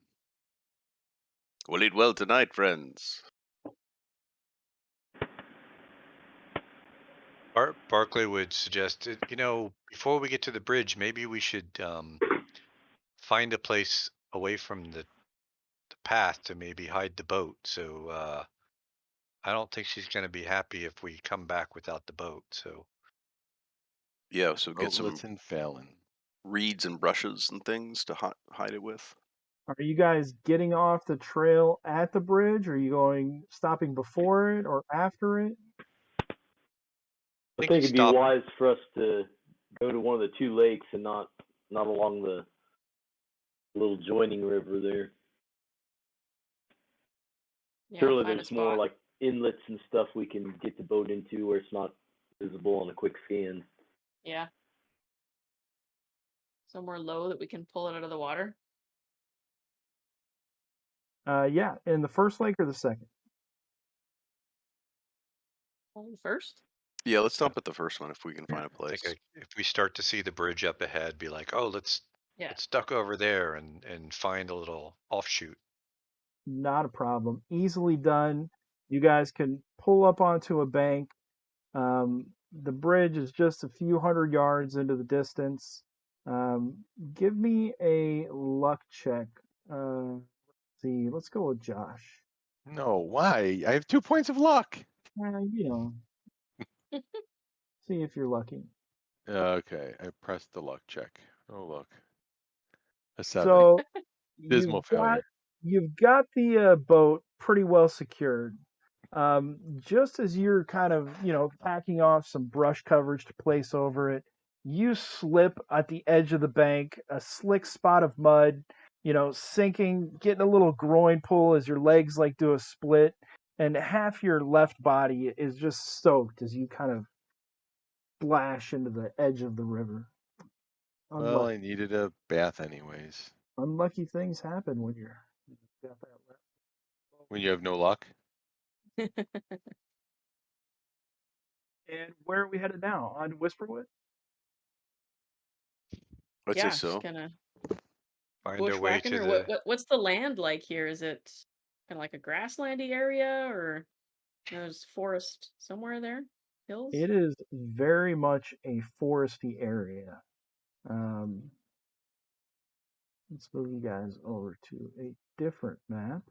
We'll eat well tonight, friends. Barclay would suggest, before we get to the bridge, maybe we should find a place away from the path to maybe hide the boat. So I don't think she's going to be happy if we come back without the boat. So Yeah, so get some Boatlets and Fallon. reeds and brushes and things to hide it with. Are you guys getting off the trail at the bridge? Or are you stopping before it or after it? I think think it'd be stop- wise for us to go to one of the two lakes and not along the little joining river there. Yeah, Surely find a there's more spot. like inlets and stuff we can get the boat into where it's not visible on a quick scan. Yeah. Somewhere low that we can pull it out of the water. Yeah, in the first lake or the second? First? Yeah, let's stop at the first one if we can find a I place. think if we start to see the bridge up ahead, be like, oh, let's duck over there and find a little offshoot. Not a problem. Easily done. You guys can pull up onto a bank. The bridge is just a few hundred yards into the distance. Give me a luck check. Let's see. Let's go with Josh. No, why? I have 2 points of luck. See if you're lucky. Okay, I pressed the luck check. Oh, look. A 7. So Dismal failure. you've got the boat pretty well secured. Just as you're kind of, packing off some brush coverage to place over it, you slip at the edge of the bank, a slick spot of mud, sinking, getting a little groin pull as your legs do a split, and half your left body is just soaked as you kind of splash into the edge of the river. Well, I needed a bath anyways. Unlucky things happen when you're got that left. When you have no luck. And where are we headed now? On Whisperwood? I'd say so. Just kind of Find our way bushwhacking, to or the. what's the land like here? Is it kind of like a grasslandy area, or there's forest somewhere there? Hills? It is very much a foresty area. Let's move you guys over to a different map.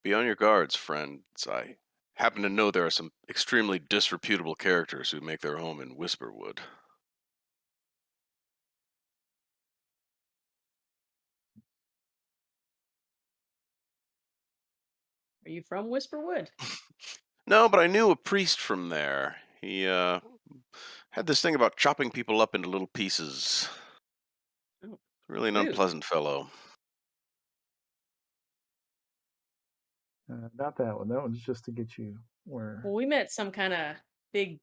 Be on your guards, friends. I happen to know there are some extremely disreputable characters who make their home in Whisperwood. Are you from Whisperwood? No, but I knew a priest from there. He had this thing about chopping people up into little pieces. Oh, Really an rude. unpleasant fellow. Not that one. That one's just to get you where. Well, we met some kind of big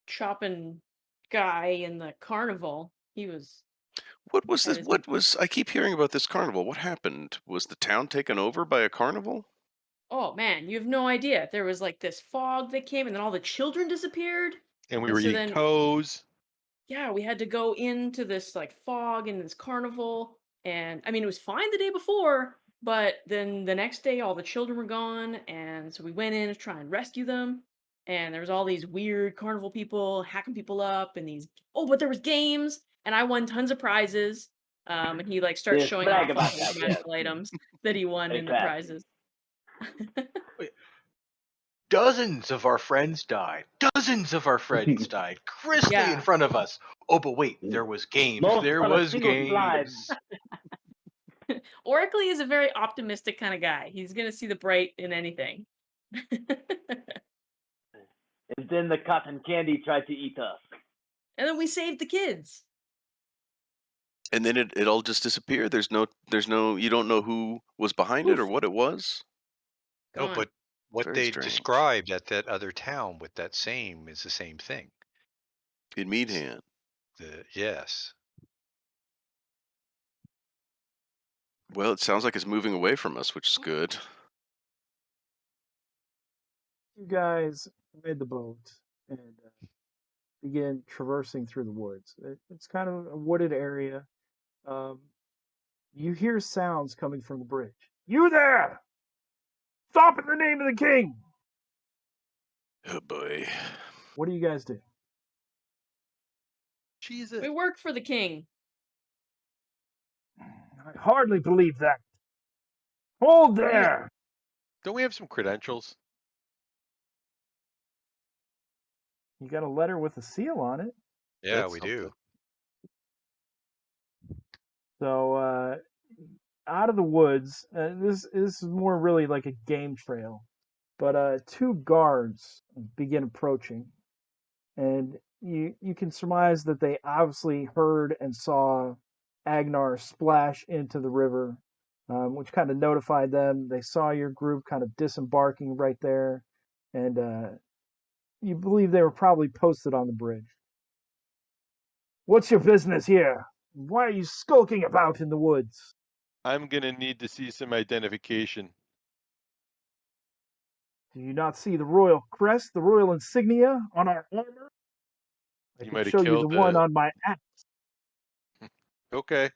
chopping guy in the carnival. He was. What was had this? his- What was? I keep hearing about this carnival. What happened? Was the town taken over by a carnival? Oh man, you have no idea. There was like this fog that came, and then all the children disappeared. And we And were so eating then- toes. Yeah, we had to go into this like fog and this carnival, and I mean it was fine the day before, but then the next day all the children were gone, and so we went in to try and rescue them, and there was all these weird carnival people hacking people up, and but there was games, and I won tons of prizes. And he like starts Yes, showing brag off all about the that, magical yes. items that he won in the Exactly. prizes. Dozens of our friends died. Dozens of our friends died. Crisply Yeah. in front of us. Oh, but wait, there was games. Most There on a was single slide. games. Oracly is a very optimistic kind of guy. He's gonna see the bright in anything. And then the cotton candy tried to eat us. And then we saved the kids. And then it all just disappeared. There's no you don't know who was behind it or Poof. what it was. No, Gone. but what Very they strange. described at that other town with that same is the same thing. In Meadhand. Yes. Well, it sounds like it's moving away from us, which is good. You guys made the boat and begin traversing through the woods. It's kind of a wooded area. You hear sounds coming from the bridge. You there! Stop in the name of the king! Oh boy. What do you guys do? Jesus. We work for the king. I hardly believe that. Hold there! Don't we have some credentials? You got a letter with a seal on it. Yeah, That's we do. So out of the woods, this is more really like a game trail. But two guards begin approaching, and you can surmise that they obviously heard and saw Agnar splash into the river, which kind of notified them. They saw your group kind of disembarking right there, and you believe they were probably posted on the bridge. What's your business here? Why are you skulking about in the woods? I'm gonna need to see some identification. Do you not see the royal crest, the royal insignia on our armor? I You can might have show you the killed one the. on my axe. Okay.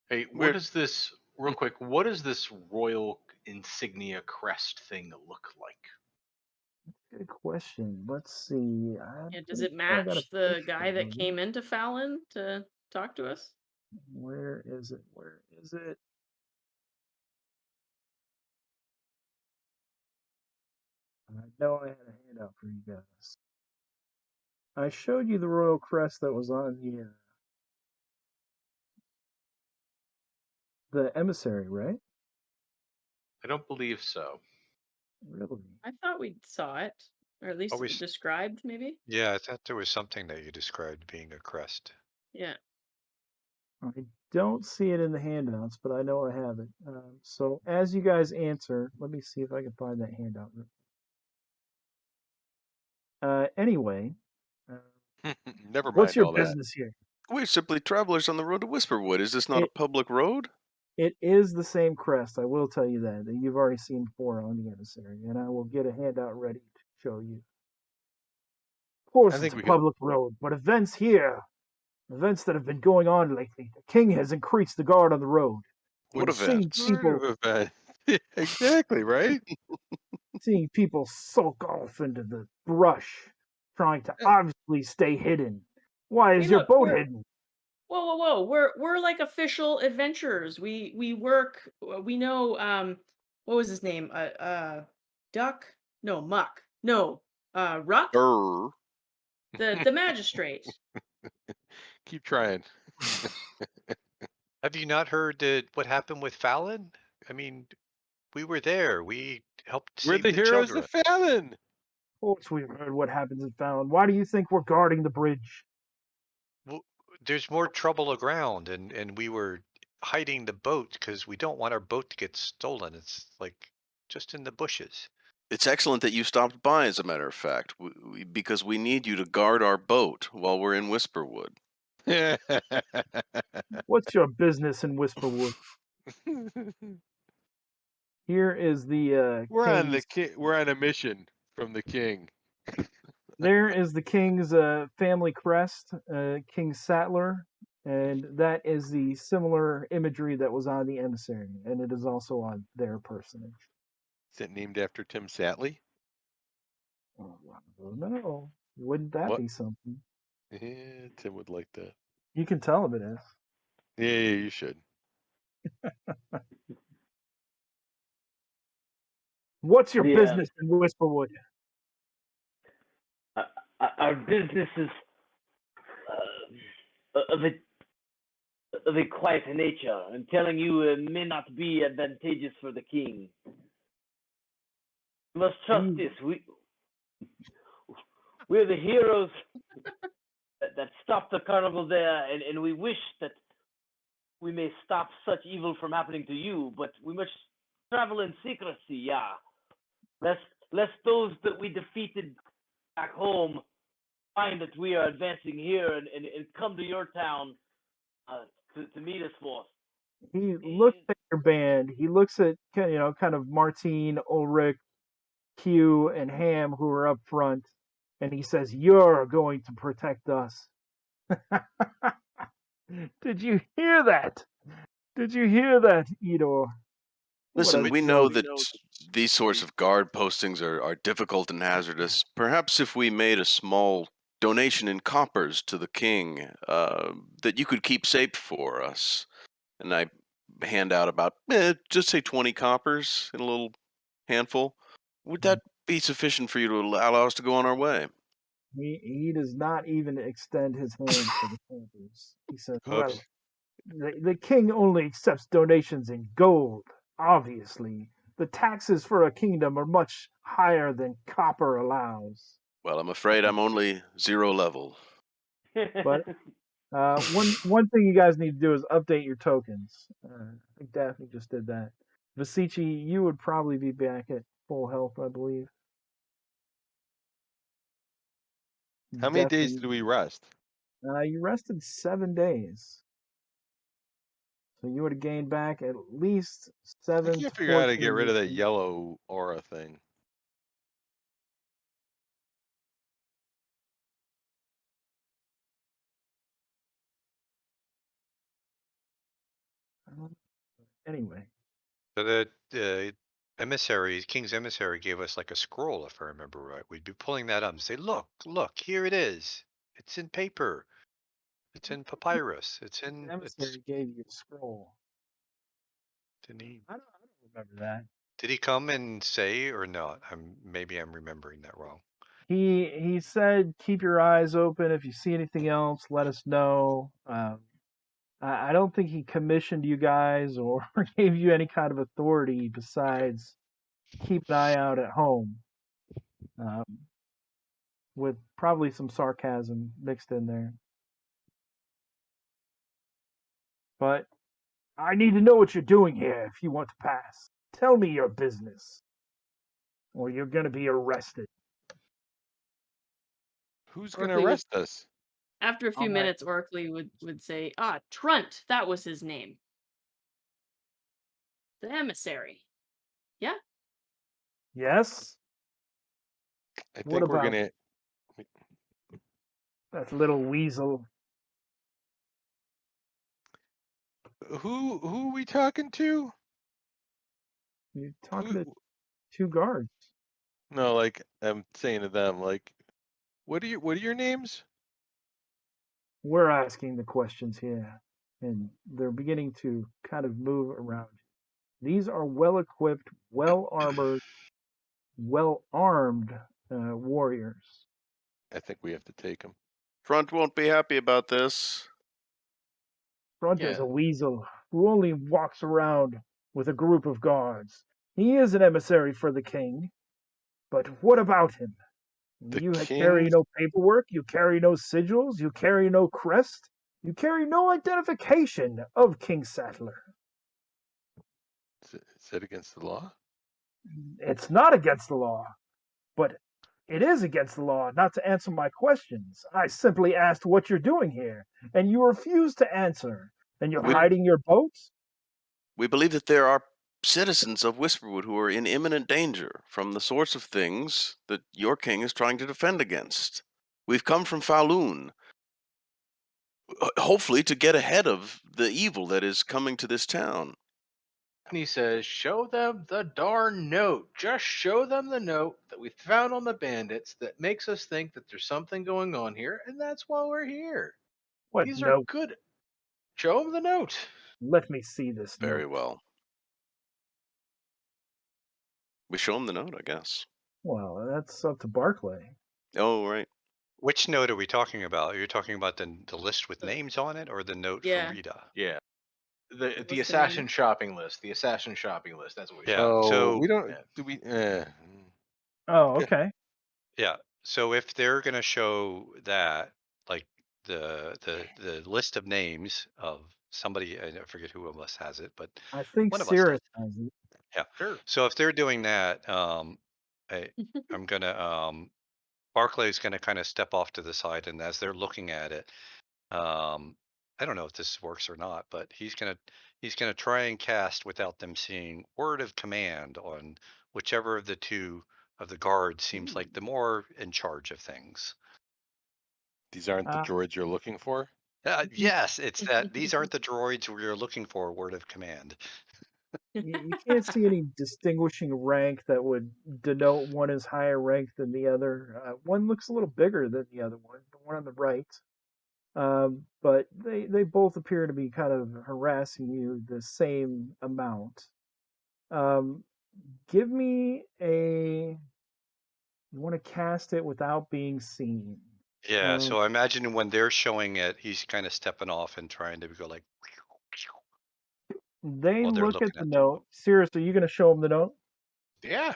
Hey, what is this, real quick, what does this royal insignia crest thing look like? Good question. Let's see. Yeah, does it I got a match the picture guy that of it. came into Fallon to talk to us? Where is it? Where is it? I know I had a handout for you guys. I showed you the royal crest that was on the emissary, right? I don't believe so. Really? I thought we saw it, or at least Always. described, maybe. Yeah, I thought there was something that you described being a crest. Yeah. I don't see it in the handouts, but I know I have it. So as you guys answer, let me see if I can find that handout. Anyway, Never what's mind your all that. business here? We're simply travelers on the road to Whisperwood. Is this not a public road? It is the same crest. I will tell you that you've already seen before on the emissary, and I will get a handout ready to show you. Of course, I it's think a we could. public road, but events that have been going on lately, the king has increased the guard on the road. What We're seeing events? Exactly, right? people sulk off into the brush, trying to obviously stay hidden. Why Hey, is your look, boat hidden? whoa! We're like official adventurers. We work. We know. What was his name? Duck? No, Muck. No, Ruck. Err. The magistrate. Keep trying. Have you not heard what happened with Fallon? I mean, we were there. We helped We're save the the heroes children. of Fallon. Of course, we've heard what happens in Fallon. Why do you think we're guarding the bridge? Well, there's more trouble aground, and we were hiding the boat because we don't want our boat to get stolen. It's like just in the bushes. It's excellent that you stopped by, as a matter of fact, because we need you to guard our boat while we're in Whisperwood. What's your business in Whisperwood? Here is the We're on a mission from the king. There is the king's family crest, King Sattler, and that is the similar imagery that was on the emissary, and it is also on their personage. Is it named after Tim Satley? Oh, no, wouldn't that What? be something? Yeah, Tim would like that. You can tell him it is. Yeah, you should. What's your The, business in Whisperwood? Our business is of a quiet nature, and telling you may not be advantageous for the king. You must trust this. We're the heroes that stopped the carnival there, and we wish that we may stop such evil from happening to you, but we must travel in secrecy, yeah. Lest those that we defeated back home find that we are advancing here and come to your town to meet us forth. He looks at your band. He looks at kind of Martine, Ulrich, Q, and Ham who are up front, and he says, "You're going to protect us." Did you hear that? Did you hear that, Edor? Listen, we know that these sorts of guard postings are difficult and hazardous. Perhaps if we made a small donation in coppers to the king that you could keep safe for us, and I hand out about, just say 20 coppers in a little handful, would that be sufficient for you to allow us to go on our way? He does not even extend his hand for the campers. He says, "Well, Oops. the king only accepts donations in gold, obviously. The taxes for a kingdom are much higher than copper allows." Well, I'm afraid I'm only 0 level. But one thing you guys need to do is update your tokens. I think Daphne just did that. Vasici, you would probably be back at full health, I believe. How many days Definitely. did we rest? You rested 7 days. So you would have gained back at least I 7 can't to figure out how to 14 get rid of that days. yellow aura thing. Anyway. So the king's emissary gave us like a scroll, if I remember right. We'd be pulling that up and say, look, here it is. It's in paper. It's in papyrus. The emissary gave you a scroll. I don't remember that. Did he come and say or not? Maybe I'm remembering that wrong. He said, "Keep your eyes open. If you see anything else, let us know." I don't think he commissioned you guys or gave you any kind of authority besides keep an eye out at home, um, with probably some sarcasm mixed in there. But I need to know what you're doing here if you want to pass. Tell me your business, or you're going to be arrested. Who's going to Orkley would, arrest us? after a few All right. minutes, Orkley would say, Trunt, that was his name. The emissary. Yeah? Yes? I What think we're about going to. that little weasel? Who are we talking to? You're talking Who? to 2 guards. No, like I'm saying to them, like, what are your names? We're asking the questions here, and they're beginning to kind of move around. These are well-equipped, well-armored, well-armed warriors. I think we have to take them. Front won't be happy about this. Front is a weasel who only walks around with a group of guards. He is an emissary for the king, but what about him? The You carry king? no paperwork, you carry no sigils, you carry no crest, you carry no identification of King Sattler. Is that against the law? It's not against the law, but it is against the law not to answer my questions. I simply asked what you're doing here, and you refuse to answer. And you're We hiding your boats? we believe that there are citizens of Whisperwood who are in imminent danger from the sorts of things that your king is trying to defend against. We've come from Falun, hopefully to get ahead of the evil that is coming to this town. And he says, show them the darn note. Just show them the note that we found on the bandits that makes us think that there's something going on here, and that's why we're here. What These are note? good. Show him the note. Let me see this Very note. well. We show him the note, I guess. Well, that's up to Barclay. Oh, right. Which note are we talking about? Are you talking about the list with names on it, or the note Yeah. for Rita? Yeah. The List of assassin names. shopping list. The assassin shopping list. That's what we Yeah. Oh, So we don't. Yeah. Do we? Oh, okay. yeah. So if they're gonna show that, like the list of names of somebody, I forget who of us has it, but I think one of us does. Cirrus has it. Yeah. Sure. So if they're doing that, I'm gonna Barclay's gonna kind of step off to the side, and as they're looking at it, I don't know if this works or not, but he's gonna try and cast without them seeing word of command on whichever of the two of the guards seems like the more in charge of things. These aren't the Uh, droids you're looking for. Yes, it's that these aren't the droids we're looking for. Word of command. you can't see any distinguishing rank that would denote one is higher ranked than the other. One looks a little bigger than the other one, the one on the right. But they both appear to be kind of harassing you the same amount. Um, give me a. You want to cast it without being seen. Yeah, so I imagine when they're showing it, he's kind of stepping off and trying to go like They while they're look at looking the at note. Serious, are you going to show them the note? Yeah.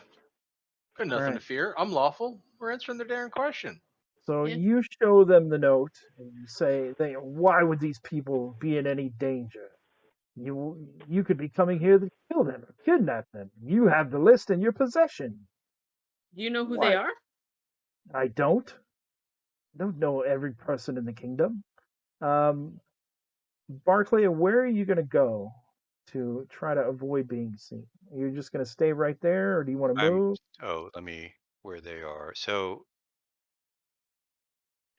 Got nothing right. to fear. I'm lawful. We're answering their darn question. So Yeah. you show them the note and you say, "Why would these people be in any danger? You could be coming here to kill them or kidnap them. You have the list in your possession." Do you know who they What? are? I don't. Don't know every person in the kingdom. Um, Barclay, where are you going to go to try to avoid being seen? You're just going to stay right there, or do you want to move? let me where they are. So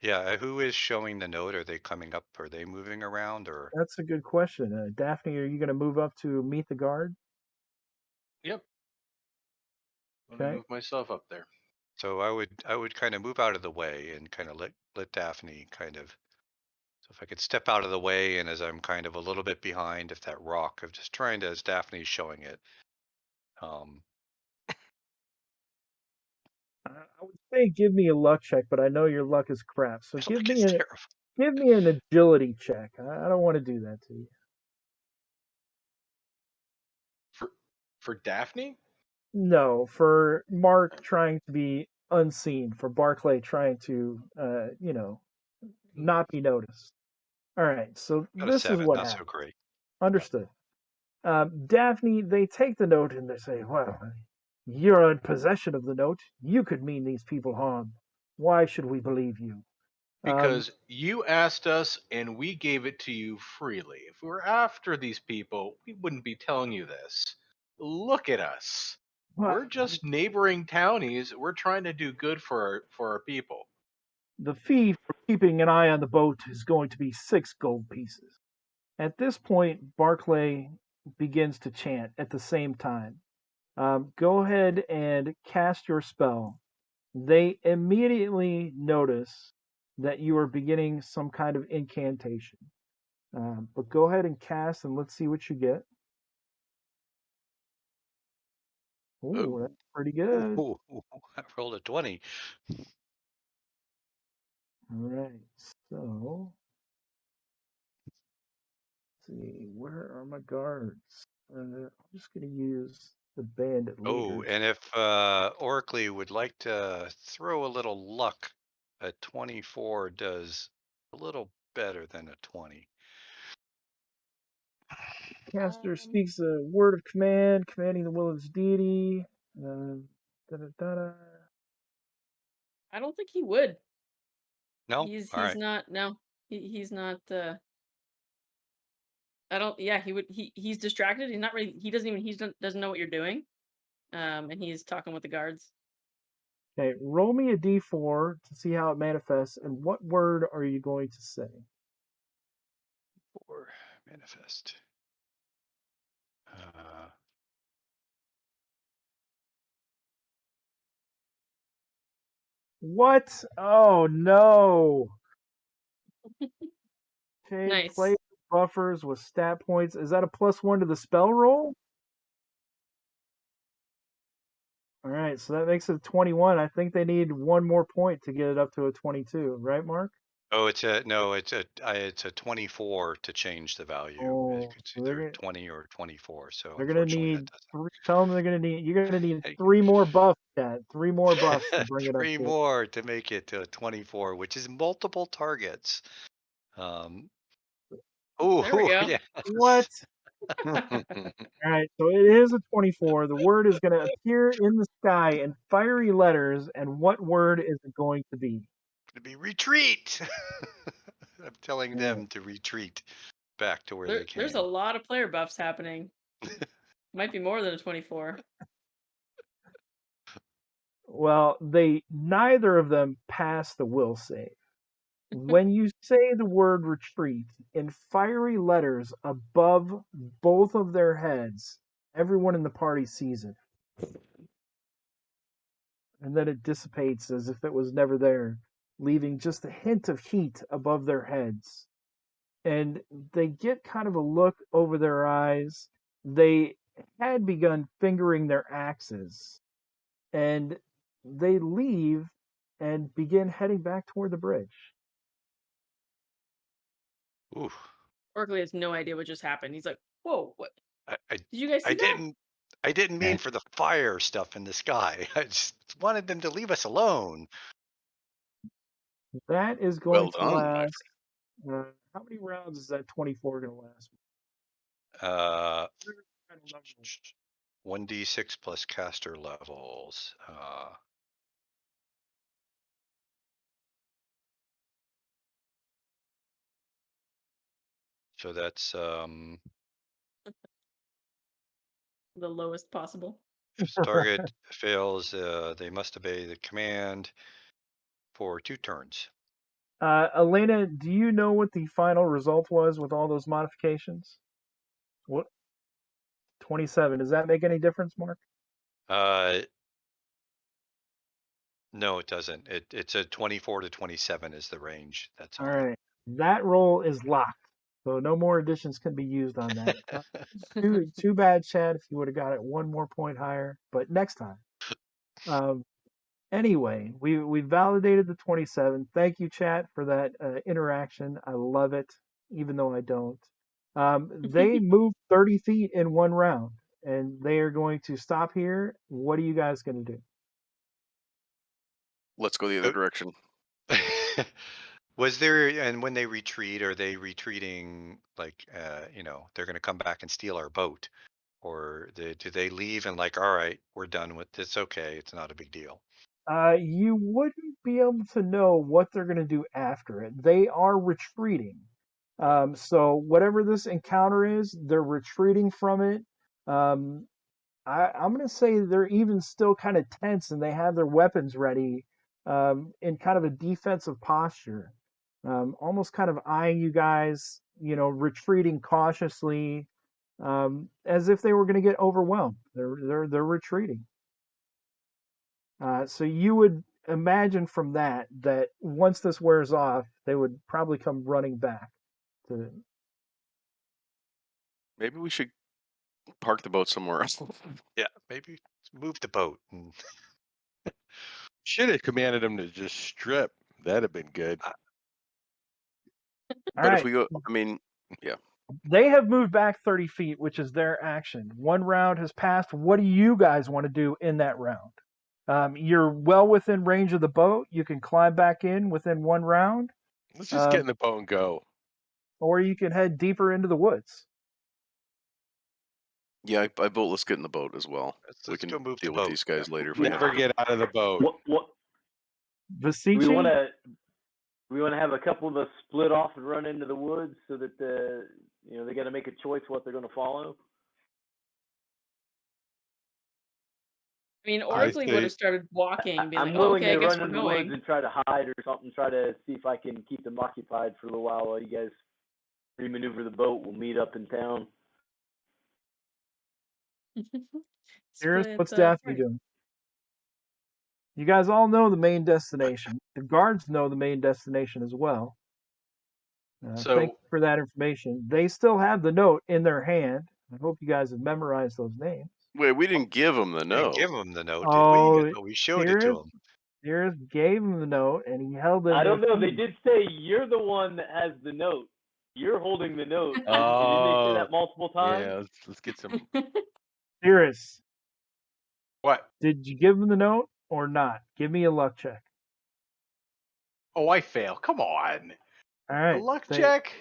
yeah, who is showing the note? Are they coming up? Are they moving around or? That's a good question. Daphne, are you going to move up to meet the guard? Yep. Let me Okay. move myself up there. So I would kind of move out of the way and kind of let Daphne kind of. So if I could step out of the way, and as I'm kind of a little bit behind, if that rock of just trying to, as Daphne's showing it, I would say give me a luck check, but I know your luck is crap. So like it's terrible. give me an agility check. I don't want to do that to you. For Daphne? No, for Mark trying to be unseen, for Barclay trying to, not be noticed. All right, so Got a this is 7, what not so happened. great. Understood. Daphne, they take the note and they say, "Well, you're in possession of the note. You could mean these people harm. Why should we believe you?" Um, Because you asked us and we gave it to you freely. If we were after these people, we wouldn't be telling you this. Look at us. well, We're just neighboring townies. We're trying to do good for our people. the fee for keeping an eye on the boat is going to be 6 gold pieces. At this point, Barclay begins to chant at the same time. Go ahead and cast your spell. They immediately notice that you are beginning some kind of incantation. But go ahead and cast and let's see what you get. Ooh, that's pretty good. Ooh, I rolled a 20. All right, so let's see, where are my guards? I'm just going to use the bandit Oh, leaders. and if Oracly would like to throw a little luck, a 24 does a little better than a 20. Caster speaks a word of command, commanding the will of his deity. Da-da-da-da. I don't think he would. No? He's All right. not. No, he's not. I don't. Yeah, he would. He's distracted. He's not really. He doesn't even. Doesn't know what you're doing. And he's talking with the guards. Okay, roll me a d4 to see how it manifests, and what word are you going to say? Or manifest. What? Oh no! Okay, Nice. player buffers with stat points. Is that a +1 to the spell roll? All right, so that makes it 21. I think they need one more point to get it up to a 22, right, Mark? Oh, it's a 24 to change the value. Oh, It's so either 20 or 24. So they're gonna unfortunately, need that doesn't. tell them you're gonna need Hey, 3 more buffs, Dad. 3 more buffs to bring it up three to. more to make it to 24, which is multiple targets. Oh, There we go. yeah. What? All right, so it is a 24. The word is gonna appear in the sky in fiery letters, and what word is it going to be? To be retreat. I'm telling Yeah. them to retreat back to where they There's a came. lot of player buffs happening. Might be more than a 24. Well, neither of them pass the will save. When you say the word retreat in fiery letters above both of their heads, everyone in the party sees it. And then it dissipates as if it was never there, leaving just a hint of heat above their heads. And they get kind of a look over their eyes. They had begun fingering their axes, and they leave and begin heading back toward the bridge. Ooh. Orkley has no idea what just happened. He's like, "Whoa, what? I, Did you guys see I that?" didn't I didn't mean for the fire stuff in the sky. I just wanted them to leave us alone. That is Well going to done, my last. How many rounds is that 24 going to last? Uh 1d6 plus caster levels. So that's The lowest possible. if target fails, they must obey the command for 2 turns. Elena, do you know what the final result was with all those modifications? What? 27. Does that make any difference, Mark? No, it doesn't. It's a 24 to 27 is the range. That's All all. right. That roll is locked. So no more additions can be used on that. Too bad, Chad, if you would have got it one more point higher, but next time. Anyway, we validated the 27. Thank you, chat, for that interaction. I love it, even though I don't. They moved 30 feet in one round, and they are going to stop here. What are you guys going to do? Let's go the other direction. Was there, and when they retreat, are they retreating like, they're going to come back and steal our boat? Or do they leave and like, all right, we're done with this. Okay, it's not a big deal. You wouldn't be able to know what they're going to do after it. They are retreating. So whatever this encounter is, they're retreating from it. I'm going to say they're even still kind of tense and they have their weapons ready in kind of a defensive posture, almost kind of eyeing you guys, retreating cautiously, as if they were going to get overwhelmed. They're retreating. So you would imagine from that once this wears off, they would probably come running back to. Maybe we should park the boat somewhere else. Yeah, maybe move the boat. Should have commanded him to just strip. That'd have been good. All But right. if we go, I mean, yeah. They have moved back 30 feet, which is their action. One round has passed. What do you guys want to do in that round? You're well within range of the boat. You can climb back in within one round. Let's just get in the boat and go. Or you can head deeper into the woods. Yeah, I vote let's get in the boat as well. We Let's can go move deal the with boat. these guys Yeah. later if we have Never to. get out of the boat. What do Vasici? we want to have a couple of us split off and run into the woods so that they got to make a choice what they're going to follow. I mean, I Orkley would say- have started walking, being I'm like, willing "Okay, I to guess run we're into the woods going." and try to hide or something. Try to see if I can keep them occupied for a little while you guys remaneuver the boat. We'll meet up in town. Here's Split what's the Daphne party. doing. You guys all know the main destination. The guards know the main destination as well. Thank So you for that information. They still have the note in their hand. I hope you guys have memorized those names. Wait, we didn't give him the We didn't note. give him the note, did we? Oh, No, we showed it to him. Sirius gave him the note, and he held it. I don't know. They feet. did say you're the one that has the note. You're holding the note. Didn't they say Oh, that multiple times? yeah. Let's get some. Sirius, what? did you give him the note or not? Give me a luck check. Oh, I fail. Come on. All A right. luck check.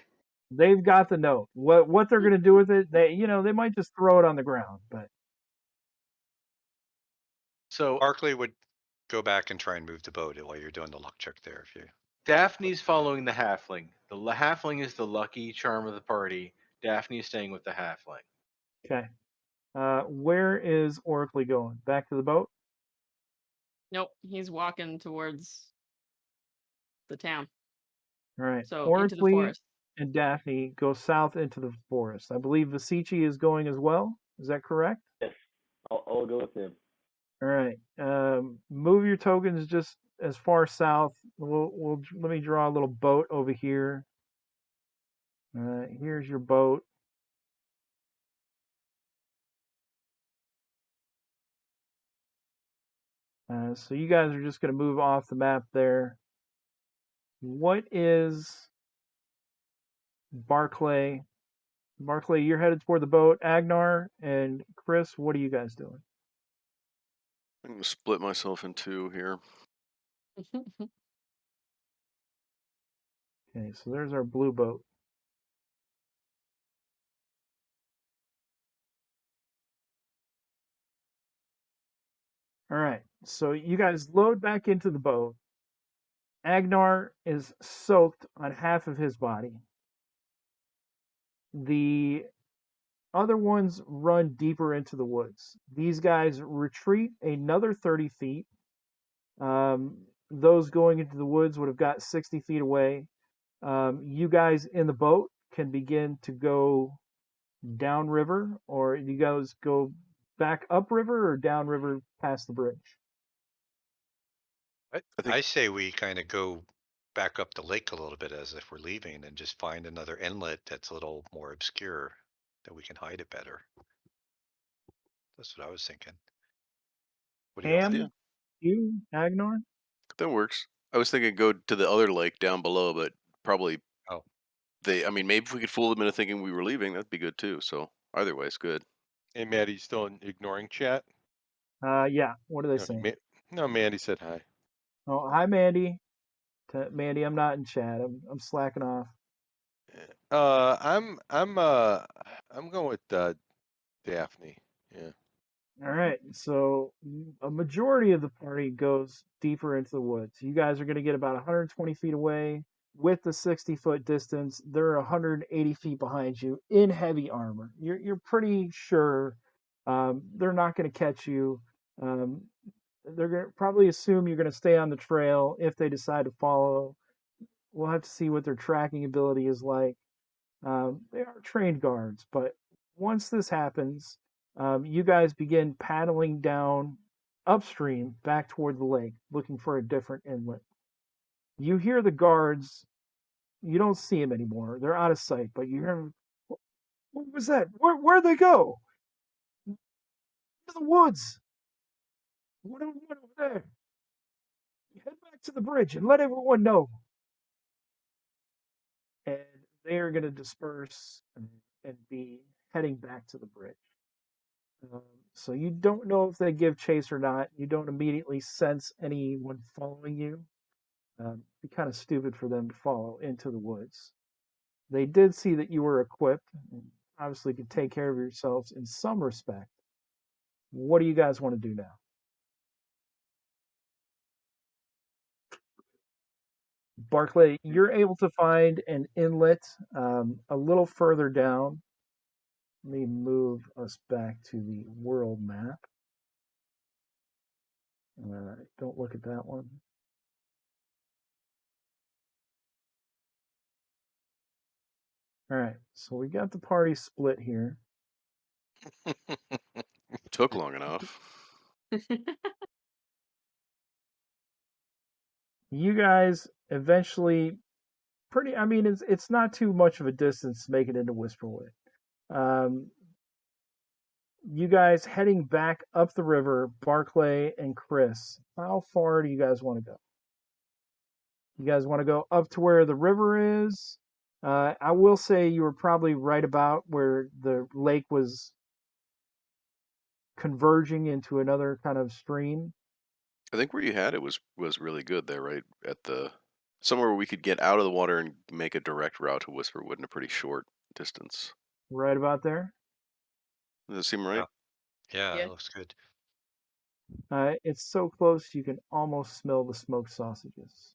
They've got the note. What they're going to do with it? They might just throw it on the ground, but So Barkley would go back and try and move the boat while you're doing the luck check there. If you Daphne's following the halfling. The halfling is the lucky charm of the party. Daphne is staying with the halfling. okay. Where is Orkley going? Back to the boat? Nope, he's walking towards the town. All right. So into the Orkley forest. and Daphne go south into the forest. I believe Vasici is going as well. Is that correct? Yes, I'll go with him. All right. Move your tokens just as far south. We'll let me draw a little boat over here. Here's your boat. So you guys are just going to move off the map there. What is Barclay? Barclay, you're headed toward the boat. Agnar and Chris, what are you guys doing? I'm gonna split myself in two here. Okay, so there's our blue boat. All right, so you guys load back into the boat. Agnar is soaked on half of his body. The other ones run deeper into the woods. These guys retreat another 30 feet. Those going into the woods would have got 60 feet away. You guys in the boat can begin to go downriver, or you guys go back upriver or downriver past the bridge. I say we kind of go back up the lake a little bit as if we're leaving and just find another inlet that's a little more obscure that we can hide it better. That's what I was thinking. What do y'all think? Ham, you, Agnar? That works. I was thinking go to the other lake down below, but probably Oh, I mean, maybe if we could fool them into thinking we were leaving, that'd be good too. So either way, it's good. Hey, Maddie, you still ignoring chat? Yeah. What are they No, saying? no, Mandy said hi. Oh, hi, Mandy. Mandy, I'm not in chat. I'm slacking off. I'm going with Daphne. Yeah. All right. So a majority of the party goes deeper into the woods. You guys are going to get about 120 feet away. With the 60-foot distance, they're 180 feet behind you in heavy armor. You're pretty sure they're not going to catch you. They're going to probably assume you're going to stay on the trail if they decide to follow. We'll have to see what their tracking ability is like. They are trained guards, but once this happens, you guys begin paddling down upstream back toward the lake, looking for a different inlet. You hear the guards. You don't see them anymore. They're out of sight, but you hear them. What was that? Where'd they go? To the woods. What over there? Head back to the bridge and let everyone know. And they are going to disperse and be heading back to the bridge. So you don't know if they give chase or not. You don't immediately sense anyone following you. It'd be kind of stupid for them to follow into the woods. They did see that you were equipped and obviously could take care of yourselves in some respect. What do you guys want to do now? Barclay, you're able to find an inlet a little further down. Let me move us back to the world map. Don't look at that one. All right, so we got the party split here. Took long enough. You guys eventually pretty. I mean, it's not too much of a distance to make it into Whisperwood. You guys heading back up the river, Barclay and Chris. How far do you guys want to go? You guys want to go up to where the river is? I will say you were probably right about where the lake was converging into another kind of stream. I think where you had it was really good there, right at the somewhere where we could get out of the water and make a direct route to Whisperwood in a pretty short distance. Right about there. Does that seem right? Yeah, Yeah. it looks good. It's so close you can almost smell the smoked sausages.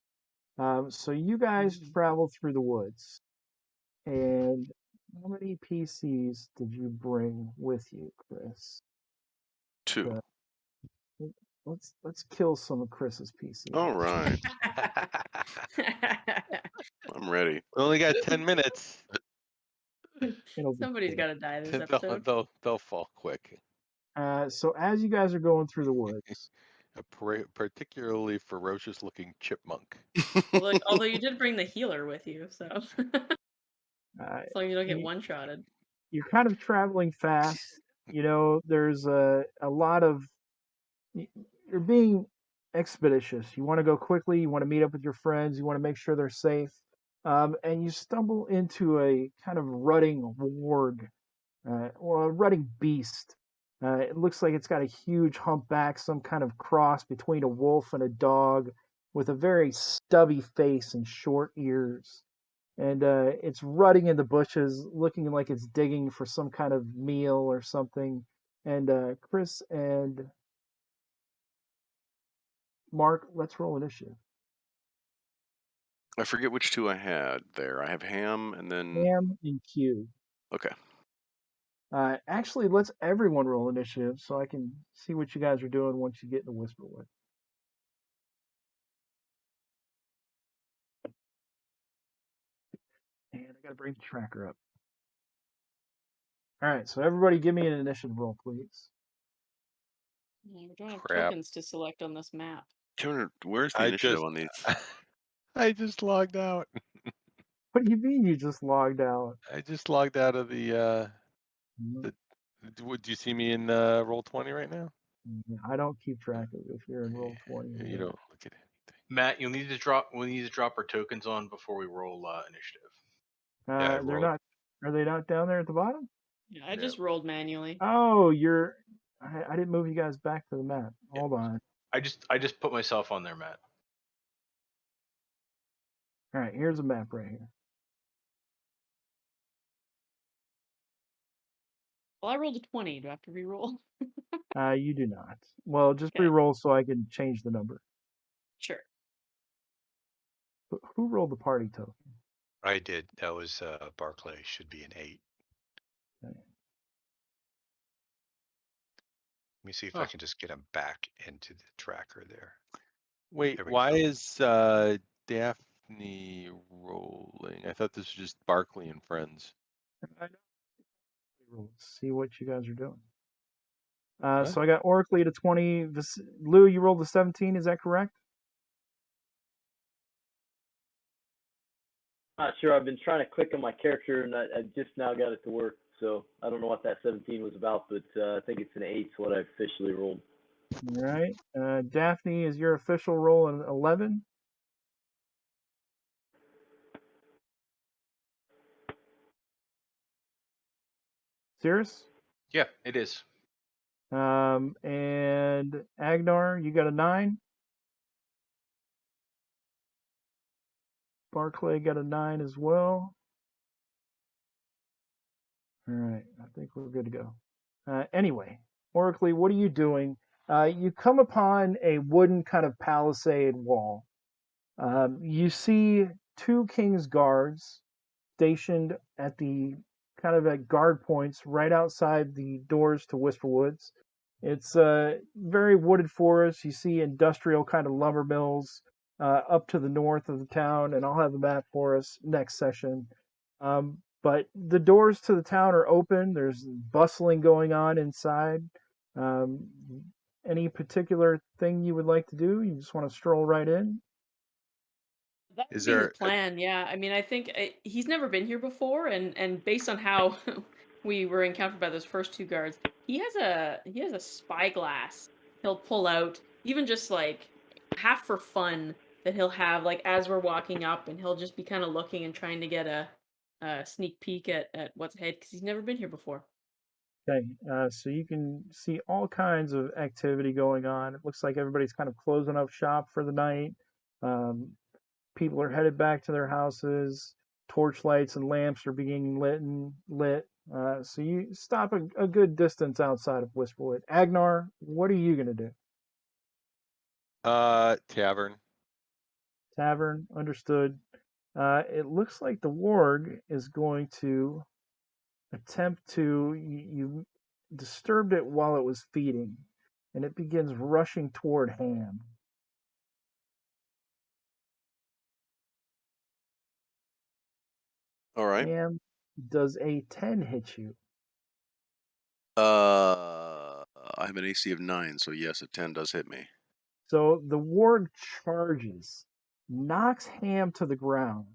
So you guys travel through the woods. And how many PCs did you bring with you, Chris? 2. Let's kill some of Chris's PCs. All right, I'm ready. We only got 10 minutes. It'll be Somebody's quick. got to die this episode. They'll fall quick. So as you guys are going through the woods, A particularly ferocious looking chipmunk. Although you did bring the healer with you, so as long as you don't get one-shotted. You're kind of traveling fast. You know, there's a lot of you're being expeditious. You want to go quickly. You want to meet up with your friends. You want to make sure they're safe. And you stumble into a kind of rutting warg, or a rutting beast. It looks like it's got a huge humpback, some kind of cross between a wolf and a dog, with a very stubby face and short ears. And it's rutting in the bushes, looking like it's digging for some kind of meal or something. And Chris and Mark, let's roll initiative. I forget which 2 I had there. I have Ham and then Ham and Q. okay. Actually, let's everyone roll initiative so I can see what you guys are doing once you get into Whisperwood. And I gotta bring the tracker up. All right, so everybody give me an initiative roll, please. We don't have Crap. tokens to select on this map. Where's the I initiative just on these? I just logged out. What do you mean you just logged out? I just logged out of the would you see me in Roll20 right now? I don't keep track of if you're in roll 20. or You not. don't look at anything. Matt, we'll need to drop our tokens on before we roll initiative. Yeah, I They're rolled. not. Are they not down there at the bottom? Yeah, I just rolled manually. Oh, I didn't move you guys back to the map. Yeah. Hold on. I just put myself on there, Matt. All right, here's a map right here. Well, I rolled a 20. Do I have to re-roll? You do not. Well, just Okay. re-roll so I can change the number. Sure. Who rolled the party token? I did. That was Barclay. Should be an 8. Okay. Let me see if I can just get him back into the tracker there. Wait, There we why go. is Daphne rolling? I thought this was just Barkley and friends. Let's see what you guys are doing. What? So I got Oracly to 20. Lou, you rolled a 17. Is that correct? Not sure. I've been trying to click on my character, and I just now got it to work. So I don't know what that 17 was about, but I think it's an 8. What I officially rolled. All right. Daphne, is your official roll an 11? Cirrus? Yeah, it is. And Agnar, you got a 9. Barclay got a 9 as well. All right, I think we're good to go. Anyway, Oracly, what are you doing? You come upon a wooden kind of palisade wall. You see 2 King's Guards stationed at the kind of at guard points right outside the doors to Whisperwoods. It's a very wooded forest. You see industrial kind of lumber mills up to the north of the town, and I'll have the map for us next session. But the doors to the town are open. There's bustling going on inside. Any particular thing you would like to do? You just want to stroll right in? That Is would be his there? plan. Yeah. I mean, I think he's never been here before, and based on how we were encountered by those first two guards, he has a spyglass he'll pull out, even just like half for fun, that he'll have like as we're walking up, and he'll just be kind of looking and trying to get a sneak peek at what's ahead because he's never been here before. Okay, so you can see all kinds of activity going on. It looks like everybody's kind of closing up shop for the night. Um, People are headed back to their houses. Torch lights and lamps are being lit. So you stop a good distance outside of Whisperwood. Agnar, what are you gonna do? Tavern. Tavern, understood. It looks like the warg is going to attempt to. You disturbed it while it was feeding, and it begins rushing toward Ham. All right. Ham, does a 10 hit you? I have an AC of 9, so yes, a 10 does hit me. So the warg charges, knocks Ham to the ground,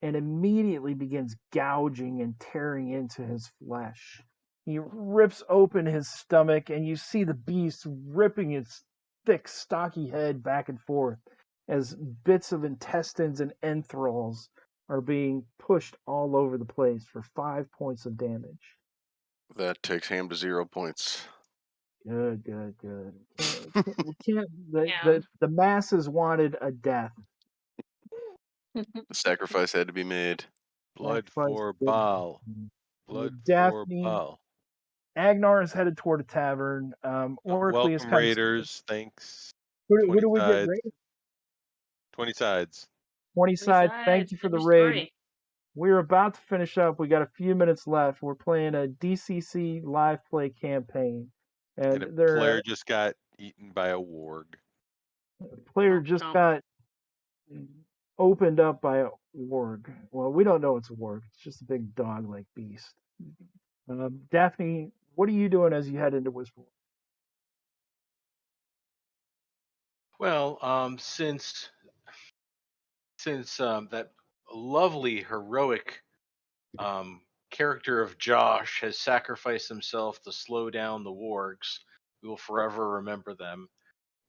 and immediately begins gouging and tearing into his flesh. He rips open his stomach, and you see the beast ripping its thick, stocky head back and forth as bits of intestines and entrails are being pushed all over the place for 5 points of damage. That takes Ham to 0 points. Good, good, good. We can't. The, Yeah. the the masses wanted a death. The sacrifice had to be made. Blood Sacrifice for did Baal. happen. Blood for Daphne, Baal. Agnar is headed toward a tavern. Oracly is Welcome kind of. Raiders. Thanks. Who 20 do we get sides. rated? 20 sides. 20 Three sides. Thank sides, you for the every raid. story. We're about to finish up. We got a few minutes left. We're playing a DCC live play campaign, And and a their player just got eaten by a warg. player Oh, just no. got opened up by a warg. Well, we don't know it's a warg. It's just a big dog-like beast. Daphne, what are you doing as you head into Whisperwood? Well, since that lovely heroic character of Josh has sacrificed himself to slow down the wargs, we will forever remember them.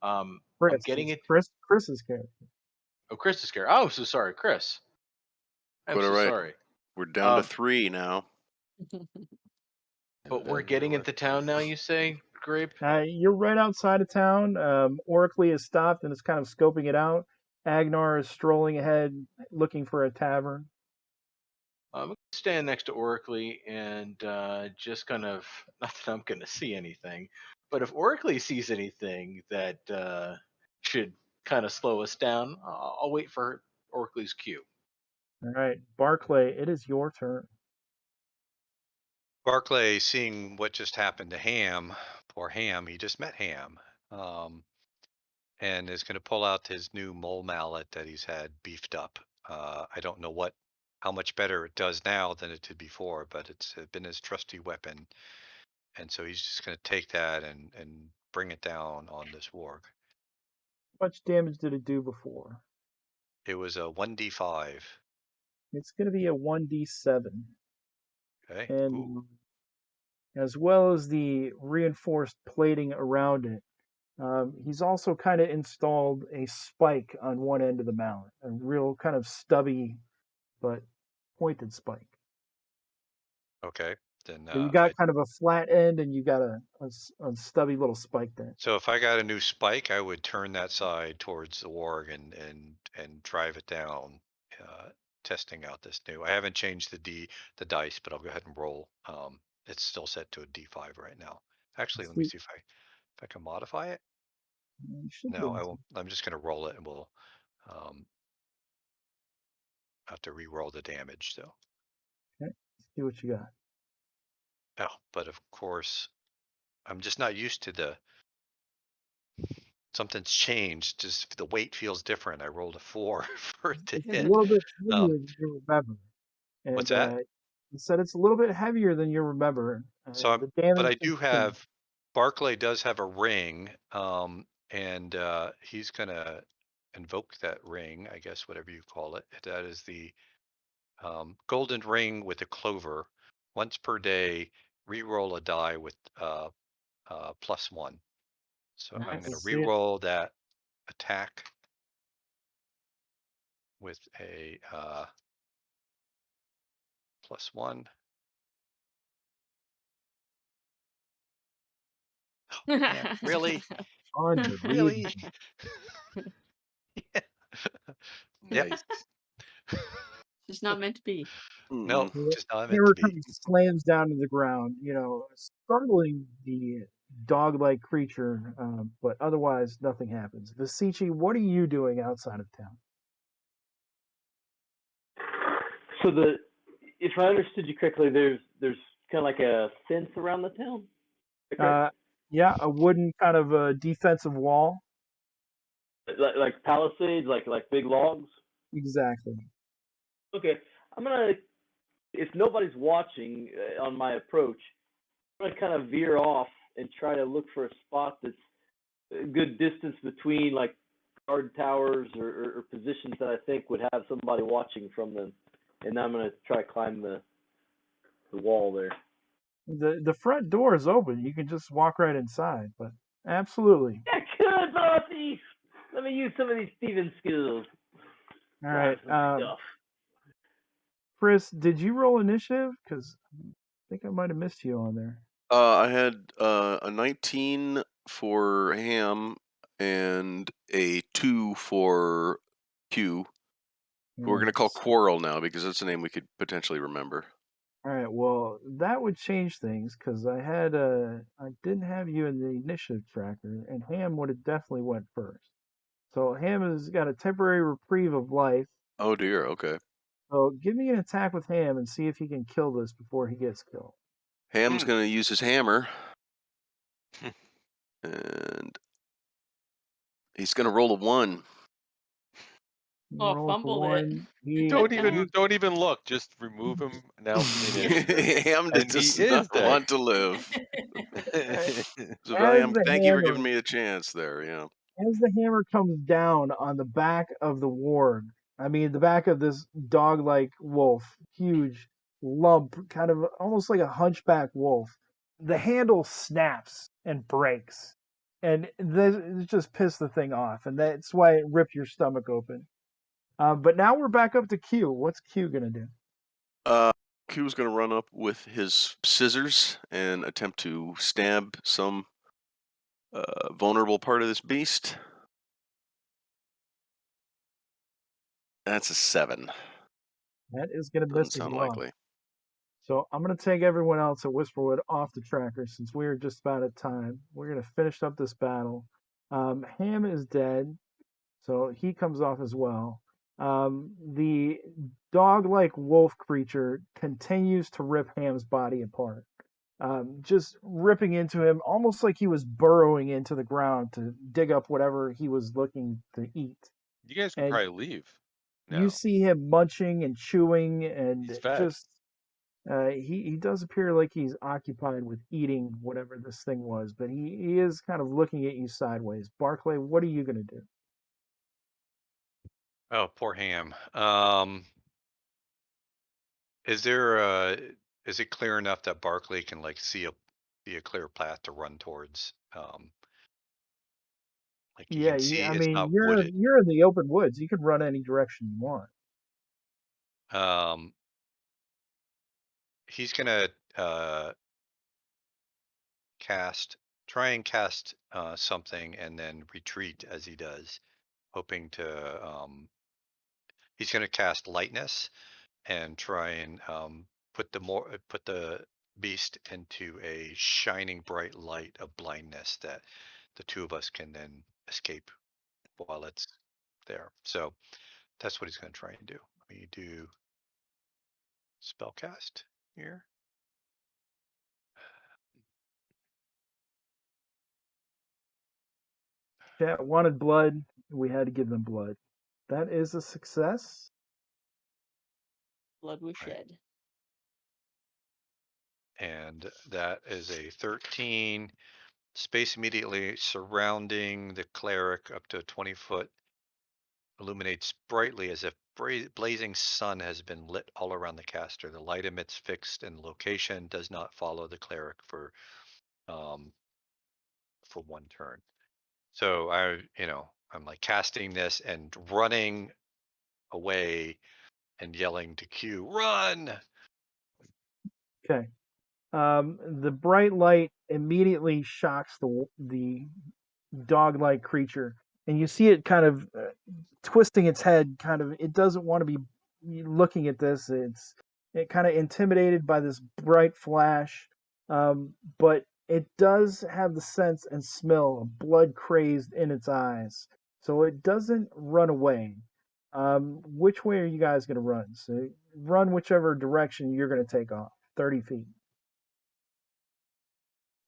I'm Chris. getting It's it. Chris's character. Oh, Chris is scared. Oh, I'm so sorry, Chris. I'm Quite so all right. sorry. We're down to Um, 3 now. but we're getting into town now. You say, Grape? You're right outside of town. Oracly is stopped and is kind of scoping it out. Agnar is strolling ahead, looking for a tavern. I'm gonna stand next to Oracly and just kind of not that I'm gonna see anything, but if Oracly sees anything that should kind of slow us down, I'll wait for Oracly's cue. All right, Barclay, it is your turn. Barclay, seeing what just happened to Ham, poor Ham, he just met Ham, um, and is going to pull out his new mole mallet that he's had beefed up. I don't know how much better it does now than it did before, but it's been his trusty weapon, and so he's just going to take that and bring it down on this warg. How much damage did it do before? It was a 1d5. It's going to be a 1d7. Okay. Ooh. And as well as the reinforced plating around it, he's also kind of installed a spike on one end of the mallet, a real kind of stubby but pointed spike. Okay. Then So you got kind of a flat end, and you got a stubby little spike there. so if I got a new spike, I would turn that side towards the warg and drive it down, testing out this new. I haven't changed the dice, but I'll go ahead and roll. It's still set to a D5 right now. Actually, let me see if I can modify it. You should be No, able I to. won't. I'm just going to roll it, and we'll have to re-roll the damage. So. Okay, let's see what you got. Oh, but of course, I'm just not used to something's changed. Just the weight feels different. I rolled a 4 for it to It's a hit. little bit heavier than you remember, What's and that? you said it's a little bit heavier than you remember. So The but damage I has do changed. have Barclay does have a ring, and he's gonna invoke that ring, I guess, whatever you call it. That is the golden ring with a clover. Once per day, re-roll a die with +1. So I'm going to Let's Nice. see it. re-roll that attack with a +1. Man, really? Unbelievable. Really? Yeah. Nice. Just not meant to be. No, Mm-mm. The just not meant to hammer be. kind of slams down to the ground, startling the dog-like creature, but otherwise nothing happens. Vasici, what are you doing outside of town? So if I understood you correctly, there's kind of like a fence around the town. Is that correct? Yeah, a wooden kind of defensive wall. Like palisades, like big logs. Exactly. Okay, I'm gonna, if nobody's watching on my approach, I'm gonna kind of veer off and try to look for a spot that's a good distance between like guard towers or positions that I think would have somebody watching from them, and then I'm gonna try to climb the wall there. The front door is open. You can just walk right inside, but absolutely. Yeah, good, bossy. Let me use some of these Steven skills. All Grab right. some stuff. Chris, did you roll initiative? Because I think I might have missed you on there. I had a 19 for Ham and a 2 for Q. Who we're All gonna right. call Quarrel now because that's a name we could potentially remember. All right. Well, that would change things because I didn't have you in the initiative tracker, and Ham would have definitely went first. So Ham has got a temporary reprieve of life. Oh dear. Okay. So give me an attack with Ham and see if he can kill this before he gets killed. Ham's gonna use his hammer, and he's gonna roll a 1. Oh, Roll for fumbled it. one. Don't He even look. Just remove him. Announce the initiative, Ham and he does not is dead. want to live. So as Ham, the thank you for hammer giving me a chance there. Yeah. as the hammer comes down on the back of the ward, I mean the back of this dog-like wolf, huge lump, kind of almost like a hunchback wolf. The handle snaps and breaks, and this it just pissed the thing off, and that's why it ripped your stomach open. But now we're back up to Q. What's Q gonna do? Uh, Q's gonna run up with his scissors and attempt to stab some vulnerable part of this beast. That's a 7. That is gonna Doesn't miss as sound well. likely. So I'm going to take everyone else at Whisperwood off the tracker since we're just about at time. We're going to finish up this battle. Ham is dead, so he comes off as well. The dog-like wolf creature continues to rip Ham's body apart, just ripping into him, almost like he was burrowing into the ground to dig up whatever he was looking to eat. You guys can And probably leave you now. see him munching and chewing and He's fed. just he does appear like he's occupied with eating whatever this thing was, but he is kind of looking at you sideways. Barclay, what are you going to do? Oh, poor Ham. Is there is it clear enough that Barkley can like see a clear path to run towards? Like you Yeah, can see I it's mean not wooded. you're in the open woods. You can run any direction you want. Um, he's gonna try and cast something and then retreat as he does, hoping to he's gonna cast lightness and try and put the beast into a shining bright light of blindness that the two of us can then escape while it's there. So that's what he's going to try and do. We do spellcast here. Chat wanted blood. We had to give them blood. That is a success. Blood was Right. shed. And that is a 13. Space immediately surrounding the cleric up to a 20-foot illuminates brightly as if blazing sun has been lit all around the caster. The light emits fixed and location, does not follow the cleric for 1 turn. So I'm like casting this and running away and yelling to Q, run! Okay. The bright light immediately shocks the dog-like creature, and you see it kind of twisting its head. Kind of, it doesn't want to be looking at this. It kind of intimidated by this bright flash, but it does have the sense and smell of blood crazed in its eyes, so it doesn't run away. Which way are you guys going to run? So run whichever direction you're going to take off. 30 feet.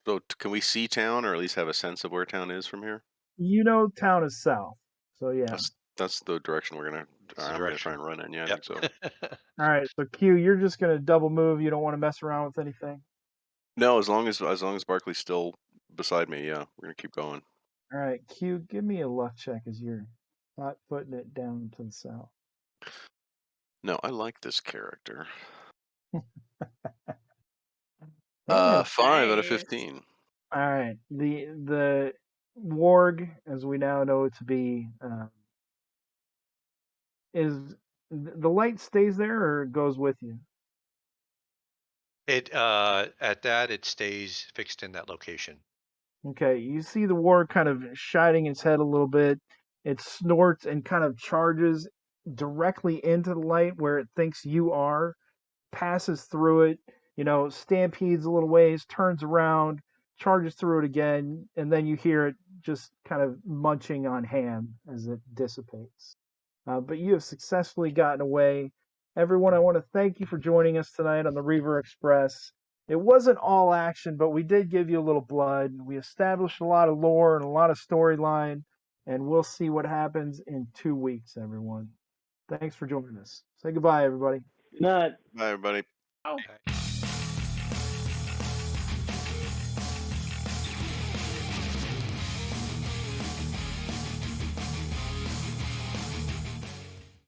So can we see town, or at least have a sense of where town is from here? You know, town is south, so yeah. That's the direction That's the I'm gonna try direction. and run in. Yeah, I Yep. think so. All right, so Q, you're just gonna double move. You don't want to mess around with anything. No, as long as Barkley's still beside me, yeah, we're gonna keep going. All right, Q, give me a luck check as you're not putting it down to the south. No, I like this character. Yeah. 5 out of Nice. 15. All right, the warg, as we now know it to be, is the light stays there or goes with you? It at that it stays fixed in that location. Okay, you see the warg kind of shining its head a little bit. It snorts and kind of charges directly into the light where it thinks you are, passes through it, stampedes a little ways, turns around, charges through it again, and then you hear it just kind of munching on ham as it dissipates. But you have successfully gotten away. Everyone, I want to thank you for joining us tonight on the Reaver Express. It wasn't all action, but we did give you a little blood. We established a lot of lore and a lot of storyline, and we'll see what happens in 2 weeks, everyone. Thanks for joining us. Say goodbye, everybody. Not. Bye, everybody. Oh. Okay.